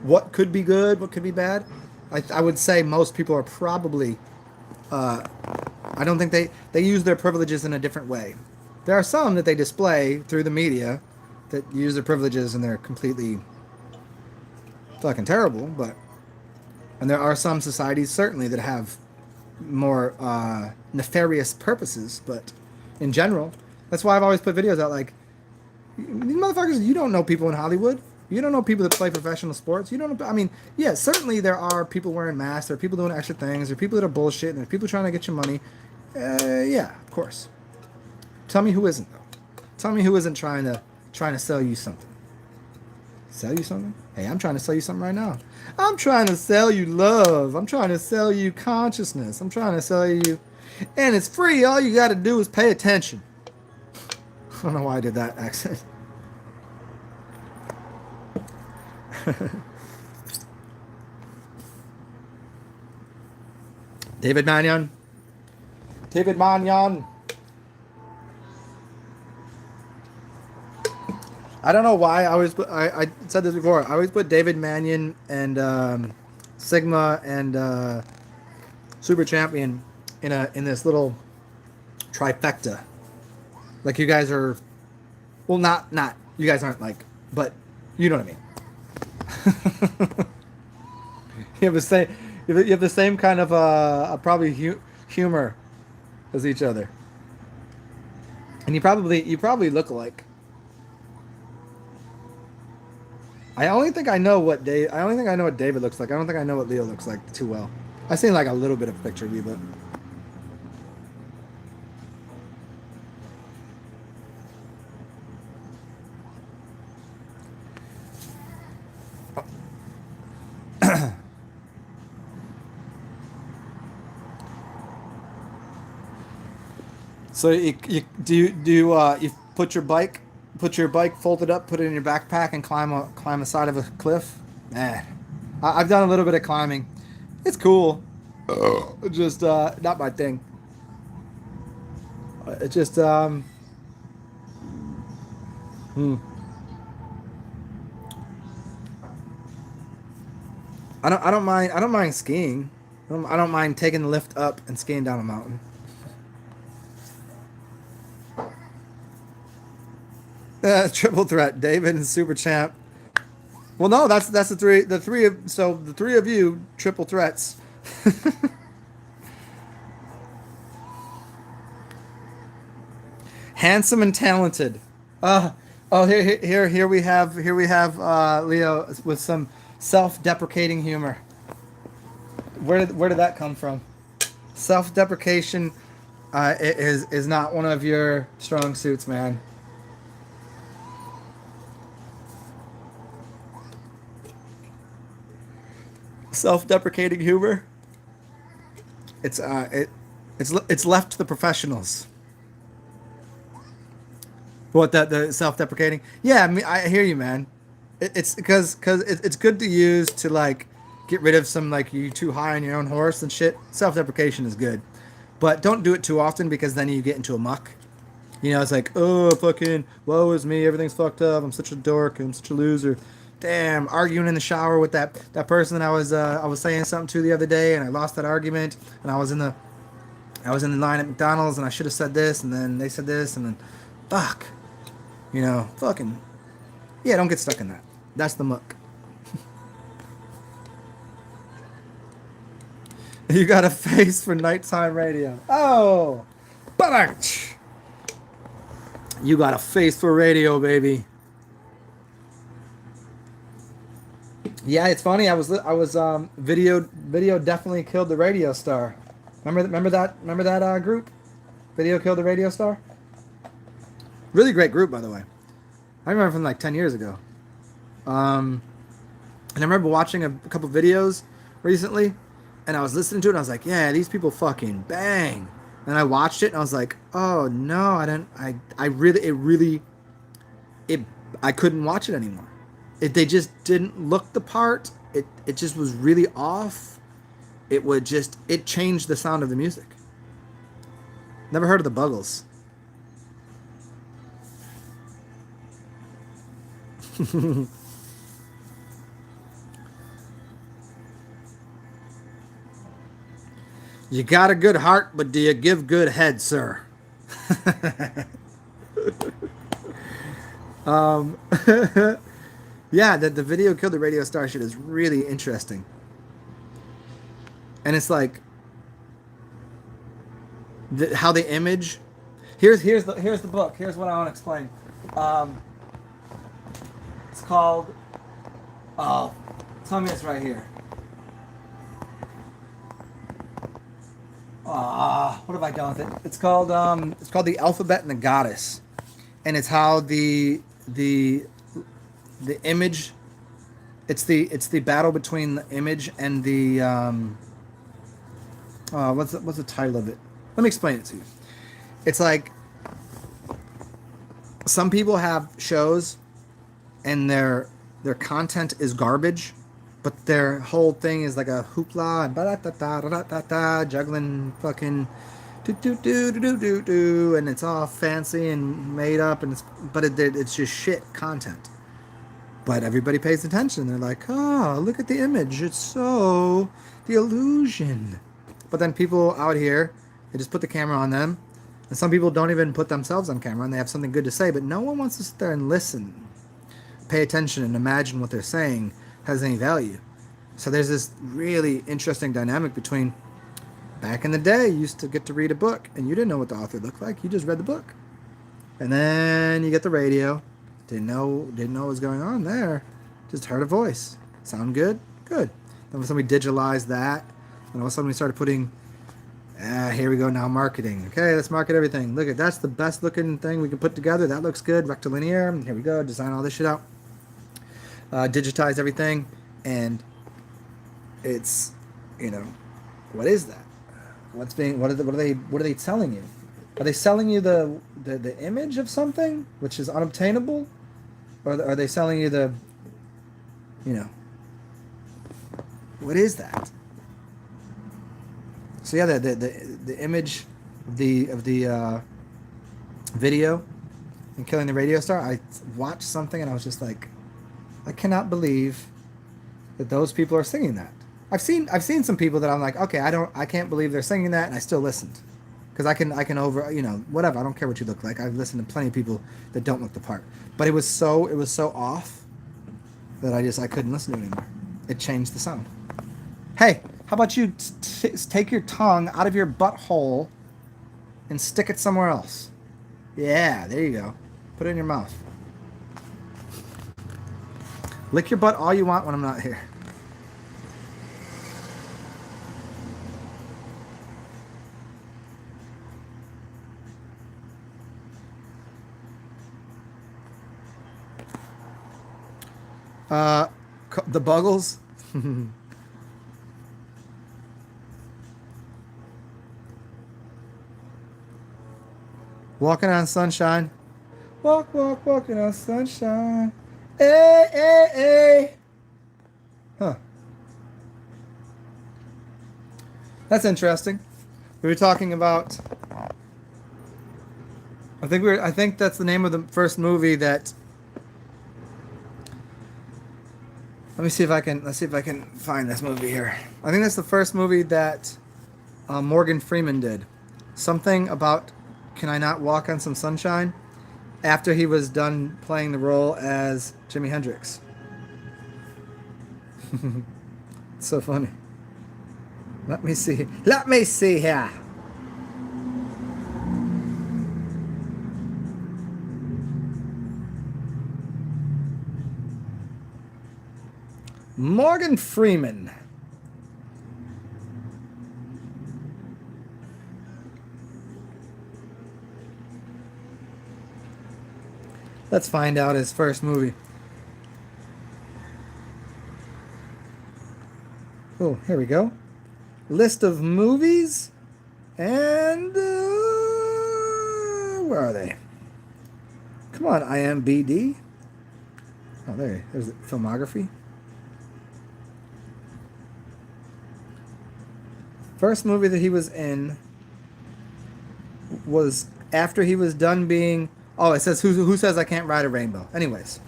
what could be good, what could be bad, I would say most people are probably, I don't think they use their privileges in a different way. There are some that they display through the media that use their privileges and they're completely fucking terrible, and there are some societies certainly that have more nefarious purposes, but in general, that's why I've always put videos out like, these motherfuckers, you don't know people in Hollywood. You don't know people that play professional sports. You don't know, I mean, yeah, certainly there are people wearing masks. There are people doing extra things. There are people that are bullshit. And there are people trying to get you money. Yeah, of course. Tell me who isn't, though. Tell me who isn't trying to sell you something. Sell you something? Hey, I'm trying to sell you something right now. I'm trying to sell you love. I'm trying to sell you consciousness. I'm trying to sell you, and it's free. All you got to do is pay attention. I don't know why I did that accent. David Mannion. I don't know why I said this before. I always put David Mannion and Sigma and Super Champion in this little trifecta. Like you guys are, well, not you guys aren't like, but you know what I mean. You have the same kind of probably humor as each other, and you probably look alike. I only think I know what David looks like. I don't think I know what Leo looks like too well. I've seen like a little bit of a picture of you, but. So you put your bike folded up, put it in your backpack, and climb the side of a cliff? I've done a little bit of climbing. It's cool. Just not my thing. It's just I don't mind skiing. I don't mind taking the lift up and skiing down a mountain. Triple threat, David and Super Champ. Well, no, that's the three of you triple threats. Handsome and talented. Uh oh, here we have Leo with some self-deprecating humor. Where did that come from? Self-deprecation is not one of your strong suits, man. Self-deprecating humor. It's it's left to the professionals. What the self-deprecating? Yeah, I mean, I hear you, man. It's because it's good to use to like get rid of some like you too high on your own horse and shit. Self-deprecation is good, but don't do it too often because then you get into a muck. You know, it's like, oh, fucking, woe is me, everything's fucked up. I'm such a dork. I'm such a loser. Damn, arguing in the shower with that person that I was saying something to the other day, and I lost that argument, and I was in the line at McDonald's, and I should have said this, and then they said this, and then, fuck, you know, fucking, yeah, don't get stuck in that. That's the muck. You got a face for nighttime radio. Oh, but you got a face for radio, baby. Yeah, it's funny. I was video definitely killed the radio star. Remember that group? Video killed the radio star. Really great group, by the way. I remember from like 10 years ago. And I remember watching a couple videos recently, and I was listening to it, and I was like, yeah, these people fucking bang. And I watched it, and I was like, oh no, it I couldn't watch it anymore. They just didn't look the part. It just was really off. It changed the sound of the music. Never heard of the Buggles. You got a good heart, but do you give good head, sir? um, yeah, the video killed the radio star shit is really interesting, and it's like how the image. Here's the book. Here's what I want to explain. Um, it's called. Oh, tell me it's right here. What have I done with it? It's called The Alphabet and the Goddess, and it's how the image. It's the battle between the image and the what's the title of it? Let me explain it to you. It's like some people have shows and their content is garbage, but their whole thing is like a hoopla and ba da da da da da da juggling fucking do do do do do do do, and it's all fancy and made up, and it's just shit content. But everybody pays attention. They're like, oh, look at the image. It's so the illusion. But then people out here, they just put the camera on them, and some people don't even put themselves on camera, and they have something good to say, but no one wants to sit there and listen, pay attention, and imagine what they're saying has any value. So there's this really interesting dynamic between back in the day, you used to get to read a book and you didn't know what the author looked like. You just read the book. And then you get the radio. Didn't know what was going on there. Just heard a voice. Sound good? Good. Then all of a sudden we digitalized that. And all of a sudden we started putting, here we go now, marketing. Okay, let's market everything. Look at that's the best looking thing we can put together. That looks good. Rectilinear. Here we go. Design all this shit out. Digitize everything. And it's, what is that? What are they telling you? Are they selling you the image of something which is unobtainable, or are they selling you what is that? So yeah, the image of the video and killing the radio star. I watched something and I was just like, I cannot believe that those people are singing that. I've seen some people that I'm like, okay, I can't believe they're singing that, and I still listened. Because I can over, whatever. I don't care what you look like. I've listened to plenty of people that don't look the part. But it was so off. that I couldn't listen to it anymore. It changed the sound. Hey, how about you take your tongue out of your butthole and stick it somewhere else? Yeah, there you go. Put it in your mouth. Lick your butt all you want when I'm not here. The Buggles. Walking on sunshine. Walking on sunshine. Hey, hey, hey. Huh. That's interesting. We were talking about. I think that's the name of the first movie that. Let's see if I can find this movie here. I think that's the first movie that Morgan Freeman did. Something about Can I Not Walk on Some Sunshine? After he was done playing the role as Jimi Hendrix. It's so funny. Let me see. Let me see here. Morgan Freeman. Let's find out his first movie. Oh, here we go. List of movies. And where are they? Come on, IMDb. Oh, there's the filmography. First movie that he was in was after he was done being... Oh, it says who says I can't ride a rainbow. Anyways,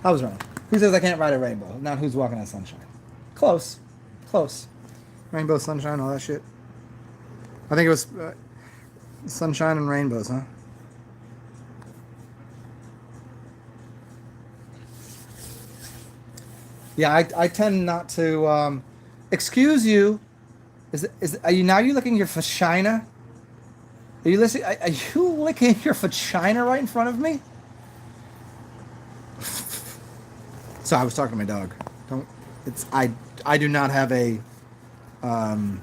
I was wrong. Who says I can't ride a rainbow? Not Who's Walking on Sunshine. Close. Rainbow, sunshine, all that shit. I think it was sunshine and rainbows, huh? Yeah, I tend not to... excuse you. Are you licking your vagina? Are you listening? Are you licking your vagina right in front of me? So I was talking to my dog. I do not have a don't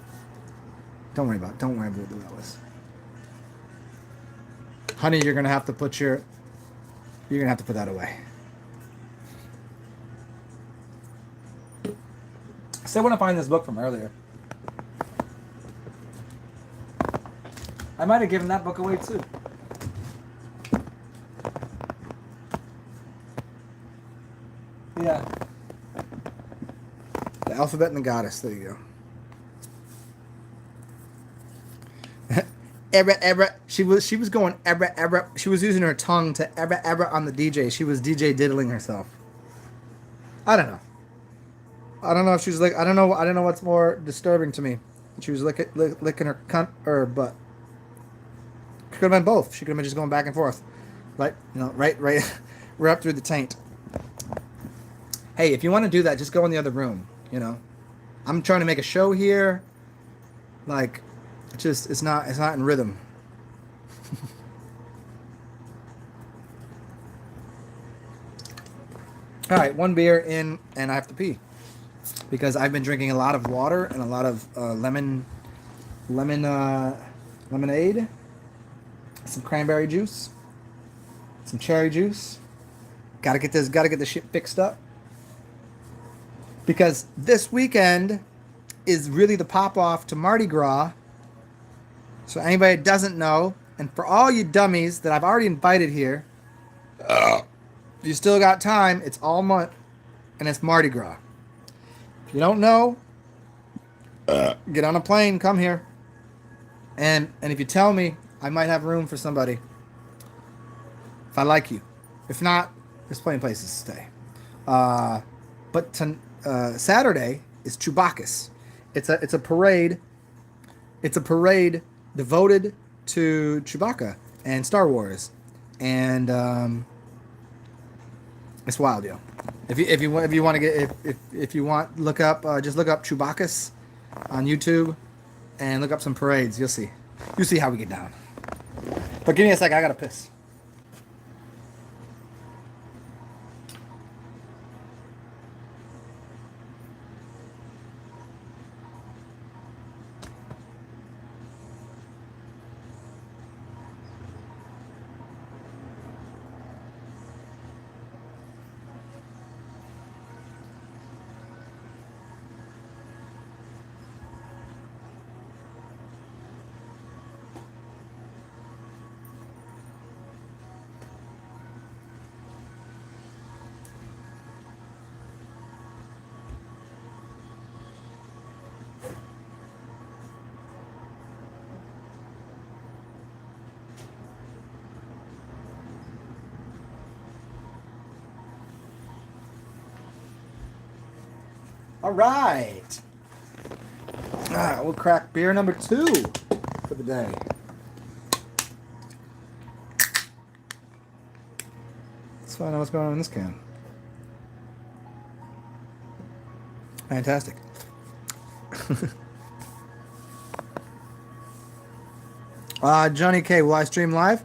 worry about what that was. Honey, you're gonna have to put that away. I still want to find this book from earlier. I might have given that book away too. Yeah. The Alphabet and the Goddess. There you go. Ebra. She was going ebra. She was using her tongue to ebra on the DJ. She was DJ diddling herself. I don't know. I don't know if she was like. I don't know what's more disturbing to me. She was licking her cunt or her butt. Could have been both. She could have been just going back and forth, right up through the taint. Hey, if you want to do that, just go in the other room. You know, I'm trying to make a show here. Like, it's not in rhythm. All right, one beer in, and I have to pee because I've been drinking a lot of water and a lot of lemonade. Some cranberry juice, some cherry juice. Gotta get this shit fixed up. Because this weekend is really the pop-off to Mardi Gras. So anybody that doesn't know, and for all you dummies that I've already invited here, you still got time. It's all month, and it's Mardi Gras. If you don't know, get on a plane, come here. And if you tell me, I might have room for somebody. If I like you. If not, there's plenty of places to stay. But Saturday is Chewbacca's. It's a parade. It's a parade devoted to Chewbacca and Star Wars. And it's wild, yo. If you want to get if you want look up just look up Chewbacca's on YouTube and look up some parades. You'll see how we get down. But give me a sec. I gotta piss. All right. We'll crack beer number 2 for the day. Let's find out what's going on in this can. Fantastic. Johnny K, will I stream live?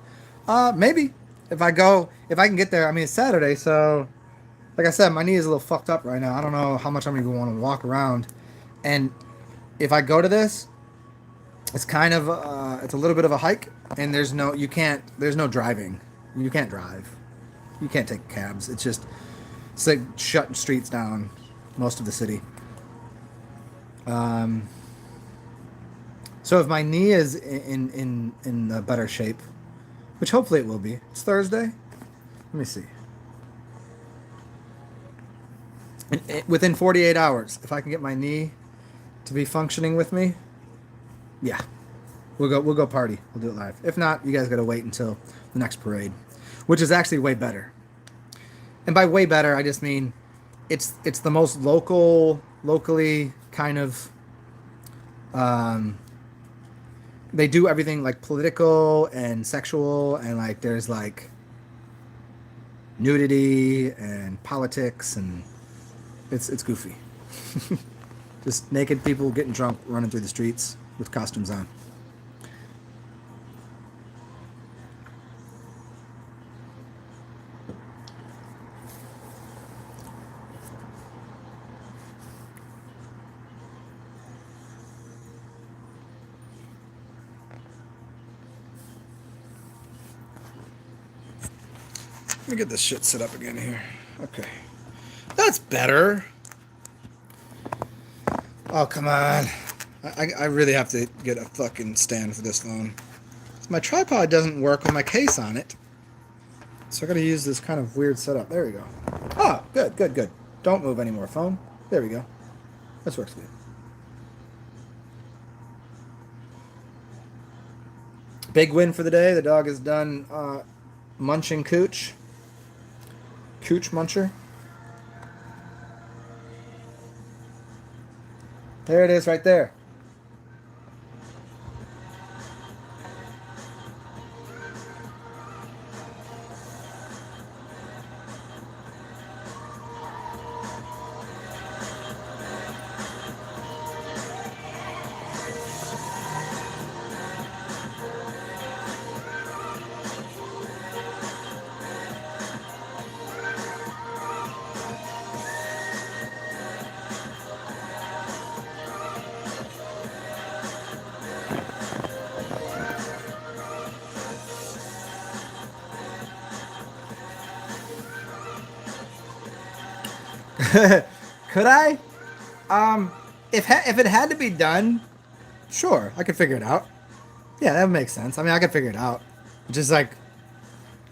Maybe. If I can get there. I mean, it's Saturday, so like I said, my knee is a little fucked up right now. I don't know how much I'm even want to walk around. And if I go to this, it's kind of it's a little bit of a hike, and there's no driving. You can't drive. You can't take cabs. It's like shutting streets down, most of the city. So if my knee is in a better shape, which hopefully it will be. It's Thursday. Let me see. Within 48 hours, if I can get my knee to be functioning with me, yeah, we'll go party. We'll do it live. If not, you guys got to wait until the next parade, which is actually way better. And by way better, I just mean it's the most locally kind of. They do everything like political and sexual, and like there's like nudity and politics, and it's goofy. Just naked people getting drunk, running through the streets with costumes on. Let me get this shit set up again here. Okay. That's better. Oh, come on. I really have to get a fucking stand for this phone. My tripod doesn't work with my case on it. So I gotta use this kind of weird setup. There we go. Ah, good. Don't move anymore, phone. There we go. This works good. Big win for the day. The dog is done munching cooch. Cooch muncher. There it is right there. Could I? If it had to be done, sure, I could figure it out. Yeah, that makes sense. I mean, I could figure it out. Just like,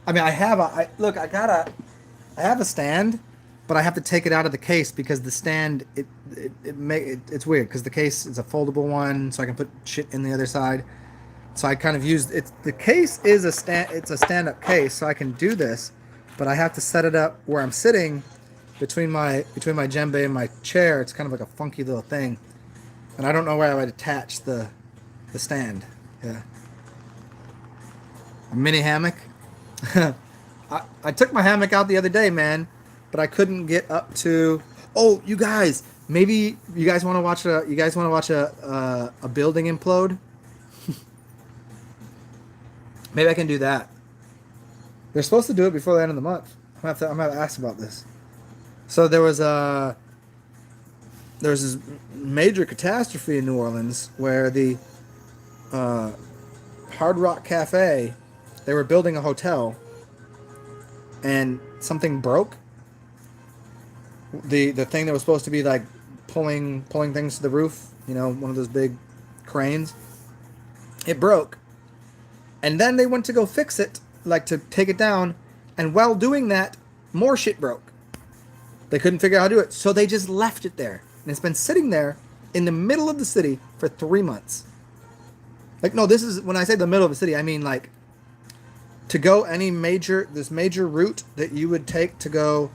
I mean, I have I have a stand, but I have to take it out of the case because the stand it's weird because the case is a foldable one, so I can put shit in the other side. So I kind of used it. The case is it's a stand-up case, so I can do this, but I have to set it up where I'm sitting between my djembe and my chair. It's kind of like a funky little thing, and I don't know where I would attach the stand. Yeah, a mini hammock. I took my hammock out the other day, man, but I couldn't get up to. Oh, you guys, maybe you guys want to watch a building implode. Maybe I can do that. They're supposed to do it before the end of the month. I'm gonna ask about this. So there was this major catastrophe in New Orleans where the Hard Rock Cafe, they were building a hotel, and something broke. The thing that was supposed to be like pulling things to the roof, one of those big cranes, it broke. And then they went to go fix it, like to take it down, and while doing that, more shit broke. They couldn't figure out how to do it, so they just left it there. And it's been sitting there in the middle of the city for 3 months. Like, no, this is, when I say the middle of the city, I mean like to go this major route that you would take to go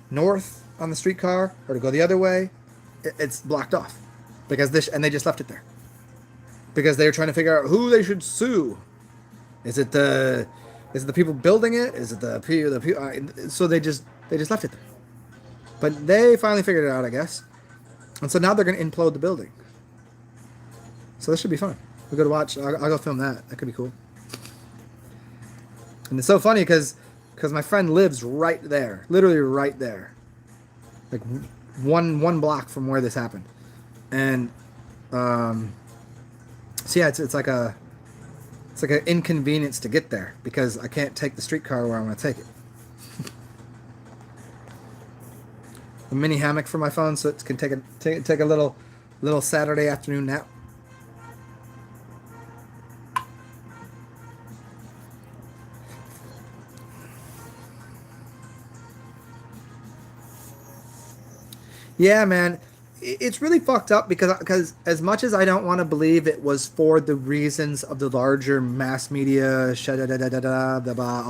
north on the streetcar or to go the other way, it's blocked off because and they just left it there because they were trying to figure out who they should sue. Is it the people building it? Is it the people? So they just left it there. But they finally figured it out, I guess. And so now they're going to implode the building. So this should be fun. We'll go to watch. I'll go film that. That could be cool. And it's so funny because my friend lives right there, literally right there, like one block from where this happened. And so yeah, it's like an inconvenience to get there because I can't take the streetcar where I want to take it. A mini hammock for my phone so it can take a little Saturday afternoon nap. Yeah, man, it's really fucked up because as much as I don't want to believe it was for the reasons of the larger mass media, all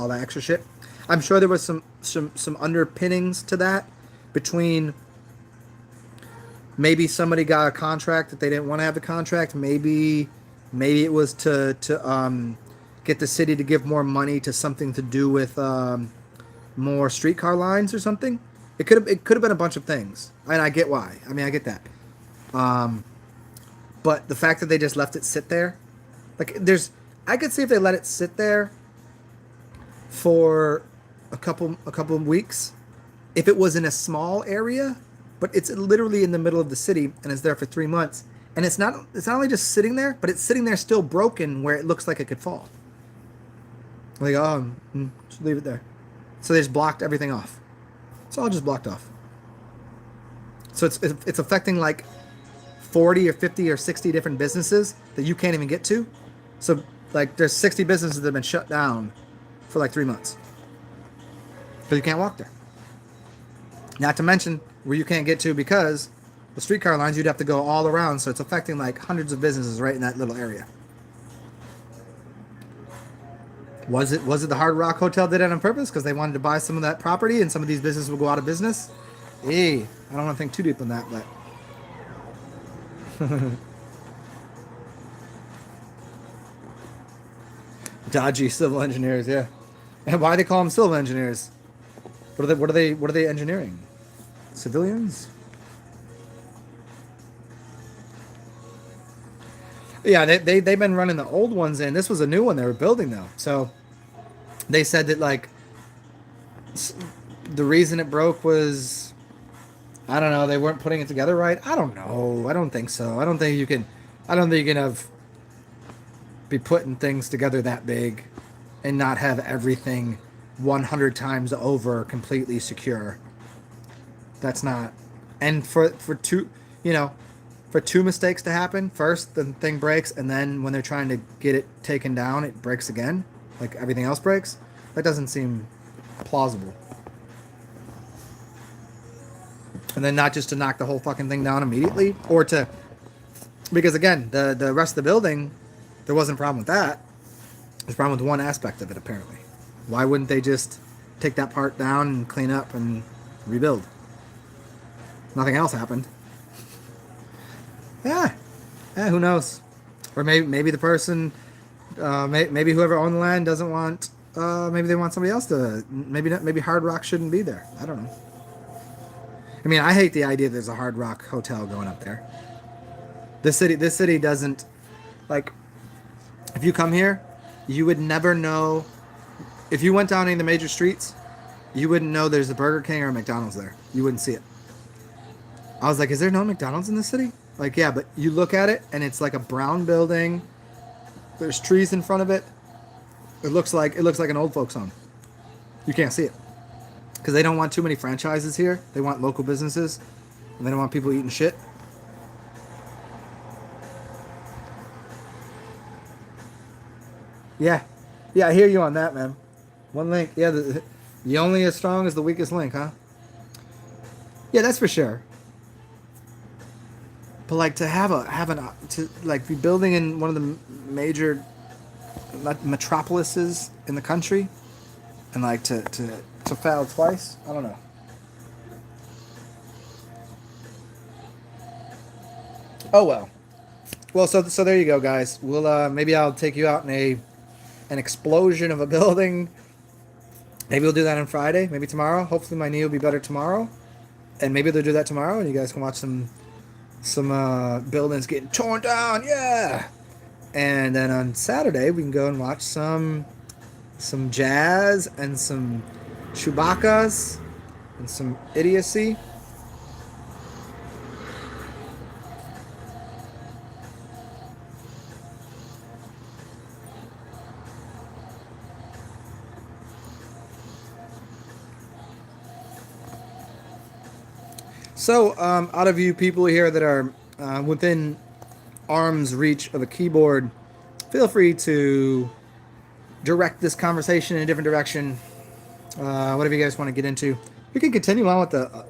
that extra shit, I'm sure there was some underpinnings to that between maybe somebody got a contract that they didn't want to have the contract, maybe it was to get the city to give more money to something to do with more streetcar lines or something. It could have been a bunch of things, and I get why. I mean, I get that. But the fact that they just left it sit there, like I could see if they let it sit there for a couple of weeks, if it was in a small area, but it's literally in the middle of the city and it's there for 3 months, and it's not only just sitting there, but it's sitting there still broken where it looks like it could fall. Like, just leave it there. So they just blocked everything off. It's all just blocked off. So it's affecting like 40 or 50 or 60 different businesses that you can't even get to. So like there's 60 businesses that have been shut down for like 3 months. Because you can't walk there. Not to mention where you can't get to because the streetcar lines, you'd have to go all around. So it's affecting like hundreds of businesses right in that little area. Was it the Hard Rock Hotel did it on purpose because they wanted to buy some of that property and some of these businesses will go out of business? Hey, I don't want to think too deep on that, but dodgy civil engineers, yeah. And why do they call them civil engineers? What are they engineering? Civilians? Yeah, they've been running the old ones in. This was a new one they were building though. So they said that like the reason it broke was, I don't know, they weren't putting it together right. I don't know. I don't think so. I don't think you can be putting things together that big and not have everything 100 times over completely secure. That's not. And for two mistakes to happen, first the thing breaks, and then when they're trying to get it taken down, it breaks again, like everything else breaks. That doesn't seem plausible. And then not just to knock the whole fucking thing down immediately, or to, because again, the rest of the building, there wasn't a problem with that. There's a problem with one aspect of it apparently. Why wouldn't they just take that part down and clean up and rebuild? Nothing else happened. Yeah, who knows? Or maybe the person, maybe whoever owned the land doesn't want. Maybe they want somebody else to. Maybe Hard Rock shouldn't be there. I don't know. I mean, I hate the idea there's a Hard Rock hotel going up there. This city doesn't like. If you come here, you would never know. If you went down any of the major streets, you wouldn't know there's a Burger King or a McDonald's there. You wouldn't see it. I was like, is there no McDonald's in this city? Like, yeah, but you look at it and it's like a brown building. There's trees in front of it. It looks like an old folks home. You can't see it because they don't want too many franchises here. They want local businesses, and they don't want people eating shit. Yeah, yeah, I hear you on that, man. One link, yeah, you only as strong as the weakest link, huh? Yeah, that's for sure. But like to to like be building in one of the major metropolises in the country, and like to fail twice. I don't know. Oh well. Well, so there you go, guys. We'll maybe I'll take you out in an explosion of a building. Maybe we'll do that on Friday. Maybe tomorrow. Hopefully my knee will be better tomorrow, and maybe they'll do that tomorrow, and you guys can watch some buildings getting torn down. Yeah. And then on Saturday we can go and watch some jazz and some Chewbacca's and some idiocy. So, out of you people here that are within arm's reach of a keyboard, feel free to direct this conversation in a different direction. Whatever you guys want to get into, we can continue on with the,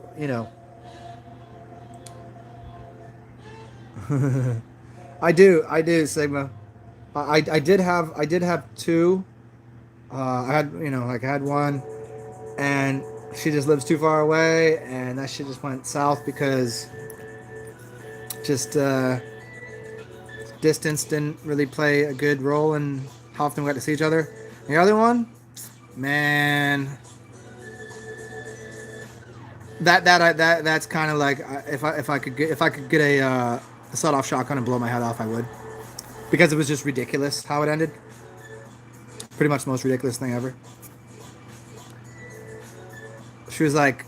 I do, Sigma. I did have two. I had one, and she just lives too far away, and that shit just went south because just distance didn't really play a good role in how often we got to see each other. And the other one, man, that's kind of like if I could get a sawed-off shotgun and blow my head off, I would, because it was just ridiculous how it ended. Pretty much the most ridiculous thing ever. She was like,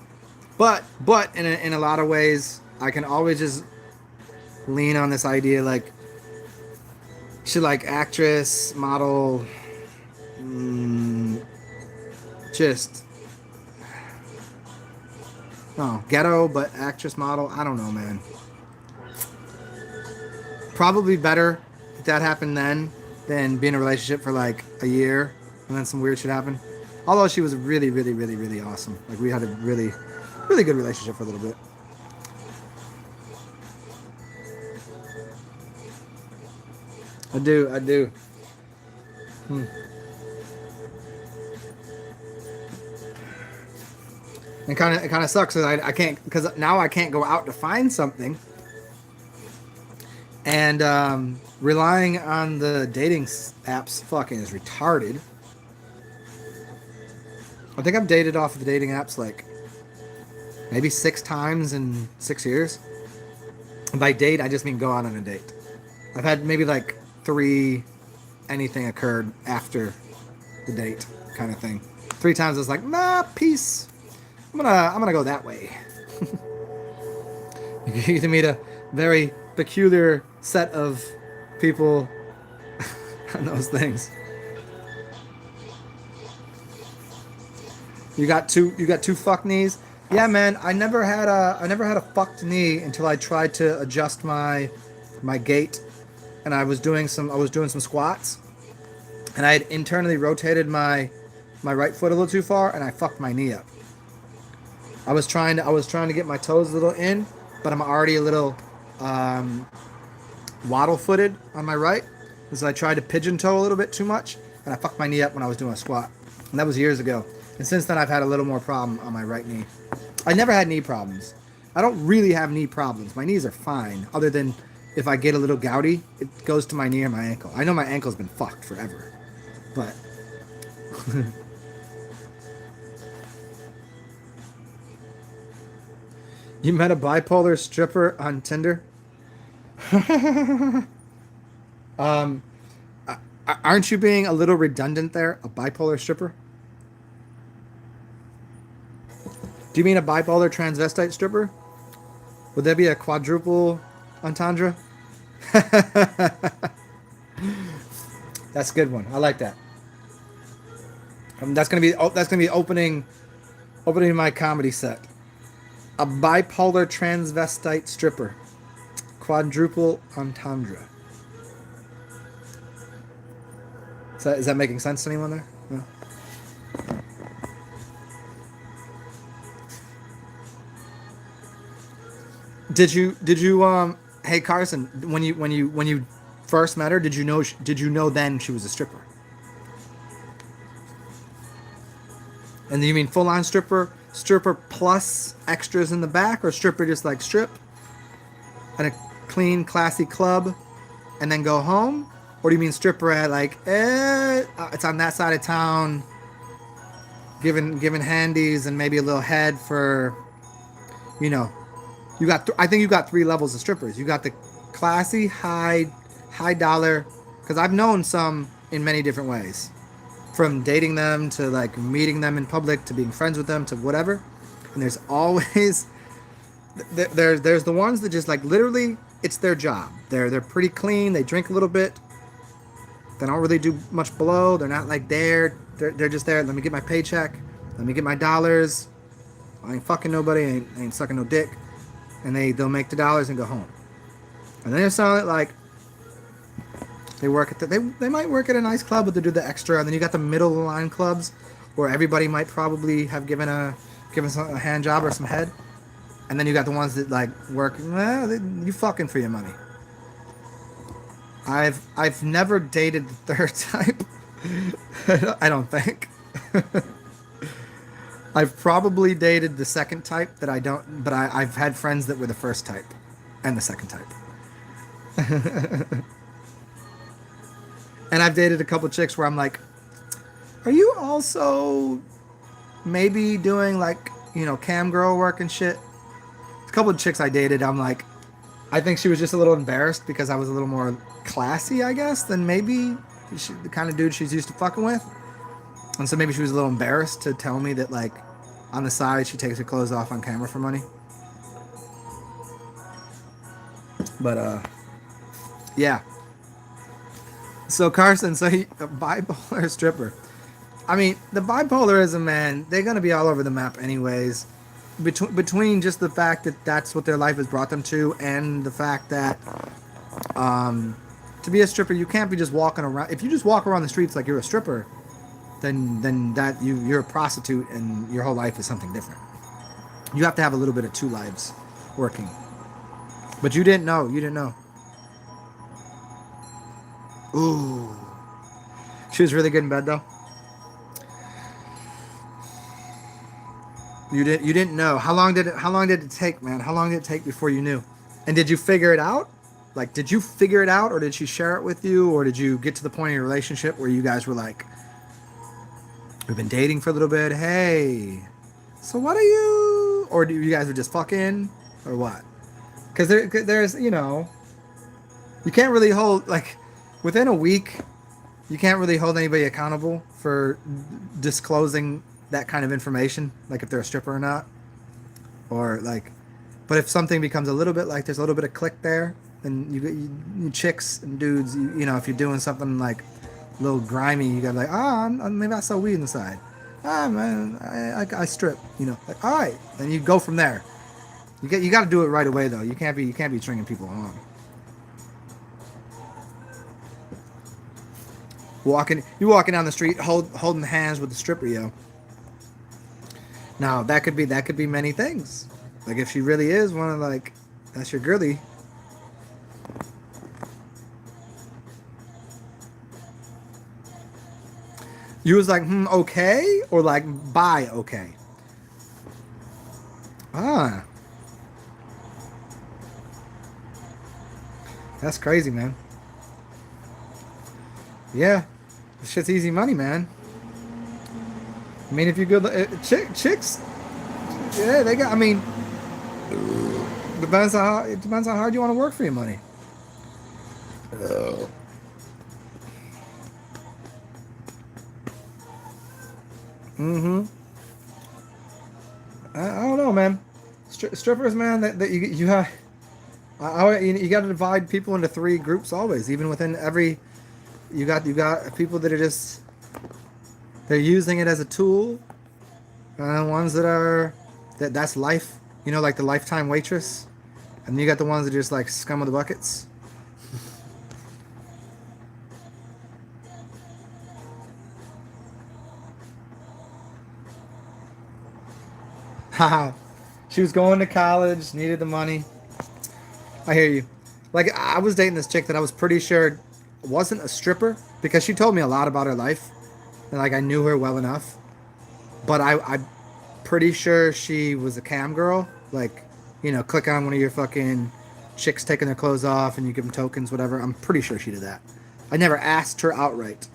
but in a lot of ways, I can always just lean on this idea, like, she like actress, model, just, no, ghetto, but actress, model, I don't know, man. Probably better if that happened then than be in a relationship for like a year and then some weird shit happened. Although she was really, really, really, really awesome. Like, we had a really, really good relationship for a little bit. I do. It kind of sucks because I can't, because now I can't go out to find something. And relying on the dating apps fucking is retarded. I think I've dated off of the dating apps like maybe 6 times in 6 years. And by date, I just mean go out on a date. I've had maybe like 3 anything occurred after the date kind of thing. 3 times I was like, nah, peace. I'm gonna go that way. You get to meet a very peculiar set of people on those things. You got two fuck knees. Yeah, man. I never had a fucked knee until I tried to adjust my gait, and I was doing some squats, and I had internally rotated my right foot a little too far, and I fucked my knee up. I was trying to get my toes a little in, but I'm already a little waddle-footed on my right, so I tried to pigeon toe a little bit too much, and I fucked my knee up when I was doing a squat, and that was years ago. And since then, I've had a little more problem on my right knee. I never had knee problems. I don't really have knee problems. My knees are fine, other than if I get a little gouty, it goes to my knee or my ankle. I know my ankle's been fucked forever, but You met a bipolar stripper on Tinder? um, aren't you being a little redundant there? A bipolar stripper? Do you mean a bipolar transvestite stripper? Would there be a quadruple entendre? That's a good one. I like that. That's gonna be opening my comedy set. A bipolar transvestite stripper. Quadruple entendre. Is that making sense to anyone there? No? Did you hey Carson, when you first met her, did you know then she was a stripper? And do you mean full on stripper plus extras in the back, or stripper just like strip at a clean classy club and then go home? Or do you mean stripper at like it's on that side of town, giving handies and maybe a little head for, you know, I think you got three levels of strippers. You got the classy high dollar, because I've known some in many different ways, from dating them to like meeting them in public to being friends with them to whatever. And there's always there's the ones that just like literally it's their job. They're pretty clean. They drink a little bit. They don't really do much below. They're not like there. They're just there. Let me get my paycheck. Let me get my dollars. I ain't fucking nobody. I ain't sucking no dick. And they'll make the dollars and go home. And then there's some that like they work at they might work at a nice club, but they do the extra. And then you got the middle of the line clubs where everybody might probably have given a hand job or some head. And then you got the ones that like work. Well, you fucking for your money. I've never dated the third type. I don't think. I've probably dated the second type that I don't, but I've had friends that were the first type and the second type. And I've dated a couple chicks where I'm like, are you also maybe doing like, cam girl work and shit? A couple of chicks I dated, I'm like, I think she was just a little embarrassed because I was a little more classy, I guess, than maybe the kind of dude she's used to fucking with. And so maybe she was a little embarrassed to tell me that, like, on the side, she takes her clothes off on camera for money. But, yeah. So, Carson, a bipolar stripper. I mean, the bipolarism, man, they're going to be all over the map anyways. Between just the fact that that's what their life has brought them to, and the fact that to be a stripper, you can't be just walking around. If you just walk around the streets like you're a stripper, then that you're a prostitute and your whole life is something different. You have to have a little bit of two lives working. But you didn't know. Ooh. She was really good in bed though. You didn't know. How long did it take, man? How long did it take before you knew? And did you figure it out? Like, did you figure it out, or did she share it with you, or did you get to the point in your relationship where you guys were like, we've been dating for a little bit, hey, so what are you? Or do you guys were just fucking, or what? Because there's, you can't really hold, like, within a week, you can't really hold anybody accountable for disclosing that kind of information, like if they're a stripper or not, or like, but if something becomes a little bit like there's a little bit of click there, then you chicks and dudes, if you're doing something like a little grimy, you gotta like, maybe I saw weed in the side, man, I strip, like, all right, then you go from there. You got to do it right away though. You can't be stringing people along. You walking down the street holding hands with the stripper, yo. Now that could be many things. Like if she really is one of like, that's your girly. You was like, okay, or like, bye, okay. That's crazy, man. Yeah, this shit's easy money, man. I mean, if you're good, chicks, yeah, they got. I mean, it depends on how hard you want to work for your money. Oh. Mm-hmm. I don't know, man. Strippers, man. That you have. You got to divide people into three groups always. Even within every, you got people that are just they're using it as a tool. Ones that are that's life. You know, like the lifetime waitress. And you got the ones that are just like scum of the buckets. Haha. She was going to college, needed the money. I hear you. Like I was dating this chick that I was pretty sure wasn't a stripper because she told me a lot about her life, and like I knew her well enough. But I'm pretty sure she was a cam girl. Like, click on one of your fucking chicks taking their clothes off and you give them tokens, whatever. I'm pretty sure she did that. I never asked her outright.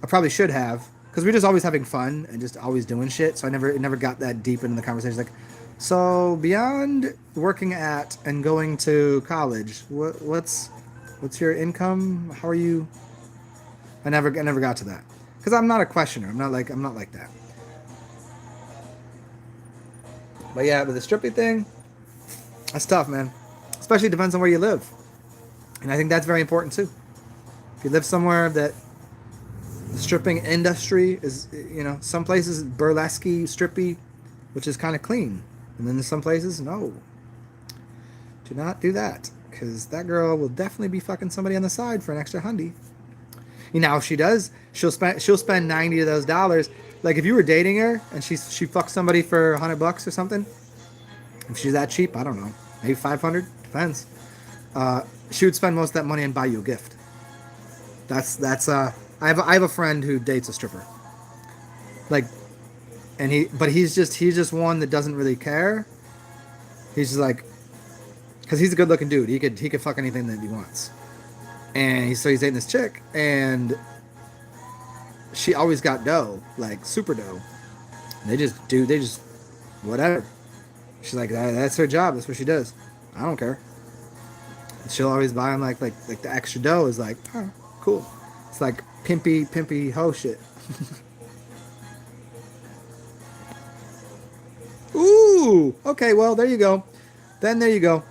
I probably should have, because we're just always having fun and just always doing shit. So it never got that deep into the conversation. Like, so beyond working at and going to college, what's your income? How are you? I never got to that because I'm not a questioner. I'm not like that. But yeah, with the stripping thing, that's tough, man. Especially depends on where you live, and I think that's very important too. If you live somewhere that the stripping industry is, some places burlesque, strippy, which is kind of clean, and then there's some places no. Do not do that, because that girl will definitely be fucking somebody on the side for an extra hundy. If she does, she'll spend 90 of those dollars. Like if you were dating her and she fucked somebody for $100 or something, if she's that cheap, I don't know, maybe 500, depends. She would spend most of that money and buy you a gift. That's I have a friend who dates a stripper. Like, and he's just one that doesn't really care. He's just like, because he's a good looking dude. He could fuck anything that he wants. And he's dating this chick, and she always got dough, like super dough. They just whatever. She's like, that's her job. That's what she does. I don't care. And she'll always buy him like the extra dough is like, oh, cool. It's like pimpy hoe shit. Ooh, okay. Well, there you go. Then there you go.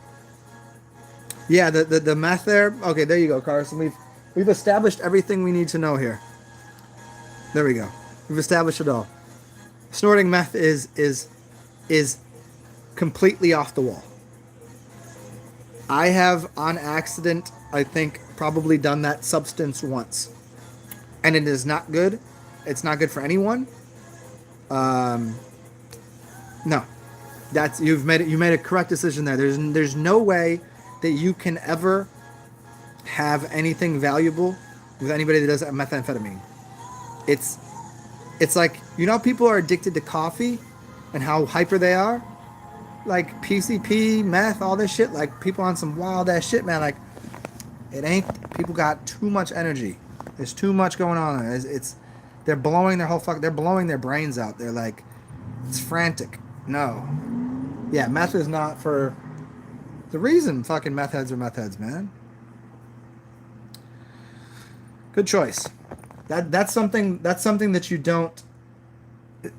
Yeah, the meth there. Okay, there you go, Carson. We've established everything we need to know here. There we go. We've established it all. Snorting meth is completely off the wall. I have on accident, I think, probably done that substance once, and it is not good. It's not good for anyone. No, you made a correct decision there. There's no way that you can ever have anything valuable with anybody that does methamphetamine. It's like, people are addicted to coffee and how hyper they are. Like PCP, meth, all this shit. Like people on some wild ass shit, man. Like people got too much energy. There's too much going on. They're blowing they're blowing their brains out. They're like, it's frantic. No. Yeah, meth is not for the reason fucking meth heads are meth heads, man. Good choice. That's something that you don't.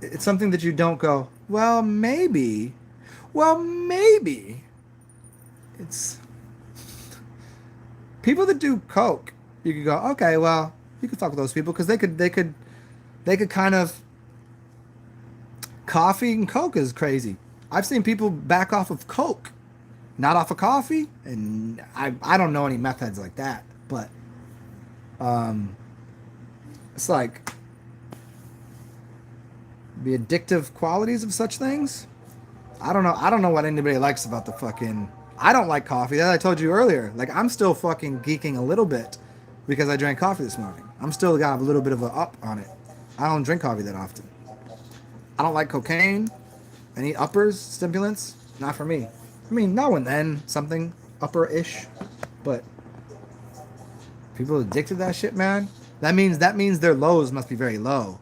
It's something that you don't go, well, maybe. It's people that do coke. You could go, okay, well, you could fuck with those people because they could kind of. Coffee and coke is crazy. I've seen people back off of coke, not off of coffee, and I don't know any meth heads like that, but it's like the addictive qualities of such things. I don't know what anybody likes about the fucking. I don't like coffee. That I told you earlier. Like I'm still fucking geeking a little bit because I drank coffee this morning. I'm still got a little bit of a up on it. I don't drink coffee that often. I don't like cocaine. Any uppers, stimulants, not for me. I mean, now and then something upper-ish, but people addicted to that shit, man. That means their lows must be very low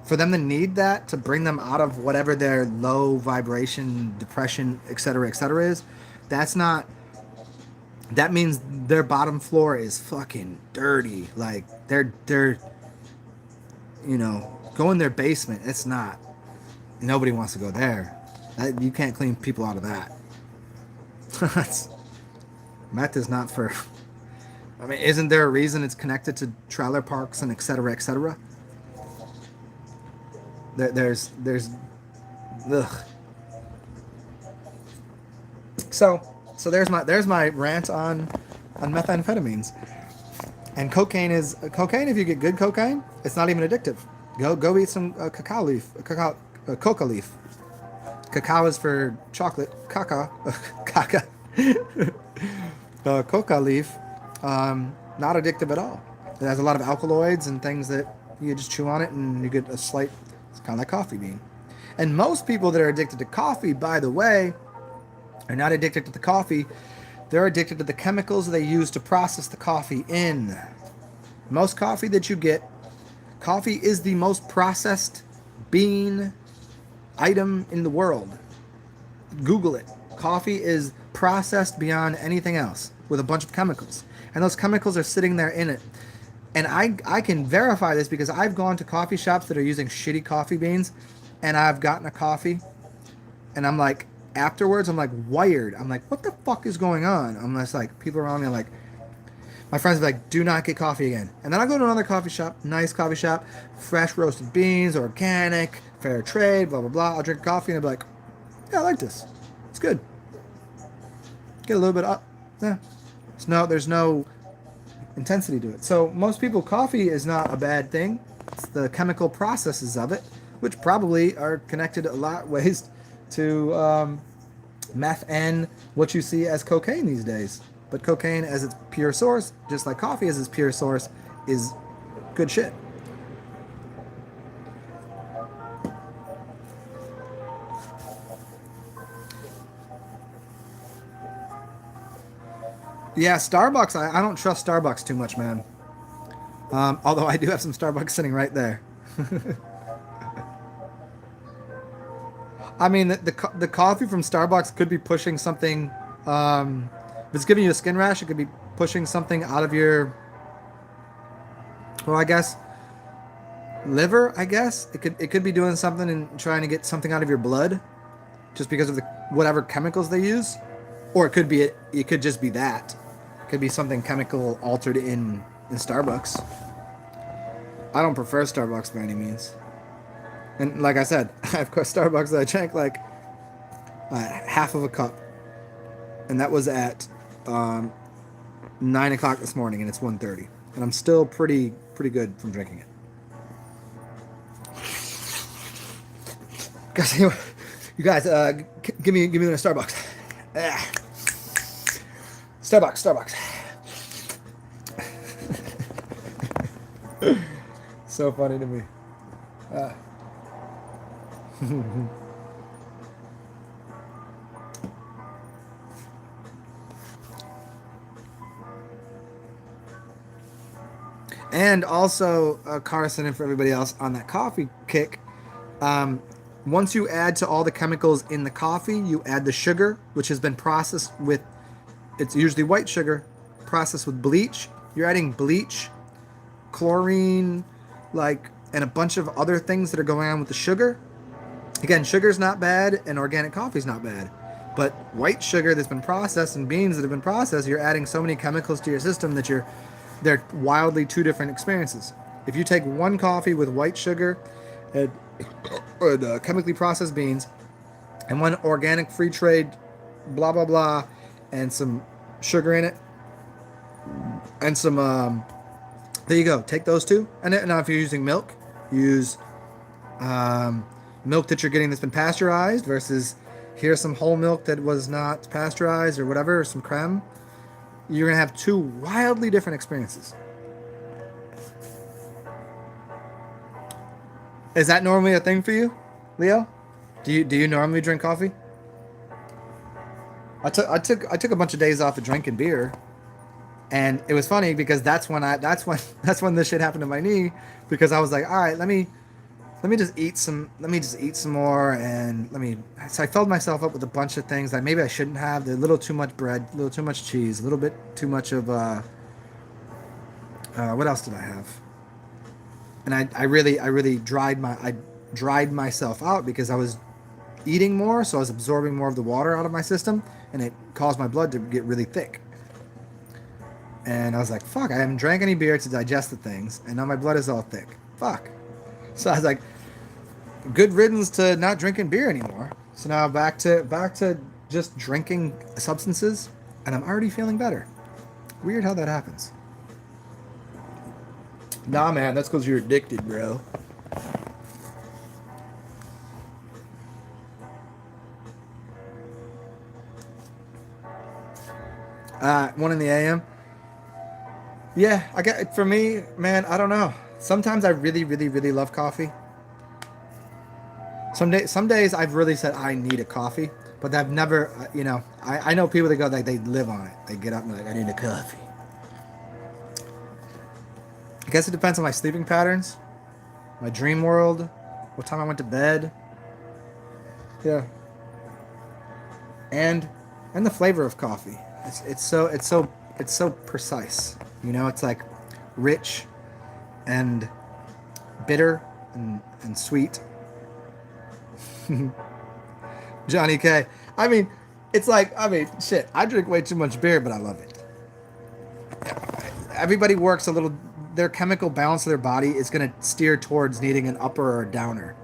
for them to need that to bring them out of whatever their low vibration, depression, etc., etc. is, that's not. That means their bottom floor is fucking dirty. Like they're go in their basement. It's not. Nobody wants to go there. You can't clean people out of that. Meth is not for. I mean, isn't there a reason it's connected to trailer parks and etc. etc.? There's ugh. So there's my rant on methamphetamines. And cocaine. If you get good cocaine, it's not even addictive. Go eat some cacao leaf, coca leaf. Cacao is for chocolate. Caca. Coca leaf, not addictive at all. It has a lot of alkaloids and things that you just chew on it and you get a slight. It's kind of like coffee bean. And most people that are addicted to coffee, by the way, are not addicted to the coffee. They're addicted to the chemicals they use to process the coffee in. Most coffee that you get, coffee is the most processed bean item in the world. Google it. Coffee is processed beyond anything else with a bunch of chemicals. And those chemicals are sitting there in it. And I can verify this because I've gone to coffee shops that are using shitty coffee beans, and I've gotten a coffee, and I'm like, afterwards, I'm like wired. I'm like, what the fuck is going on? I'm just like, people around me are like, my friends are like, do not get coffee again. And then I go to another coffee shop, nice coffee shop, fresh roasted beans, organic, fair trade, blah, blah, blah. I'll drink coffee and I'll be like, yeah, I like this. It's good. Get a little bit up. Yeah. There's no intensity to it. So most people, coffee is not a bad thing. It's the chemical processes of it, which probably are connected a lot of ways to meth and what you see as cocaine these days. But cocaine as its pure source, just like coffee as its pure source, is good shit. Yeah, Starbucks, I don't trust Starbucks too much, man. Although I do have some Starbucks sitting right there. I mean, the coffee from Starbucks could be pushing something. If it's giving you a skin rash, it could be pushing something out of your. Well, I guess liver. I guess it could be doing something and trying to get something out of your blood, just because of the whatever chemicals they use, or it could be it could just be that. It could be something chemical altered in Starbucks. I don't prefer Starbucks by any means. And like I said, I've got Starbucks that I drank like half of a cup. And that was at 9 o'clock this morning, and it's 1:30. And I'm still pretty good from drinking it. Guys, you guys, give me a Starbucks. Starbucks. So funny to me. And also, Carson, and for everybody else on that coffee kick, once you add to all the chemicals in the coffee, you add the sugar, which has been processed with, it's usually white sugar, processed with bleach. You're adding bleach, chlorine, and a bunch of other things that are going on with the sugar. Again, sugar's not bad, and organic coffee's not bad. But white sugar that's been processed and beans that have been processed, you're adding so many chemicals to your system that they're wildly two different experiences. If you take one coffee with white sugar and chemically processed beans, and one organic free trade, blah, blah, blah, and some sugar in it, and some, there you go. Take those two. And now if you're using milk, use milk that you're getting that's been pasteurized versus here's some whole milk that was not pasteurized or whatever, or some creme. You're going to have two wildly different experiences. Is that normally a thing for you, Leo? Do you normally drink coffee? I took a bunch of days off of drinking beer, and it was funny because that's when this shit happened to my knee, because I was like, all right, let me let me just eat some. Let me just eat some more, and let me. So I filled myself up with a bunch of things that maybe I shouldn't have. A little too much bread, a little too much cheese, a little bit too much of what else did I have? And I really dried myself out because I was eating more, so I was absorbing more of the water out of my system, and it caused my blood to get really thick. And I was like, fuck, I haven't drank any beer to digest the things, and now my blood is all thick. Fuck. So I was like, good riddance to not drinking beer anymore. So now back to just drinking substances, and I'm already feeling better. Weird how that happens. Nah, man, that's because you're addicted, bro. 1 in the AM. Yeah, I get for me, man. I don't know. Sometimes I really, really, really love coffee. Some days I've really said I need a coffee, but I've never, I know people that go like they live on it. They get up and they're like, I need a coffee. I guess it depends on my sleeping patterns, my dream world, what time I went to bed. Yeah, and and the flavor of coffee. It's so precise. It's like rich and bitter and sweet. Johnny K. Shit. I drink way too much beer, but I love it. Everybody works a little. Their chemical balance of their body is going to steer towards needing an upper or a downer.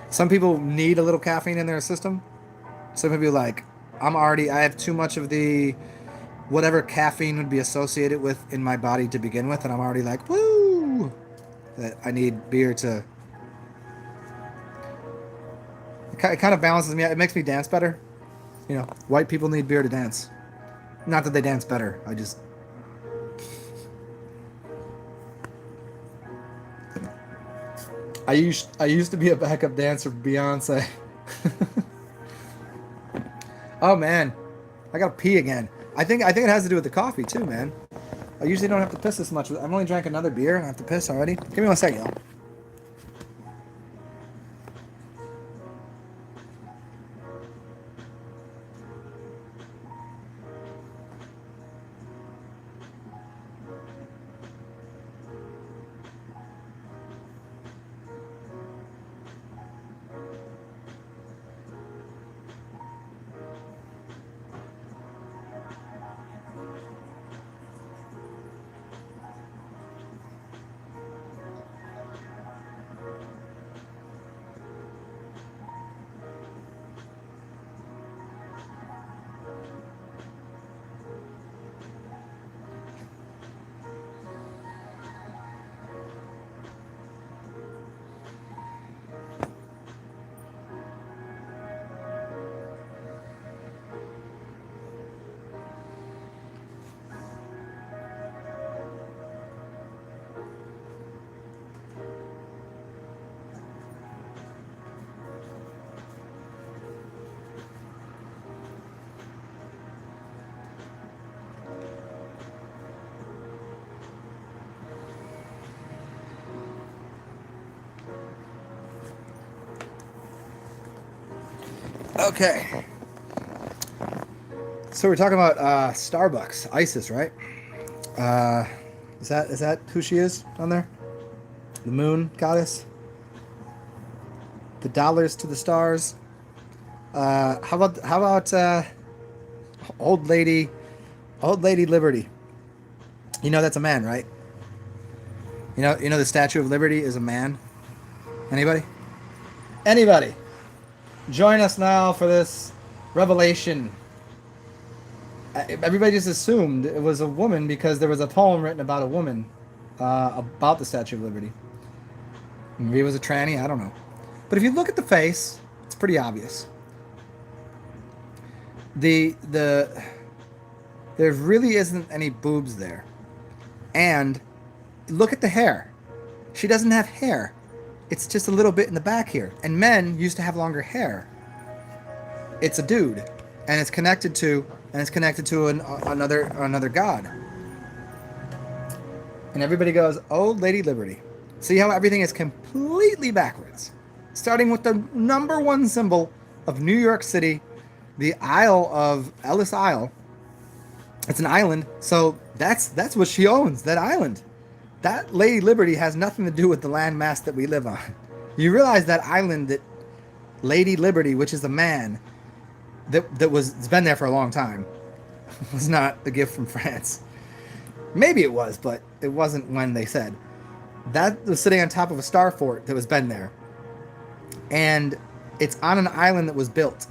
Some people need a little caffeine in their system. Some people like, I have too much of the whatever caffeine would be associated with in my body to begin with, and I'm already like, woo, that I need beer to. It kind of balances me out. It makes me dance better. White people need beer to dance. Not that they dance better. I used to be a backup dancer for Beyonce. Oh man, I gotta pee again. I think it has to do with the coffee too, man. I usually don't have to piss this much. I've only drank another beer and I have to piss already. Give me 1 second, y'all. Okay. So we're talking about Starbucks, ISIS, right? Uh, is that who she is on there? The moon goddess? The dollars to the stars? How about old lady Liberty? That's a man, right? The Statue of Liberty is a man. Anybody? Anybody? Join us now for this revelation. Everybody just assumed it was a woman because there was a poem written about a woman about the Statue of Liberty. Maybe it was a tranny, I don't know. But if you look at the face, it's pretty obvious. The there really isn't any boobs there. And look at the hair. She doesn't have hair. It's just a little bit in the back here. And men used to have longer hair. It's a dude, and it's connected to another god. And everybody goes, "Oh, Lady Liberty." See how everything is completely backwards. Starting with the number one symbol of New York City, the Isle of Ellis Isle. It's an island, so that's what she owns, that island. That Lady Liberty has nothing to do with the landmass that we live on. You realize that island that Lady Liberty, which is a man that was it's been there for a long time, was not a gift from France. Maybe it was, but it wasn't when they said. That was sitting on top of a star fort that was been there. And it's on an island that was built.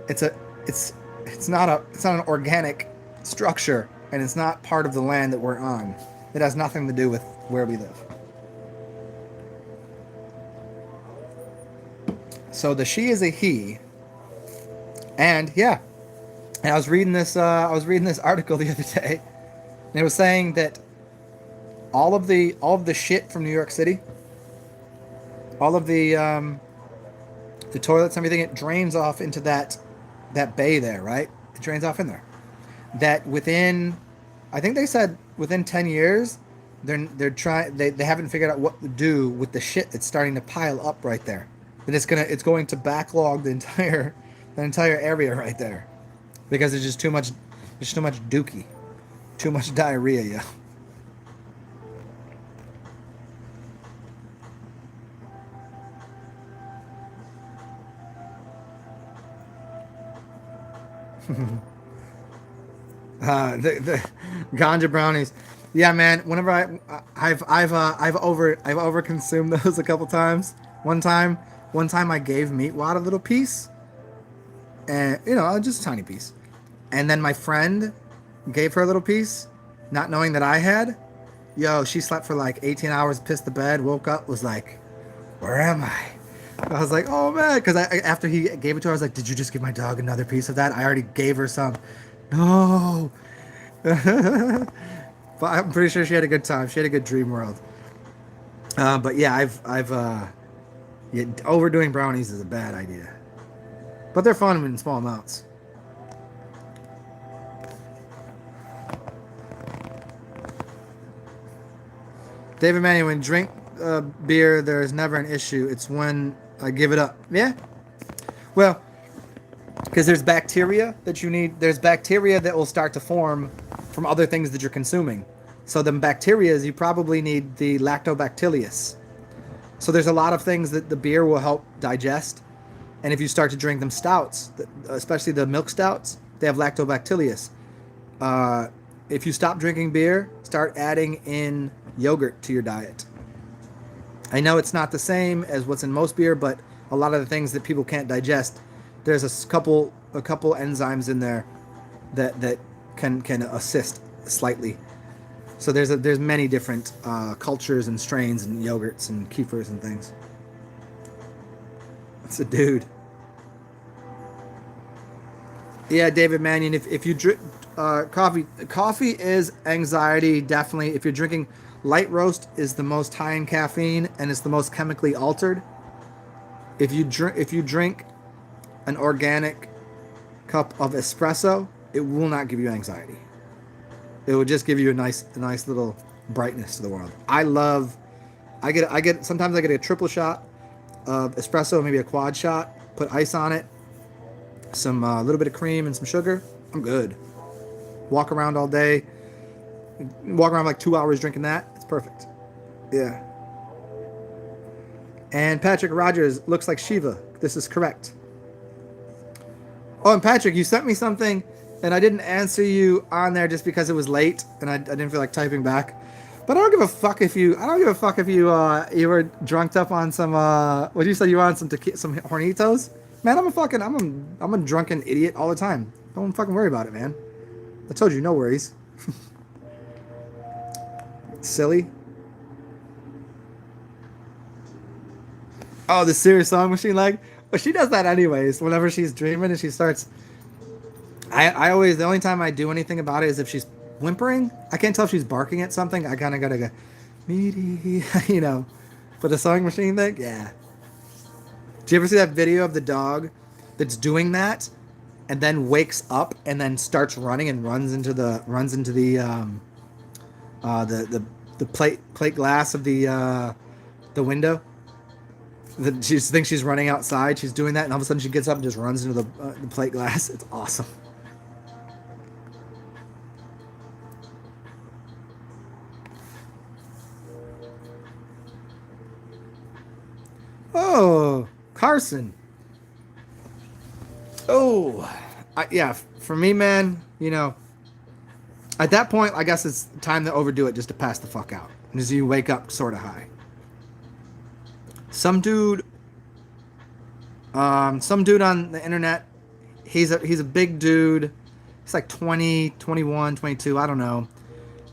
It's not an organic structure, and it's not part of the land that we're on. It has nothing to do with where we live. So the she is a he. And yeah. And I was reading this article the other day. And it was saying that all of the shit from New York City, all of the toilets and everything, it drains off into that bay there, right? It drains off in there. That within, I think they said within 10 years, they haven't figured out what to do with the shit that's starting to pile up right there. That it's going to backlog the entire area right there, because there's just too much dookie, too much diarrhea, yeah. The ganja brownies, yeah, man. Whenever I've over consumed those a couple times. One time I gave Meatwad a little piece, and just a tiny piece, and then my friend gave her a little piece, not knowing that I had. Yo, she slept for like 18 hours, pissed the bed, woke up, was like, "Where am I?" I was like, "Oh man," because after he gave it to her, I was like, "Did you just give my dog another piece of that? I already gave her some." No. But I'm pretty sure she had a good time. She had a good dream world. But yeah, yeah, overdoing brownies is a bad idea. But they're fun in small amounts. David Manning, when drink beer, there is never an issue. It's when I give it up. Yeah. Well, because there's bacteria that you need. There's bacteria that will start to form from other things that you're consuming. So the bacteria, you probably need the lactobacillus. So there's a lot of things that the beer will help digest. And if you start to drink them stouts, especially the milk stouts, they have lactobacillus. If you stop drinking beer, start adding in yogurt to your diet. I know it's not the same as what's in most beer, but a lot of the things that people can't digest, there's a couple enzymes in there that can assist slightly. So there's many different cultures and strains and yogurts and kefirs and things. It's a dude. Yeah, David Mannion. If you drink coffee is anxiety, definitely. If you're drinking light roast, is the most high in caffeine and it's the most chemically altered. If you drink an organic cup of espresso, it will not give you anxiety. It will just give you a nice little brightness to the world. Sometimes I get a triple shot of espresso, maybe a quad shot, put ice on it, some little bit of cream and some sugar. I'm good. Walk around all day. Walk around like 2 hours drinking that. It's perfect. Yeah. And Patrick Rogers looks like Shiva. This is correct. Oh, and Patrick, you sent me something, and I didn't answer you on there just because it was late, and I didn't feel like typing back. But I don't give a fuck if you you were drunked up on some what you said you were on some hornitos. Man, I'm a drunken idiot all the time. Don't fucking worry about it, man. I told you, no worries. Silly. Oh, the serious song machine, like, well, she does that anyways. Whenever she's dreaming and she starts, I always, the only time I do anything about it is if she's whimpering. I can't tell if she's barking at something. I kind of gotta go, you know. But the sewing machine thing, yeah. Do you ever see that video of the dog that's doing that, and then wakes up and then starts running and runs into the the plate glass of the window. She thinks she's running outside. She's doing that, and all of a sudden she gets up and just runs into the plate glass. It's awesome. Oh, Carson. Oh, yeah. For me, man, you know, at that point, I guess it's time to overdo it just to pass the fuck out. And as you wake up sort of high. Some dude on the internet, he's a big dude. He's like 20, 21, 22, I don't know.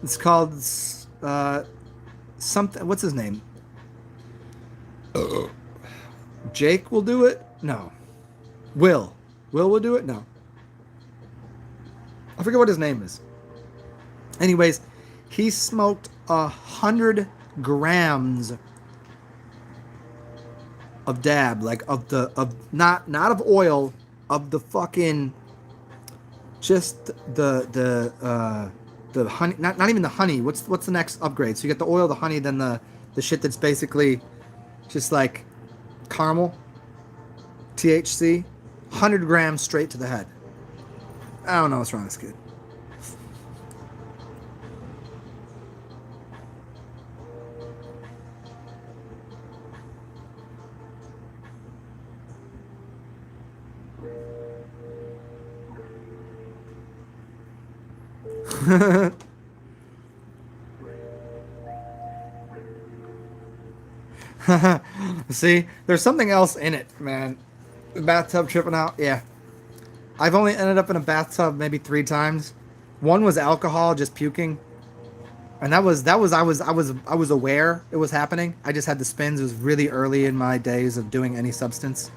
It's called something, what's his name? Jake will do it? No. Will do it? No. I forget what his name is. Anyways, he smoked 100 grams of dab, like of not of oil, of the fucking, just the honey, not even the honey. What's the next upgrade? So you get the oil, the honey, then the shit that's basically just like caramel, THC, 100 grams straight to the head. I don't know what's wrong with this kid. See, there's something else in it, man. The bathtub tripping out, yeah. I've only ended up in a bathtub maybe 3 times. One was alcohol, just puking, and that was I was aware it was happening. I just had the spins. It was really early in my days of doing any substance,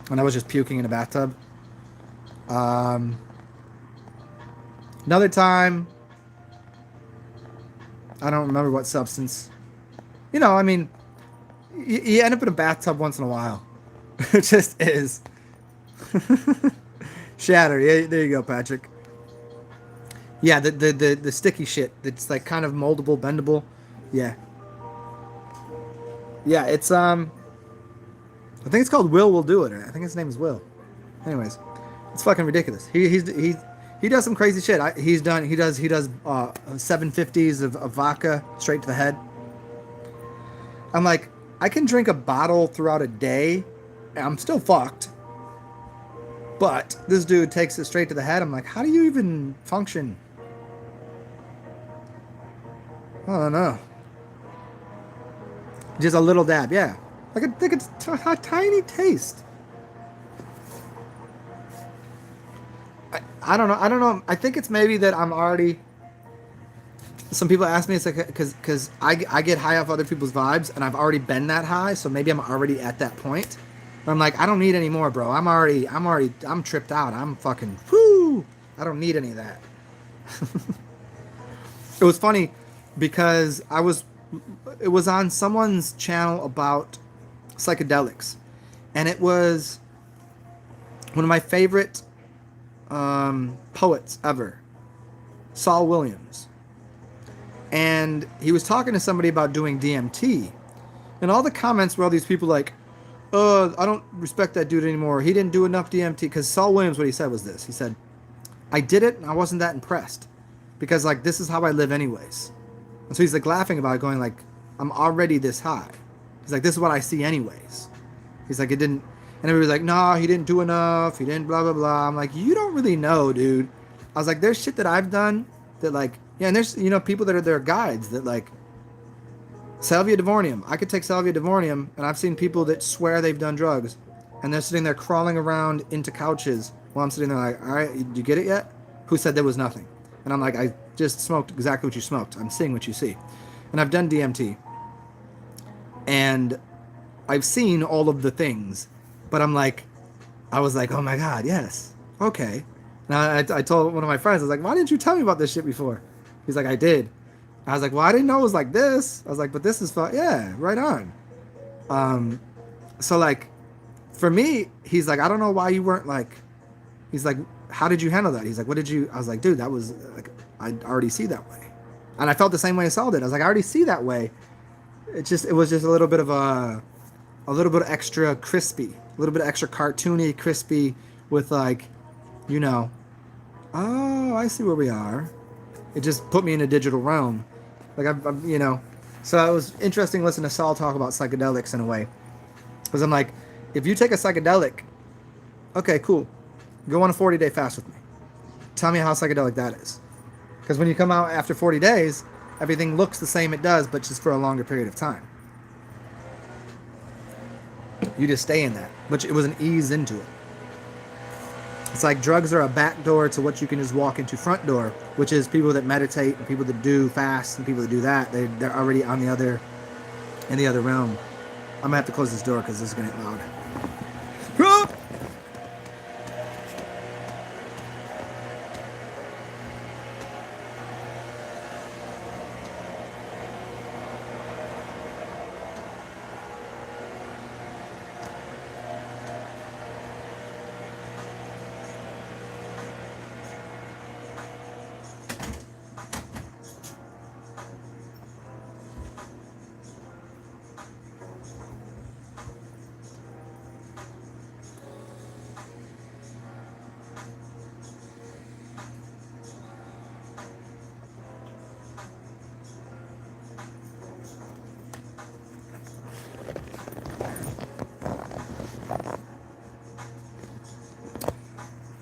and I was just puking in a bathtub. Another time, I don't remember what substance. You know, I mean, you end up in a bathtub once in a while. It just is. Shatter. Yeah, there you go, Patrick. Yeah, the sticky shit. It's like kind of moldable, bendable. Yeah. Yeah, it's I think it's called Will do it. I think his name is Will. Anyways, it's fucking ridiculous. He does some crazy shit. He does 750s of vodka straight to the head. I'm like, I can drink a bottle throughout a day, and I'm still fucked. But this dude takes it straight to the head. I'm like, how do you even function? I don't know. Just a little dab, yeah. Like I think it's a tiny taste. I don't know. I don't know. I think it's maybe that I'm already. Some people ask me, it's like because I get high off other people's vibes, and I've already been that high, so maybe I'm already at that point. But I'm like, I don't need any more, bro. I'm tripped out. I'm fucking whoo. I don't need any of that. It was funny because it was on someone's channel about psychedelics, and it was one of my favorite poets ever, Saul Williams. And he was talking to somebody about doing DMT, and all the comments were all these people like, I don't respect that dude anymore. He didn't do enough DMT. Because Saul Williams, what he said was this. He said, I did it and I wasn't that impressed. Because like, this is how I live anyways. And so he's like laughing about it, going like, I'm already this high. He's like, this is what I see anyways. He's like, it didn't. And everybody's like, nah, he didn't do enough. He didn't blah, blah, blah. I'm like, you don't really know, dude. I was like, there's shit that I've done that like, yeah, and there's, you know, people that are their guides that like, Salvia Divonium. I could take Salvia Divonium, and I've seen people that swear they've done drugs, and they're sitting there crawling around into couches while I'm sitting there like, all right, did you get it yet? Who said there was nothing? And I'm like, I just smoked exactly what you smoked. I'm seeing what you see. And I've done DMT, and I've seen all of the things, but I was like, oh my God, yes. Okay. Now I told one of my friends, I was like, why didn't you tell me about this shit before? He's like, I did. I was like, well, I didn't know it was like this. I was like, but this is fun. Yeah, right on. So like, for me, he's like, I don't know why you weren't like, he's like, how did you handle that? He's like, what did you, I was like, dude, that was like, I already see that way. And I felt the same way Saul did. I was like, I already see that way. It was just a little bit of a little bit extra crispy, a little bit extra cartoony, crispy, with like, you know, oh, I see where we are. It just put me in a digital realm, like I'm you know. So it was interesting listening to Saul talk about psychedelics in a way, because I'm like, if you take a psychedelic, okay, cool, go on a 40-day fast with me. Tell me how psychedelic that is, because when you come out after 40 days, everything looks the same it does, but just for a longer period of time. You just stay in that, which it was an ease into it. It's like drugs are a back door to what you can just walk into front door, which is people that meditate and people that do fast and people that do that. They're already on the other, in the other realm. I'm gonna have to close this door because this is gonna get loud.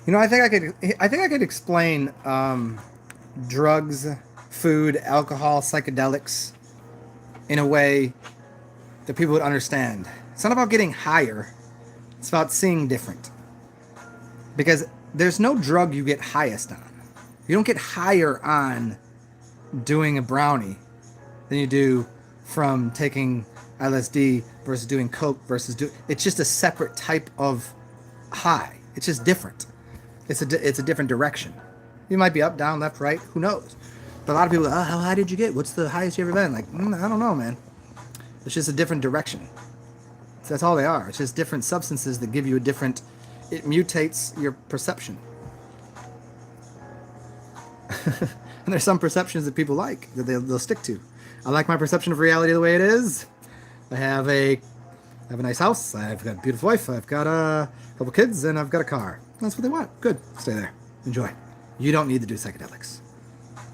You know, I think I could explain drugs, food, alcohol, psychedelics in a way that people would understand. It's not about getting higher. It's about seeing different. Because there's no drug you get highest on. You don't get higher on doing a brownie than you do from taking LSD versus doing coke versus it's just a separate type of high. It's just different. It's a different direction. You might be up, down, left, right. Who knows? But a lot of people, oh, how high did you get? What's the highest you ever been? Like, I don't know, man. It's just a different direction. So that's all they are. It's just different substances that give you a different. It mutates your perception. And there's some perceptions that people like that they'll stick to. I like my perception of reality the way it is. I have a nice house. I've got a beautiful wife. I've got a couple kids, and I've got a car. That's what they want. Good. Stay there. Enjoy. You don't need to do psychedelics.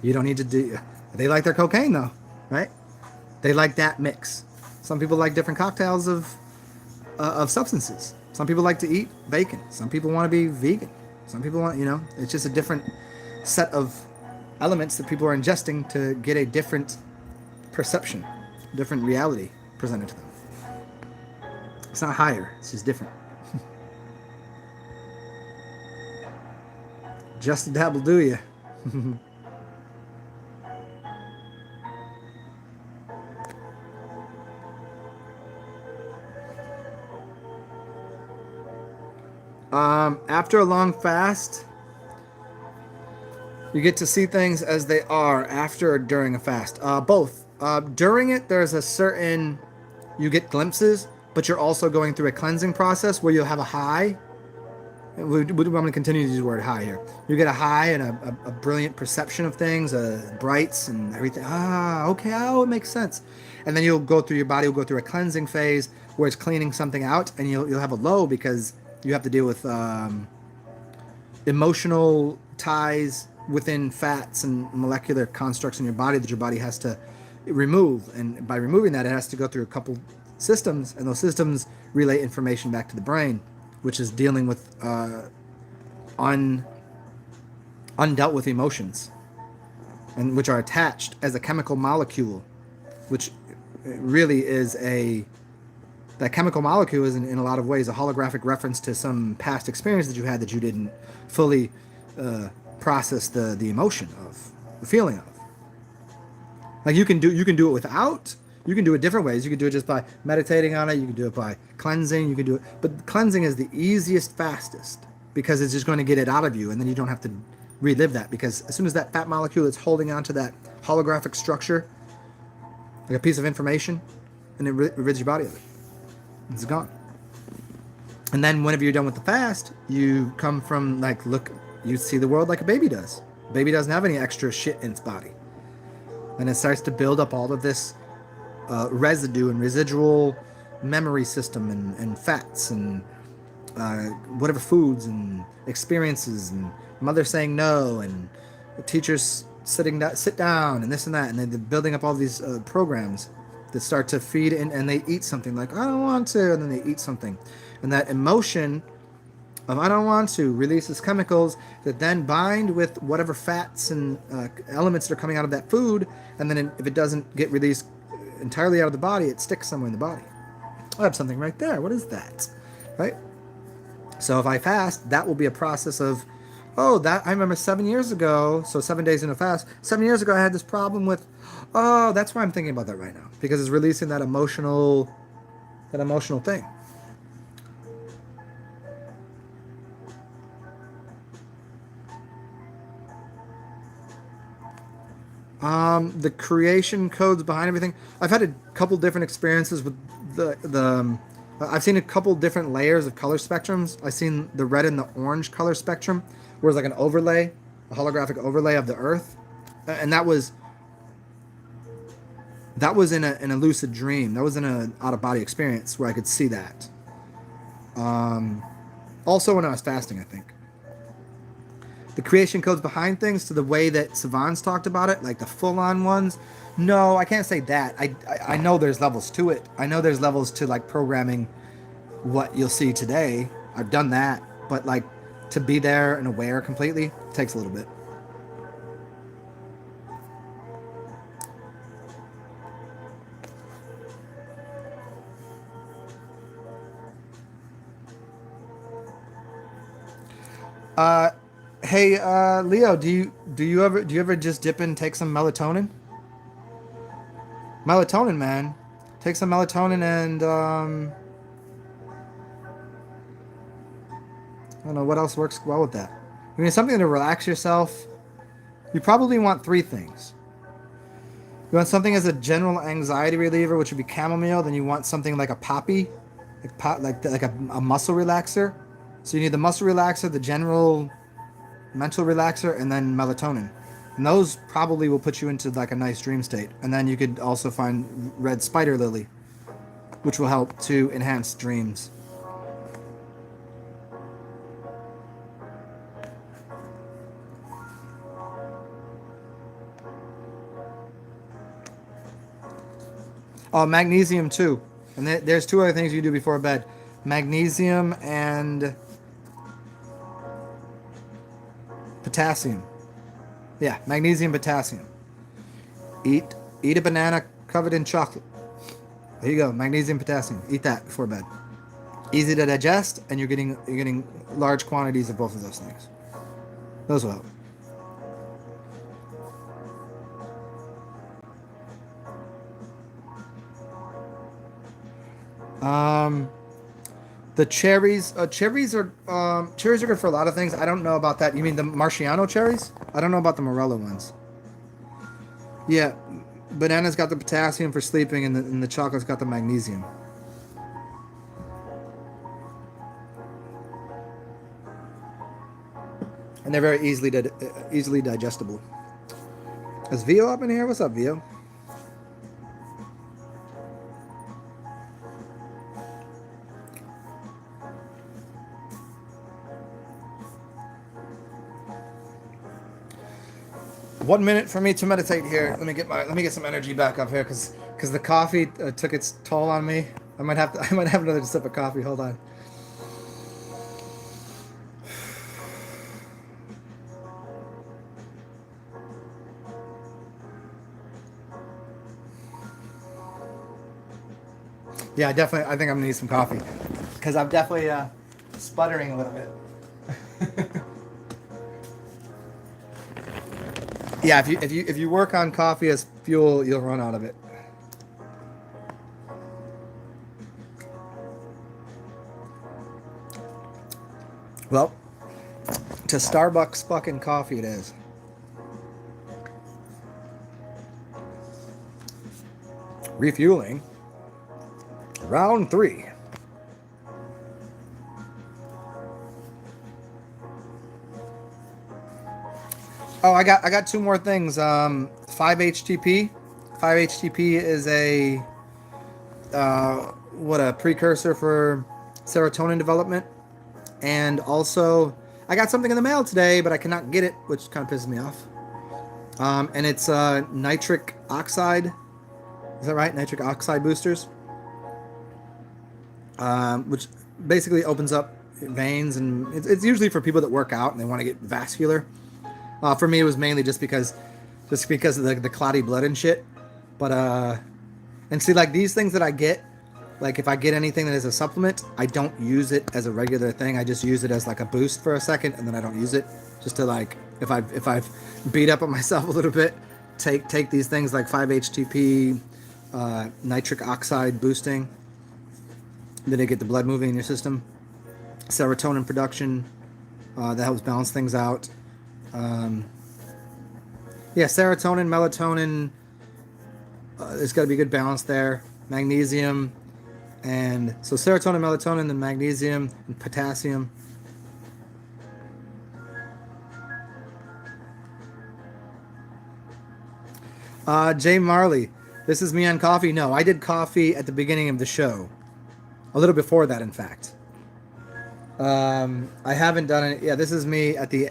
You don't need to do. They like their cocaine though, right? They like that mix. Some people like different cocktails of substances. Some people like to eat bacon. Some people want to be vegan. Some people want, it's just a different set of elements that people are ingesting to get a different perception, different reality presented to them. It's not higher. It's just different. Just a dabble, do you? After a long fast, you get to see things as they are after or during a fast. Both. During it, there's a certain, you get glimpses, but you're also going through a cleansing process where you'll have a high. I'm going to continue to use the word high here. You get a high and a brilliant perception of things, brights and everything. Okay, it makes sense. And then your body will go through a cleansing phase where it's cleaning something out, and you'll have a low because you have to deal with emotional ties within fats and molecular constructs in your body that your body has to remove. And by removing that, it has to go through a couple systems, and those systems relay information back to the brain, which is dealing with undealt with emotions, and which are attached as a chemical molecule, which really is that chemical molecule is in a lot of ways a holographic reference to some past experience that you had that you didn't fully process the emotion of, the feeling of. Like you can do it without. You can do it different ways. You can do it just by meditating on it. You can do it by cleansing. You can do it, but cleansing is the easiest, fastest, because it's just going to get it out of you, and then you don't have to relive that, because as soon as that fat molecule is holding on to that holographic structure, like a piece of information, and it rids your body of it, it's gone. And then whenever you're done with the fast, you come from you see the world like a baby does. A baby doesn't have any extra shit in its body. and it starts to build up all of this residue and residual memory system and fats and whatever foods and experiences and mother saying no and teachers sit down and this and that, and they're building up all these programs that start to feed in, and they eat something like I don't want to, and then they eat something, and that emotion of I don't want to releases chemicals that then bind with whatever fats and elements that are coming out of that food, and then if it doesn't get released entirely out of the body, it sticks somewhere in the body. I have something right there. What is that? Right? So if I fast, that will be a process of, oh, that I remember 7 years ago, so 7 days in a fast, 7 years ago I had this problem with, oh, that's why I'm thinking about that right now. Because it's releasing that emotional thing. The creation codes behind everything. I've had a couple different experiences with the I've seen a couple different layers of color spectrums. I've seen the red and the orange color spectrum, where it's like an overlay, a holographic overlay of the Earth, and that was in a lucid dream. That was in an out of body experience where I could see that. Also, when I was fasting, I think. The creation codes behind things to the way that Savants talked about it, like the full-on ones. No, I can't say that. I know there's levels to it. I know there's levels to like programming what you'll see today. I've done that, but like to be there and aware completely takes a little bit. Hey, Leo, do you ever just dip in and take some melatonin? Melatonin, man. Take some melatonin and I don't know what else works well with that. I mean, something to relax yourself. You probably want three things. You want something as a general anxiety reliever, which would be chamomile. Then you want something like a poppy, like a muscle relaxer. So you need the muscle relaxer, the general mental relaxer, and then melatonin. And those probably will put you into like a nice dream state. And then you could also find red spider lily, which will help to enhance dreams. Oh, magnesium too. And there's two other things you do before bed. Magnesium and potassium. Yeah, magnesium, potassium. Eat a banana covered in chocolate. There you go, magnesium, potassium. Eat that before bed. Easy to digest, and you're getting large quantities of both of those things. Those will help. The cherries. Cherries are good for a lot of things. I don't know about that. You mean the Marciano cherries? I don't know about the Morello ones. Yeah, banana's got the potassium for sleeping, and the chocolate's got the magnesium. And they're very easily digestible. Is Vio up in here? What's up, Vio? One minute for me to meditate here. Let me get some energy back up here, because the coffee took its toll on me. I might have another sip of coffee. Hold on. Yeah, I think I'm gonna need some coffee, because I'm definitely sputtering a little bit. Yeah, if you work on coffee as fuel, you'll run out of it. Well, to Starbucks fucking coffee it is. Refueling. Round 3. Oh, I got 2 more things. 5-HTP. 5-HTP is a a precursor for serotonin development. And also, I got something in the mail today, but I cannot get it, which kind of pisses me off. And it's nitric oxide. Is that right? Nitric oxide boosters. Which basically opens up veins, and it's usually for people that work out and they want to get vascular. For me, it was mainly just because of the clotty blood and shit. But and see, like these things that I get, like if I get anything that is a supplement, I don't use it as a regular thing. I just use it as like a boost for a second, and then I don't use it. Just to like, if I've beat up on myself a little bit, take these things like 5-HTP, nitric oxide boosting. Then they get the blood moving in your system. Serotonin production, that helps balance things out. Yeah, serotonin, melatonin. There's got to be a good balance there. Magnesium, and so serotonin, melatonin, then magnesium and potassium. Jay Marley, this is me on coffee. No, I did coffee at the beginning of the show. A little before that, in fact. I haven't done it. Yeah, this is me at the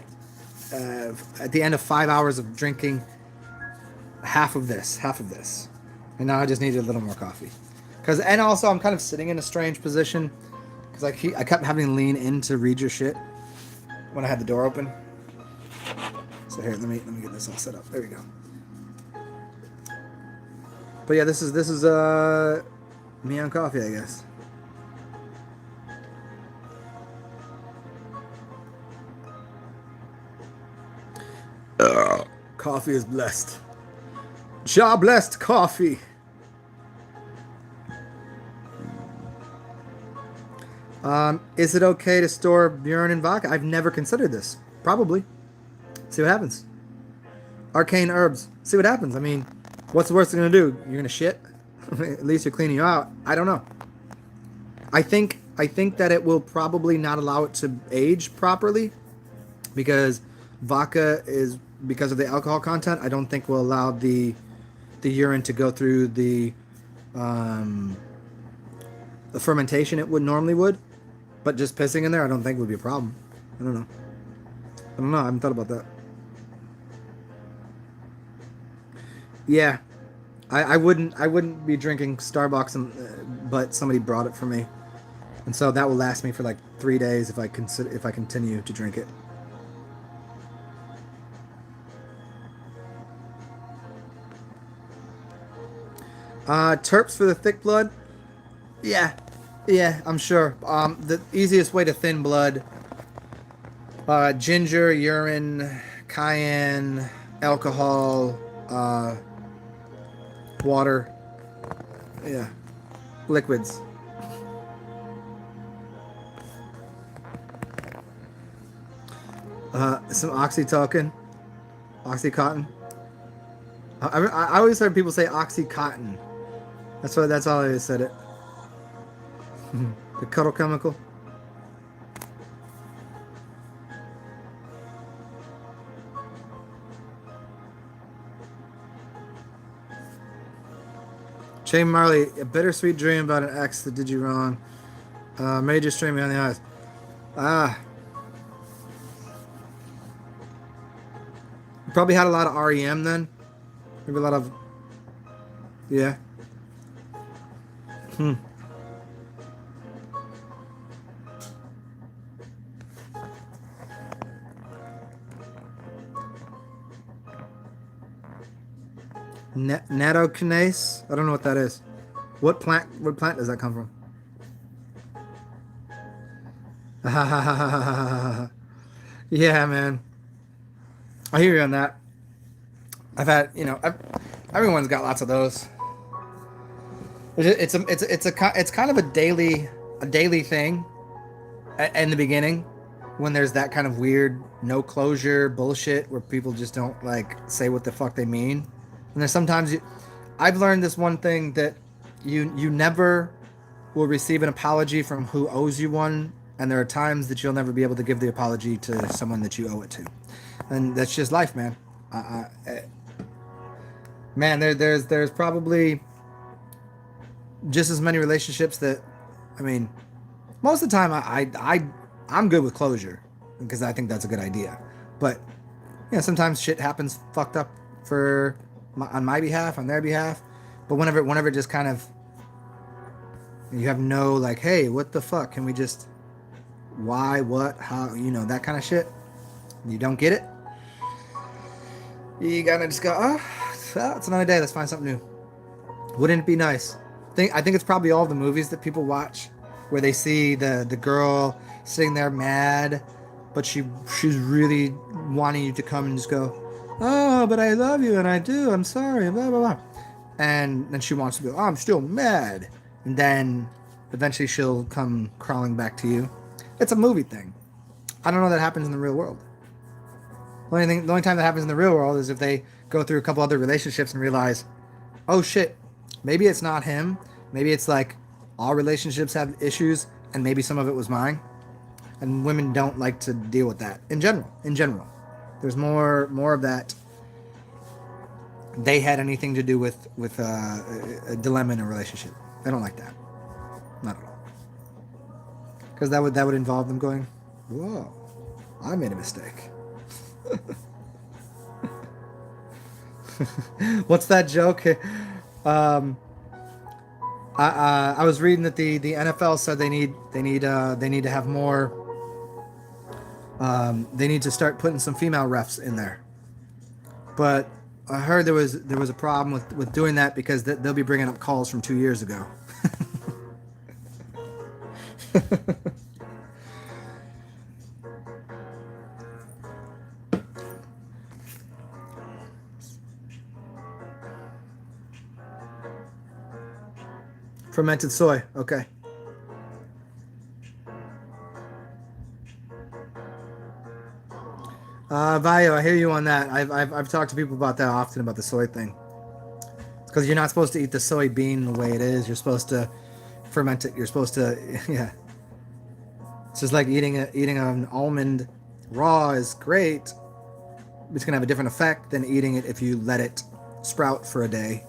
end of 5 hours of drinking half of this, and now I just needed a little more coffee. And also I'm kind of sitting in a strange position because I kept having to lean in to read your shit when I had the door open. So here, let me get this all set up. There we go. But yeah, this is me on coffee, I guess. Coffee is blessed. Jah blessed coffee. Is it okay to store urine in vodka? I've never considered this. Probably. See what happens. Arcane herbs. See what happens. I mean, what's the worst thing gonna do? You're gonna shit? At least you're cleaning you out. I don't know. I think that it will probably not allow it to age properly because vodka is, because of the alcohol content, I don't think will allow the urine to go through the fermentation it normally would. But just pissing in there, I don't think would be a problem. I don't know. I haven't thought about that. Yeah, I wouldn't be drinking Starbucks, but somebody brought it for me, and so that will last me for like 3 days if I continue to drink it. Terps for the thick blood. Yeah, I'm sure. The easiest way to thin blood: ginger, urine, cayenne, alcohol, water. Yeah, liquids. Some Oxytocin, Oxycontin. I always heard people say Oxycontin. That's all I said it. The cuddle chemical. Shane Marley, a bittersweet dream about an ex that did you wrong. Major strain behind the eyes. You probably had a lot of REM then. Maybe a lot of. Yeah. Nattokinase? I don't know what that is. What plant does that come from? Yeah, man. I hear you on that. I've had, everyone's got lots of those. It's kind of a daily thing in the beginning when there's that kind of weird no closure bullshit where people just don't like say what the fuck they mean. And there's sometimes I've learned this one thing that you never will receive an apology from who owes you one, and there are times that you'll never be able to give the apology to someone that you owe it to, and that's just life, man. Man, there's probably just as many relationships that, I mean, most of the time I'm good with closure because I think that's a good idea. But sometimes shit happens fucked up on my behalf, on their behalf. But whenever it just kind of, you have no like, hey, what the fuck? Can we just, why, what, how, that kind of shit. You don't get it. You gotta just go, well, it's another day. Let's find something new. Wouldn't it be nice? I think it's probably all the movies that people watch where they see the girl sitting there mad, but she's really wanting you to come and just go, oh, but I love you and I do. I'm sorry. Blah blah blah. And then she wants to go, oh, I'm still mad. And then eventually she'll come crawling back to you. It's a movie thing. I don't know that happens in the real world. The only time that happens in the real world is if they go through a couple other relationships and realize, oh shit, maybe it's not him. Maybe it's like all relationships have issues, and maybe some of it was mine. And women don't like to deal with that in general. There's more of that. They had anything to do with a dilemma in a relationship. They don't like that, not at all. Because that would involve them going, whoa, I made a mistake. What's that joke? I was reading that the NFL said they need to have more. They need to start putting some female refs in there. But I heard there was a problem with doing that because they'll be bringing up calls from 2 years ago. Fermented soy. Okay. Vayo, I hear you on that. I've talked to people about that often, about the soy thing. It's because you're not supposed to eat the soybean the way it is. You're supposed to ferment it. You're supposed to, yeah. It's just like eating an almond raw is great. It's gonna have a different effect than eating it if you let it sprout for a day,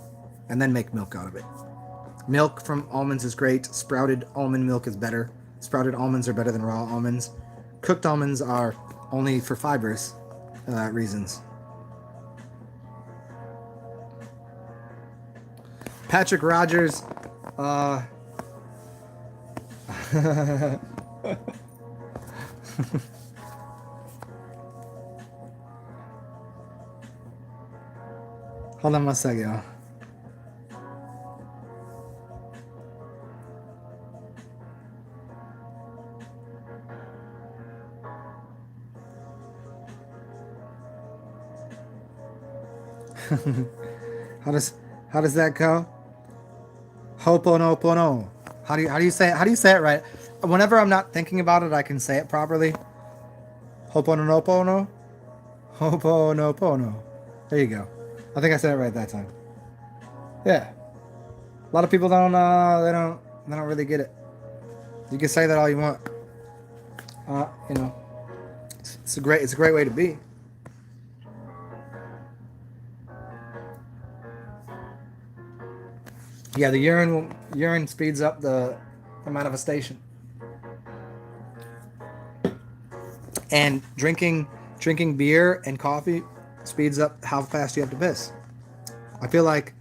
and then make milk out of it. Milk from almonds is great. Sprouted almond milk is better. Sprouted almonds are better than raw almonds. Cooked almonds are only for fibers reasons. Patrick Rogers. Hold on one second, y'all. How does that go? Ho'oponopono. How do you say it? How do you say it right? Whenever I'm not thinking about it, I can say it properly. Ho'oponopono. Ho'oponopono. There you go. I think I said it right that time. Yeah. A lot of people don't really get it. You can say that all you want. It's a great way to be. Yeah, the urine speeds up the manifestation. And drinking beer and coffee speeds up how fast you have to piss. I feel like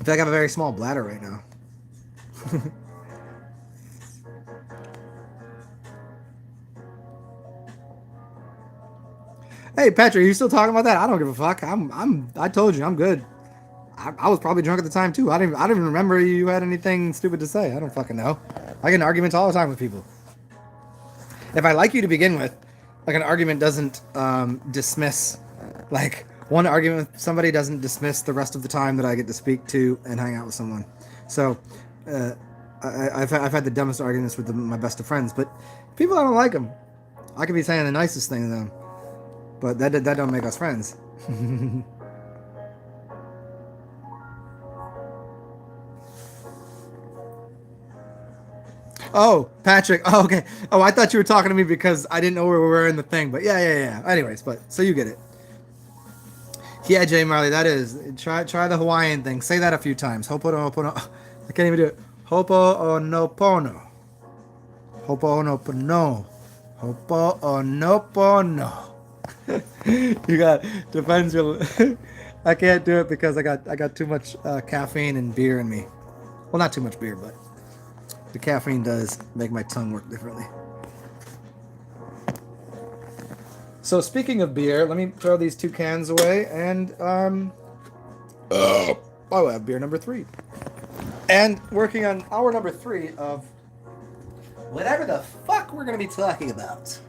I have a very small bladder right now. Hey Patrick, are you still talking about that? I don't give a fuck. I told you I'm good. I was probably drunk at the time too. I didn't even remember you had anything stupid to say. I don't fucking know. I get in arguments all the time with people. If I like you to begin with, like an argument doesn't dismiss, like one argument with somebody doesn't dismiss the rest of the time that I get to speak to and hang out with someone. So I've had the dumbest arguments with my best of friends, but people I don't like them. I could be saying the nicest thing to them, but that don't make us friends. Oh, Patrick. Oh, okay. Oh, I thought you were talking to me because I didn't know where we were in the thing. But yeah. Anyways, but so you get it. Yeah, Jay Marley, that is. Try the Hawaiian thing. Say that a few times. Ho'oponopono. I can't even do it. Ho'oponopono. Ho'oponopono. Ho'oponopono. You got depends your. I can't do it because I got too much caffeine and beer in me. Well, not too much beer, but the caffeine does make my tongue work differently. So speaking of beer, let me throw these 2 cans away, and I'll have beer number 3. And working on hour number 3 of whatever the fuck we're gonna be talking about.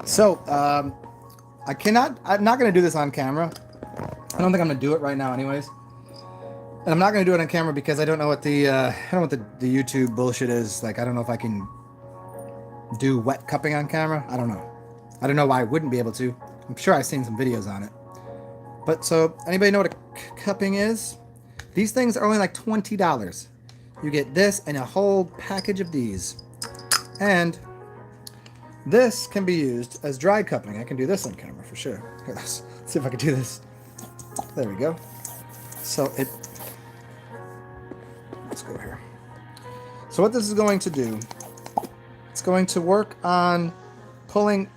So, I'm not going to do this on camera. I don't think I'm going to do it right now anyways. And I'm not going to do it on camera because I don't know what the YouTube bullshit is. Like, I don't know if I can do wet cupping on camera. I don't know. I don't know why I wouldn't be able to. I'm sure I've seen some videos on it. But so, anybody know what a cupping is? These things are only like $20. You get this and a whole package of these. And this can be used as dry cupping. I can do this on camera for sure. Here, let's see if I can do this. There we go. So let's go here. So what this is going to do, it's going to work on pulling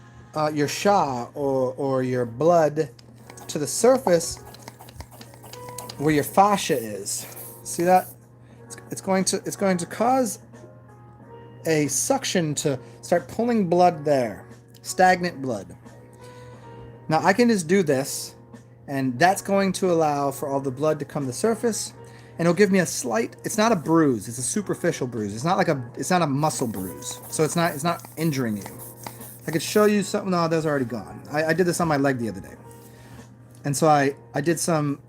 your sha or your blood to the surface where your fascia is. See that? It's going to cause a suction to start pulling blood there, stagnant blood. Now I can just do this, and that's going to allow for all the blood to come to the surface, and it'll give me a slight. It's not a bruise. It's a superficial bruise. It's not a muscle bruise. So it's not injuring you. I could show you something. No, those are already gone. I did this on my leg the other day, and so I did some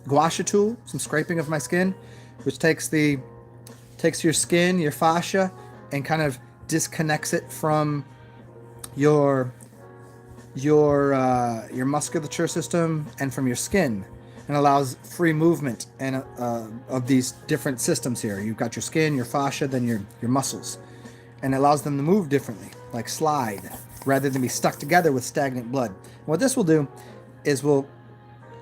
gua sha tool, some scraping of my skin, which takes your skin, your fascia, and kind of disconnects it from your musculature system and from your skin, and allows free movement and of these different systems here. You've got your skin, your fascia, then your muscles, and it allows them to move differently, like slide, rather than be stuck together with stagnant blood. And what this will do is will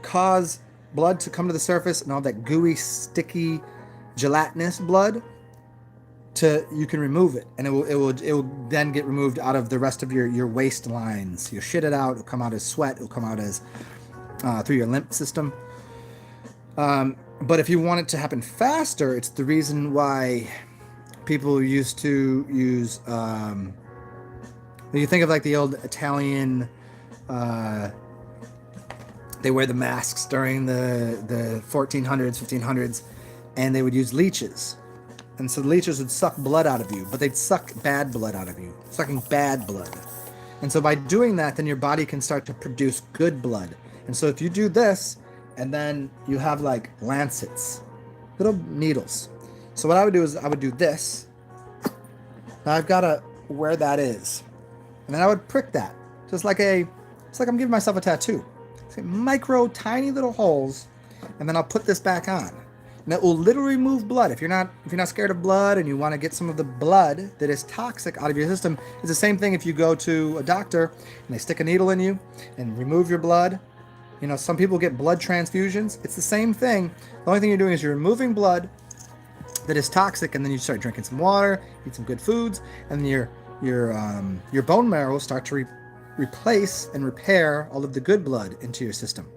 cause blood to come to the surface, and all that gooey, sticky, gelatinous blood, you can remove it, and it will then get removed out of the rest of your waist lines. You'll shit it out. It'll come out as sweat. It'll come out as through your lymph system. But if you want it to happen faster, it's the reason why people used to use. You think of like the old Italian. They wear the masks during the 1400s, 1500s, and they would use leeches. And so the leeches would suck blood out of you, but they'd suck bad blood out of you, sucking bad blood. And so by doing that, then your body can start to produce good blood. And so if you do this, and then you have like lancets, little needles. So what I would do is I would do this. Now I've got to where that is. And then I would prick that. It's like I'm giving myself a tattoo. It's like micro, tiny little holes. And then I'll put this back on. And it will literally remove blood. If you're not scared of blood and you want to get some of the blood that is toxic out of your system, it's the same thing if you go to a doctor and they stick a needle in you and remove your blood. You know, some people get blood transfusions. It's the same thing. The only thing you're doing is you're removing blood that is toxic, and then you start drinking some water, eat some good foods, and then your bone marrow will start to replace and repair all of the good blood into your system.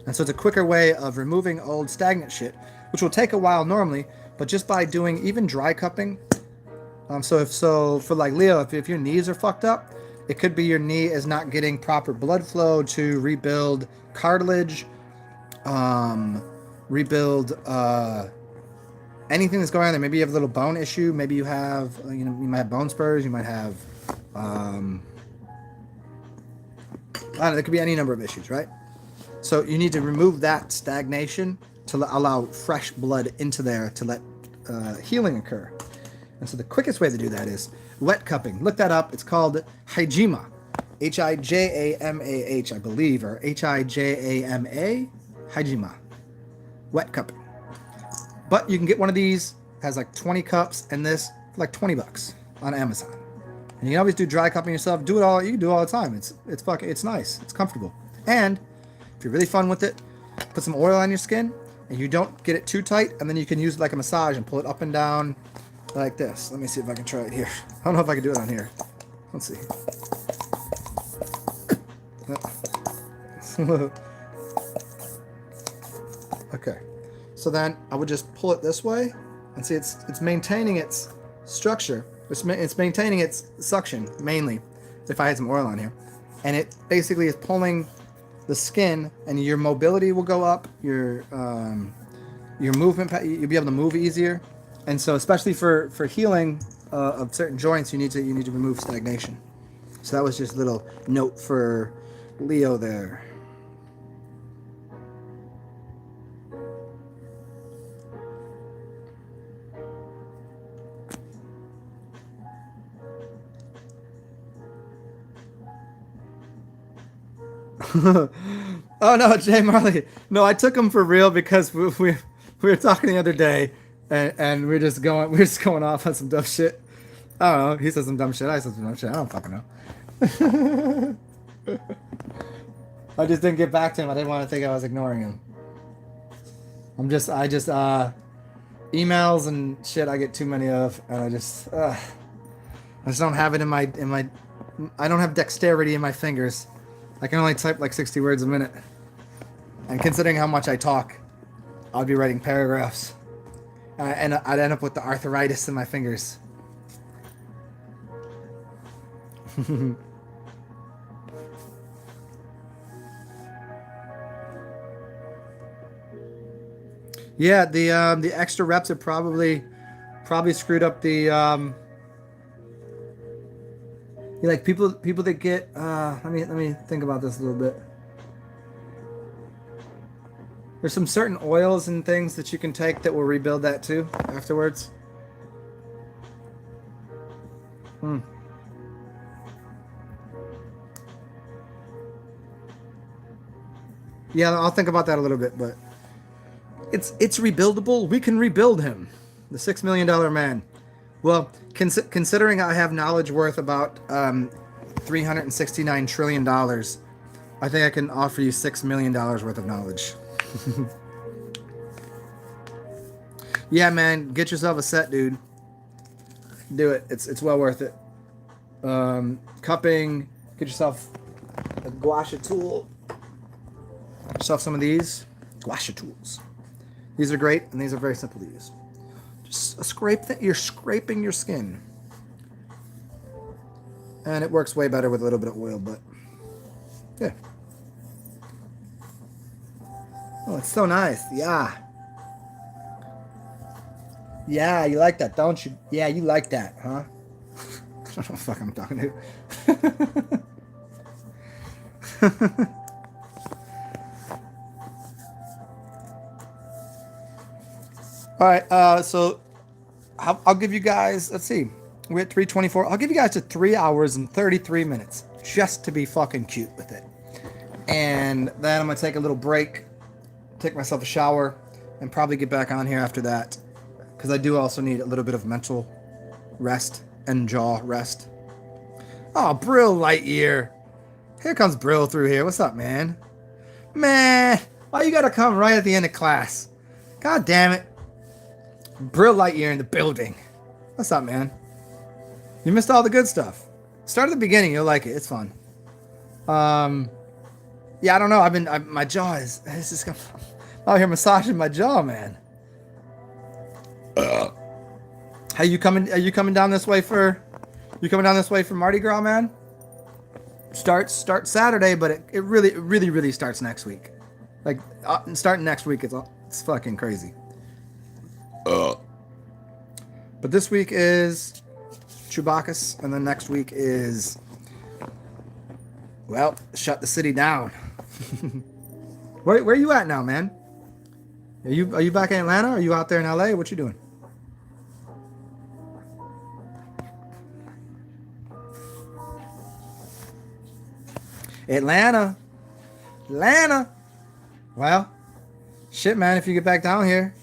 And so it's a quicker way of removing old stagnant shit, which will take a while normally, but just by doing even dry cupping. So for like Leo, if your knees are fucked up, it could be your knee is not getting proper blood flow to rebuild cartilage, rebuild anything that's going on there. Maybe you have a little bone issue. Maybe you have, you might have bone spurs. You might have, I don't know, there could be any number of issues, right? So you need to remove that stagnation to allow fresh blood into there to let healing occur. And so the quickest way to do that is wet cupping. Look that up. It's called hijama. Hijamah, I believe, or Hijama. Hijama. Wet cupping. But you can get one of these, has like 20 cups, and this for like $20 on Amazon. And you can always do dry cupping yourself. Do it all. You can do it all the time. It's nice. It's comfortable. And if you're really fun with it, put some oil on your skin, and you don't get it too tight, and then you can use it like a massage and pull it up and down like this. Let me see if I can try it here. I don't know if I can do it on here. Let's see. Okay. So then I would just pull it this way, and see it's maintaining its structure. It's maintaining its suction mainly. If I had some oil on here, and it basically is pulling the skin, and your mobility will go up. Your movement, you'll be able to move easier, and so especially for healing of certain joints, you need to remove stagnation. So that was just a little note for Leo there. Oh no, Jay Marley. No, I took him for real because we were talking the other day, and we're just going off on some dumb shit. I don't know. He said some dumb shit. I said some dumb shit. I don't fucking know. I just didn't get back to him. I didn't want to think I was ignoring him. I just emails and shit I get too many of, and I just don't have it in my I don't have dexterity in my fingers. I can only type like 60 words a minute. And considering how much I talk, I'd be writing paragraphs. And I'd end up with the arthritis in my fingers. Yeah, the extra reps have probably screwed up the like people that get let me think about this a little bit. There's some certain oils and things that you can take that will rebuild that too afterwards. Yeah, I'll think about that a little bit, but it's rebuildable. We can rebuild him, the $6 million man. Well, considering I have knowledge worth about $369 trillion, I think I can offer you $6 million worth of knowledge. Yeah, man, get yourself a set, dude. Do it. It's well worth it. Cupping. Get yourself a gua sha tool. Get yourself some of these gua sha tools. These are great, and these are very simple to use. Just you're scraping your skin, and it works way better with a little bit of oil. But yeah. Oh, it's so nice. Yeah. Yeah, you like that, don't you? Yeah, you like that, huh? I don't know what the fuck I'm talking to. All right, so I'll give you guys, let's see, we're at 3:24. I'll give you guys to 3 hours and 33 minutes just to be fucking cute with it. And then I'm going to take a little break, take myself a shower, and probably get back on here after that, because I do also need a little bit of mental rest and jaw rest. Oh, Brill Lightyear. Here comes Brill through here. What's up, man? Man, why you gotta come right at the end of class? God damn it. Brill Lightyear in the building. What's up, man? You missed all the good stuff. Start at the beginning. You'll like it. It's fun. Yeah, I don't know. My jaw is. It's just. I'm out here massaging my jaw, man. Hey, you coming? Are you coming down this way for? You coming down this way for Mardi Gras, man? Start Saturday, but it really starts next week. Like starting next week, it's fucking crazy. But this week is Chewbacca's, and then next week is, well, shut the city down. Where are you at now, man? Are you back in Atlanta? Or are you out there in LA? What you doing? Atlanta. Well, shit, man. If you get back down here,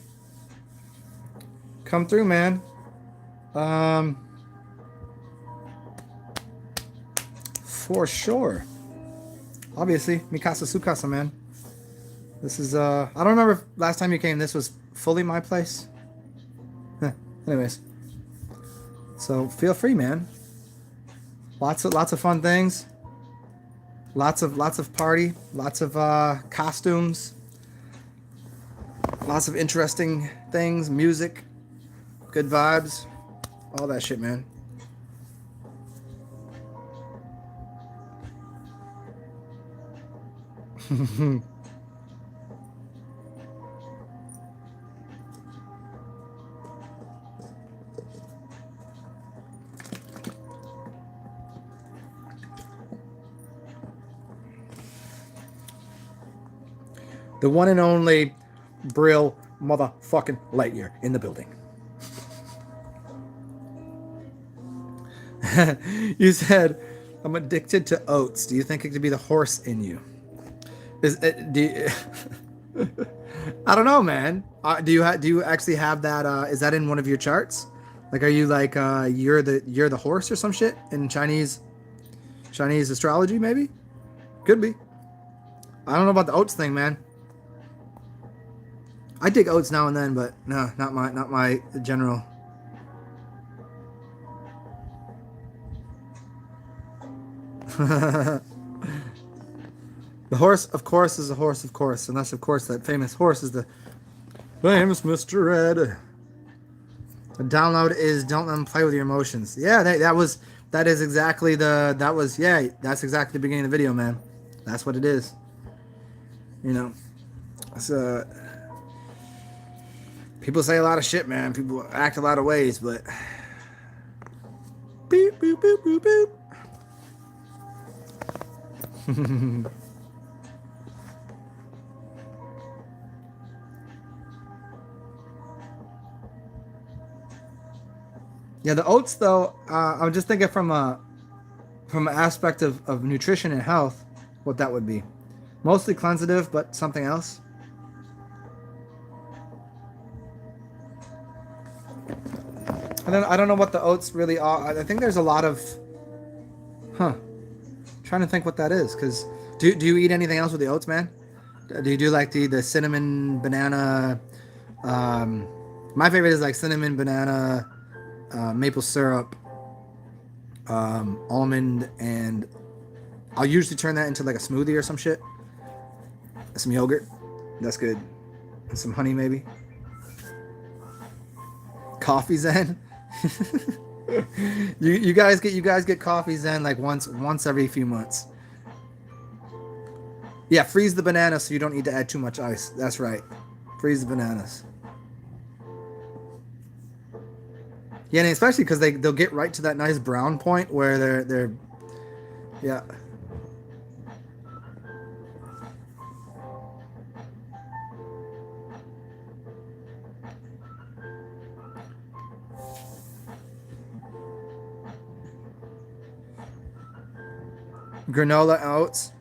come through, man. For sure. Obviously, Mikasa Sukasa, man. This is I don't remember if last time you came this was fully my place. Anyways. So feel free, man. Lots of fun things. Lots of party, lots of costumes, lots of interesting things, music, good vibes, all that shit, man. The one and only Brill motherfucking Lightyear in the building. You said, I'm addicted to oats. Do you think it could be the horse in you? I don't know, man. Do you actually have that? Is that in one of your charts? Like, are you like you're the horse or some shit in Chinese astrology? Maybe, could be. I don't know about the oats thing, man. I dig oats now and then, but no, not my general. The horse, of course, is a horse, of course, and that's of course that famous horse is the famous Mr. Red. The download is don't let them play with your emotions. Yeah, that is exactly that's exactly the beginning of the video, man. That's what it is. You know, it's people say a lot of shit, man. People act a lot of ways, but beep boop boop boop boop. Yeah, the oats though. I'm just thinking from an aspect of nutrition and health, what that would be. Mostly cleansative, but something else. And then I don't know what the oats really are. I think there's a lot of, trying to think what that is. Cause do you eat anything else with the oats, man? Do you do like the cinnamon banana? My favorite is like cinnamon banana, maple syrup, almond, and I'll usually turn that into like a smoothie or some shit. Some yogurt, that's good, and some honey maybe. Coffee Zen. you guys get Coffee Zen like once every few months. Yeah, freeze the banana so you don't need to add too much ice. That's right, freeze the bananas. Yeah, and especially because they'll get right to that nice brown point where they're yeah. Granola oats.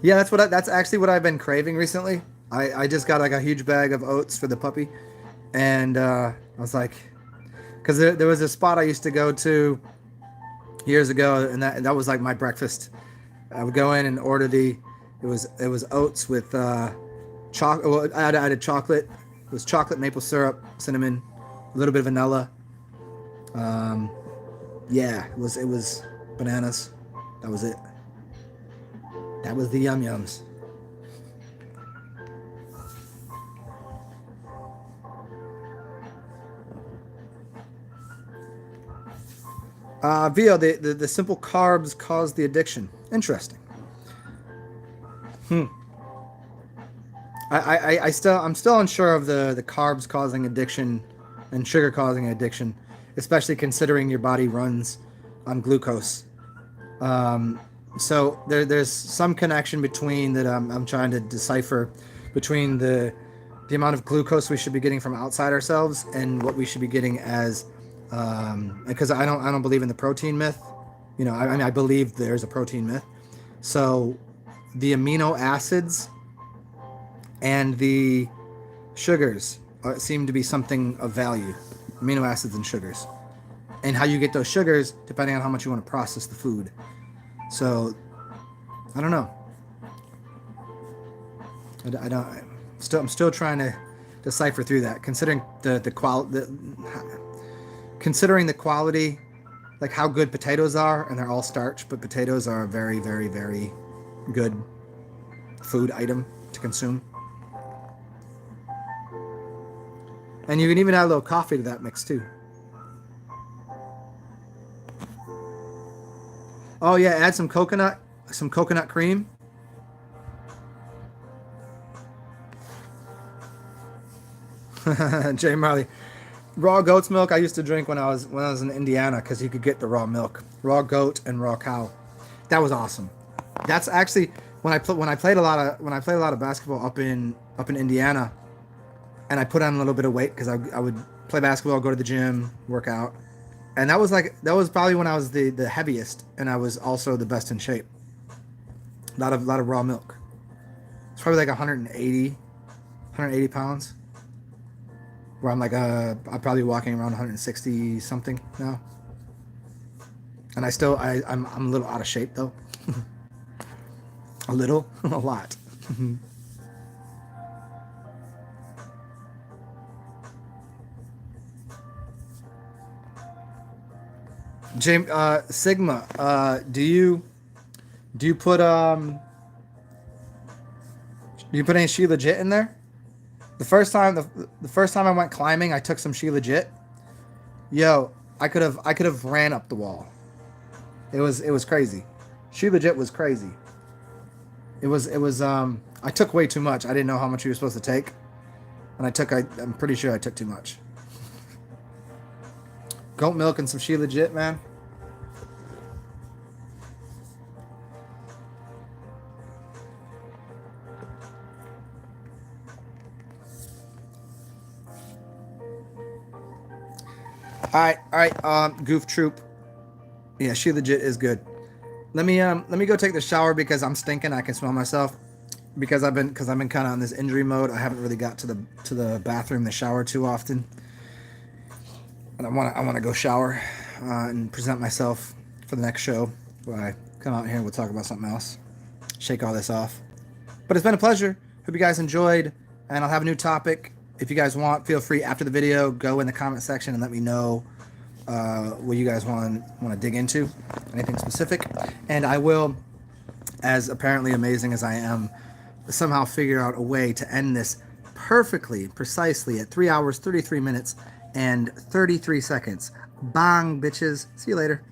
Yeah, that's actually what I've been craving recently. I just got like a huge bag of oats for the puppy, and I was like, because there was a spot I used to go to years ago, and that was like my breakfast. I would go in and order it was oats with chocolate. Well, I added chocolate. It was chocolate, maple syrup, cinnamon, a little bit of vanilla. Yeah, it was bananas. That was it. That was the yum yums. Vio, the simple carbs cause the addiction. Interesting. Hmm. I'm still unsure of the carbs causing addiction and sugar causing addiction, especially considering your body runs on glucose. Um, so there's some connection between that I'm trying to decipher between the amount of glucose we should be getting from outside ourselves and what we should be getting as because I don't believe in the protein myth. You know, I mean I believe there's a protein myth. So the amino acids and the sugars seem to be something of value. Amino acids and sugars, and how you get those sugars depending on how much you want to process the food. So I don't know. I don't. I'm still trying to decipher through that, considering considering the quality, like how good potatoes are, and they're all starch, but potatoes are a very, very, very good food item to consume. And you can even add a little coffee to that mix too. Oh yeah, add some coconut cream. Jay Marley, raw goat's milk. I used to drink when I was in Indiana because you could get the raw milk, raw goat and raw cow. That was awesome. That's actually when I played a lot of basketball up in Indiana, and I put on a little bit of weight because I would play basketball, go to the gym, work out, and that was probably when I was the heaviest, and I was also the best in shape. A lot of raw milk. It's probably like 180 pounds. Where I'm like I'm probably walking around 160 something now, and I'm a little out of shape though. A little, a lot. James Sigma, do you put any She Legit in there? The first time I went climbing, I took some She Legit. Yo, I could have ran up the wall. It was crazy. She Legit was crazy. It was I took way too much. I didn't know how much you were supposed to take, and I'm pretty sure I took too much. Goat milk and some She Legit, man. All right. Goof Troop. Yeah, She Legit is good. Let me go take the shower because I'm stinking. I can smell myself because I've been kind of on this injury mode. I haven't really got to the bathroom, the shower too often, and I want to go shower and present myself for the next show where I come out here and we'll talk about something else. Shake all this off. But it's been a pleasure. Hope you guys enjoyed, and I'll have a new topic. If you guys want, feel free after the video, go in the comment section and let me know what you guys want to dig into, anything specific, and I will, as apparently amazing as I am, somehow figure out a way to end this perfectly, precisely at 3 hours, 33 minutes, and 33 seconds. Bang, bitches. See you later.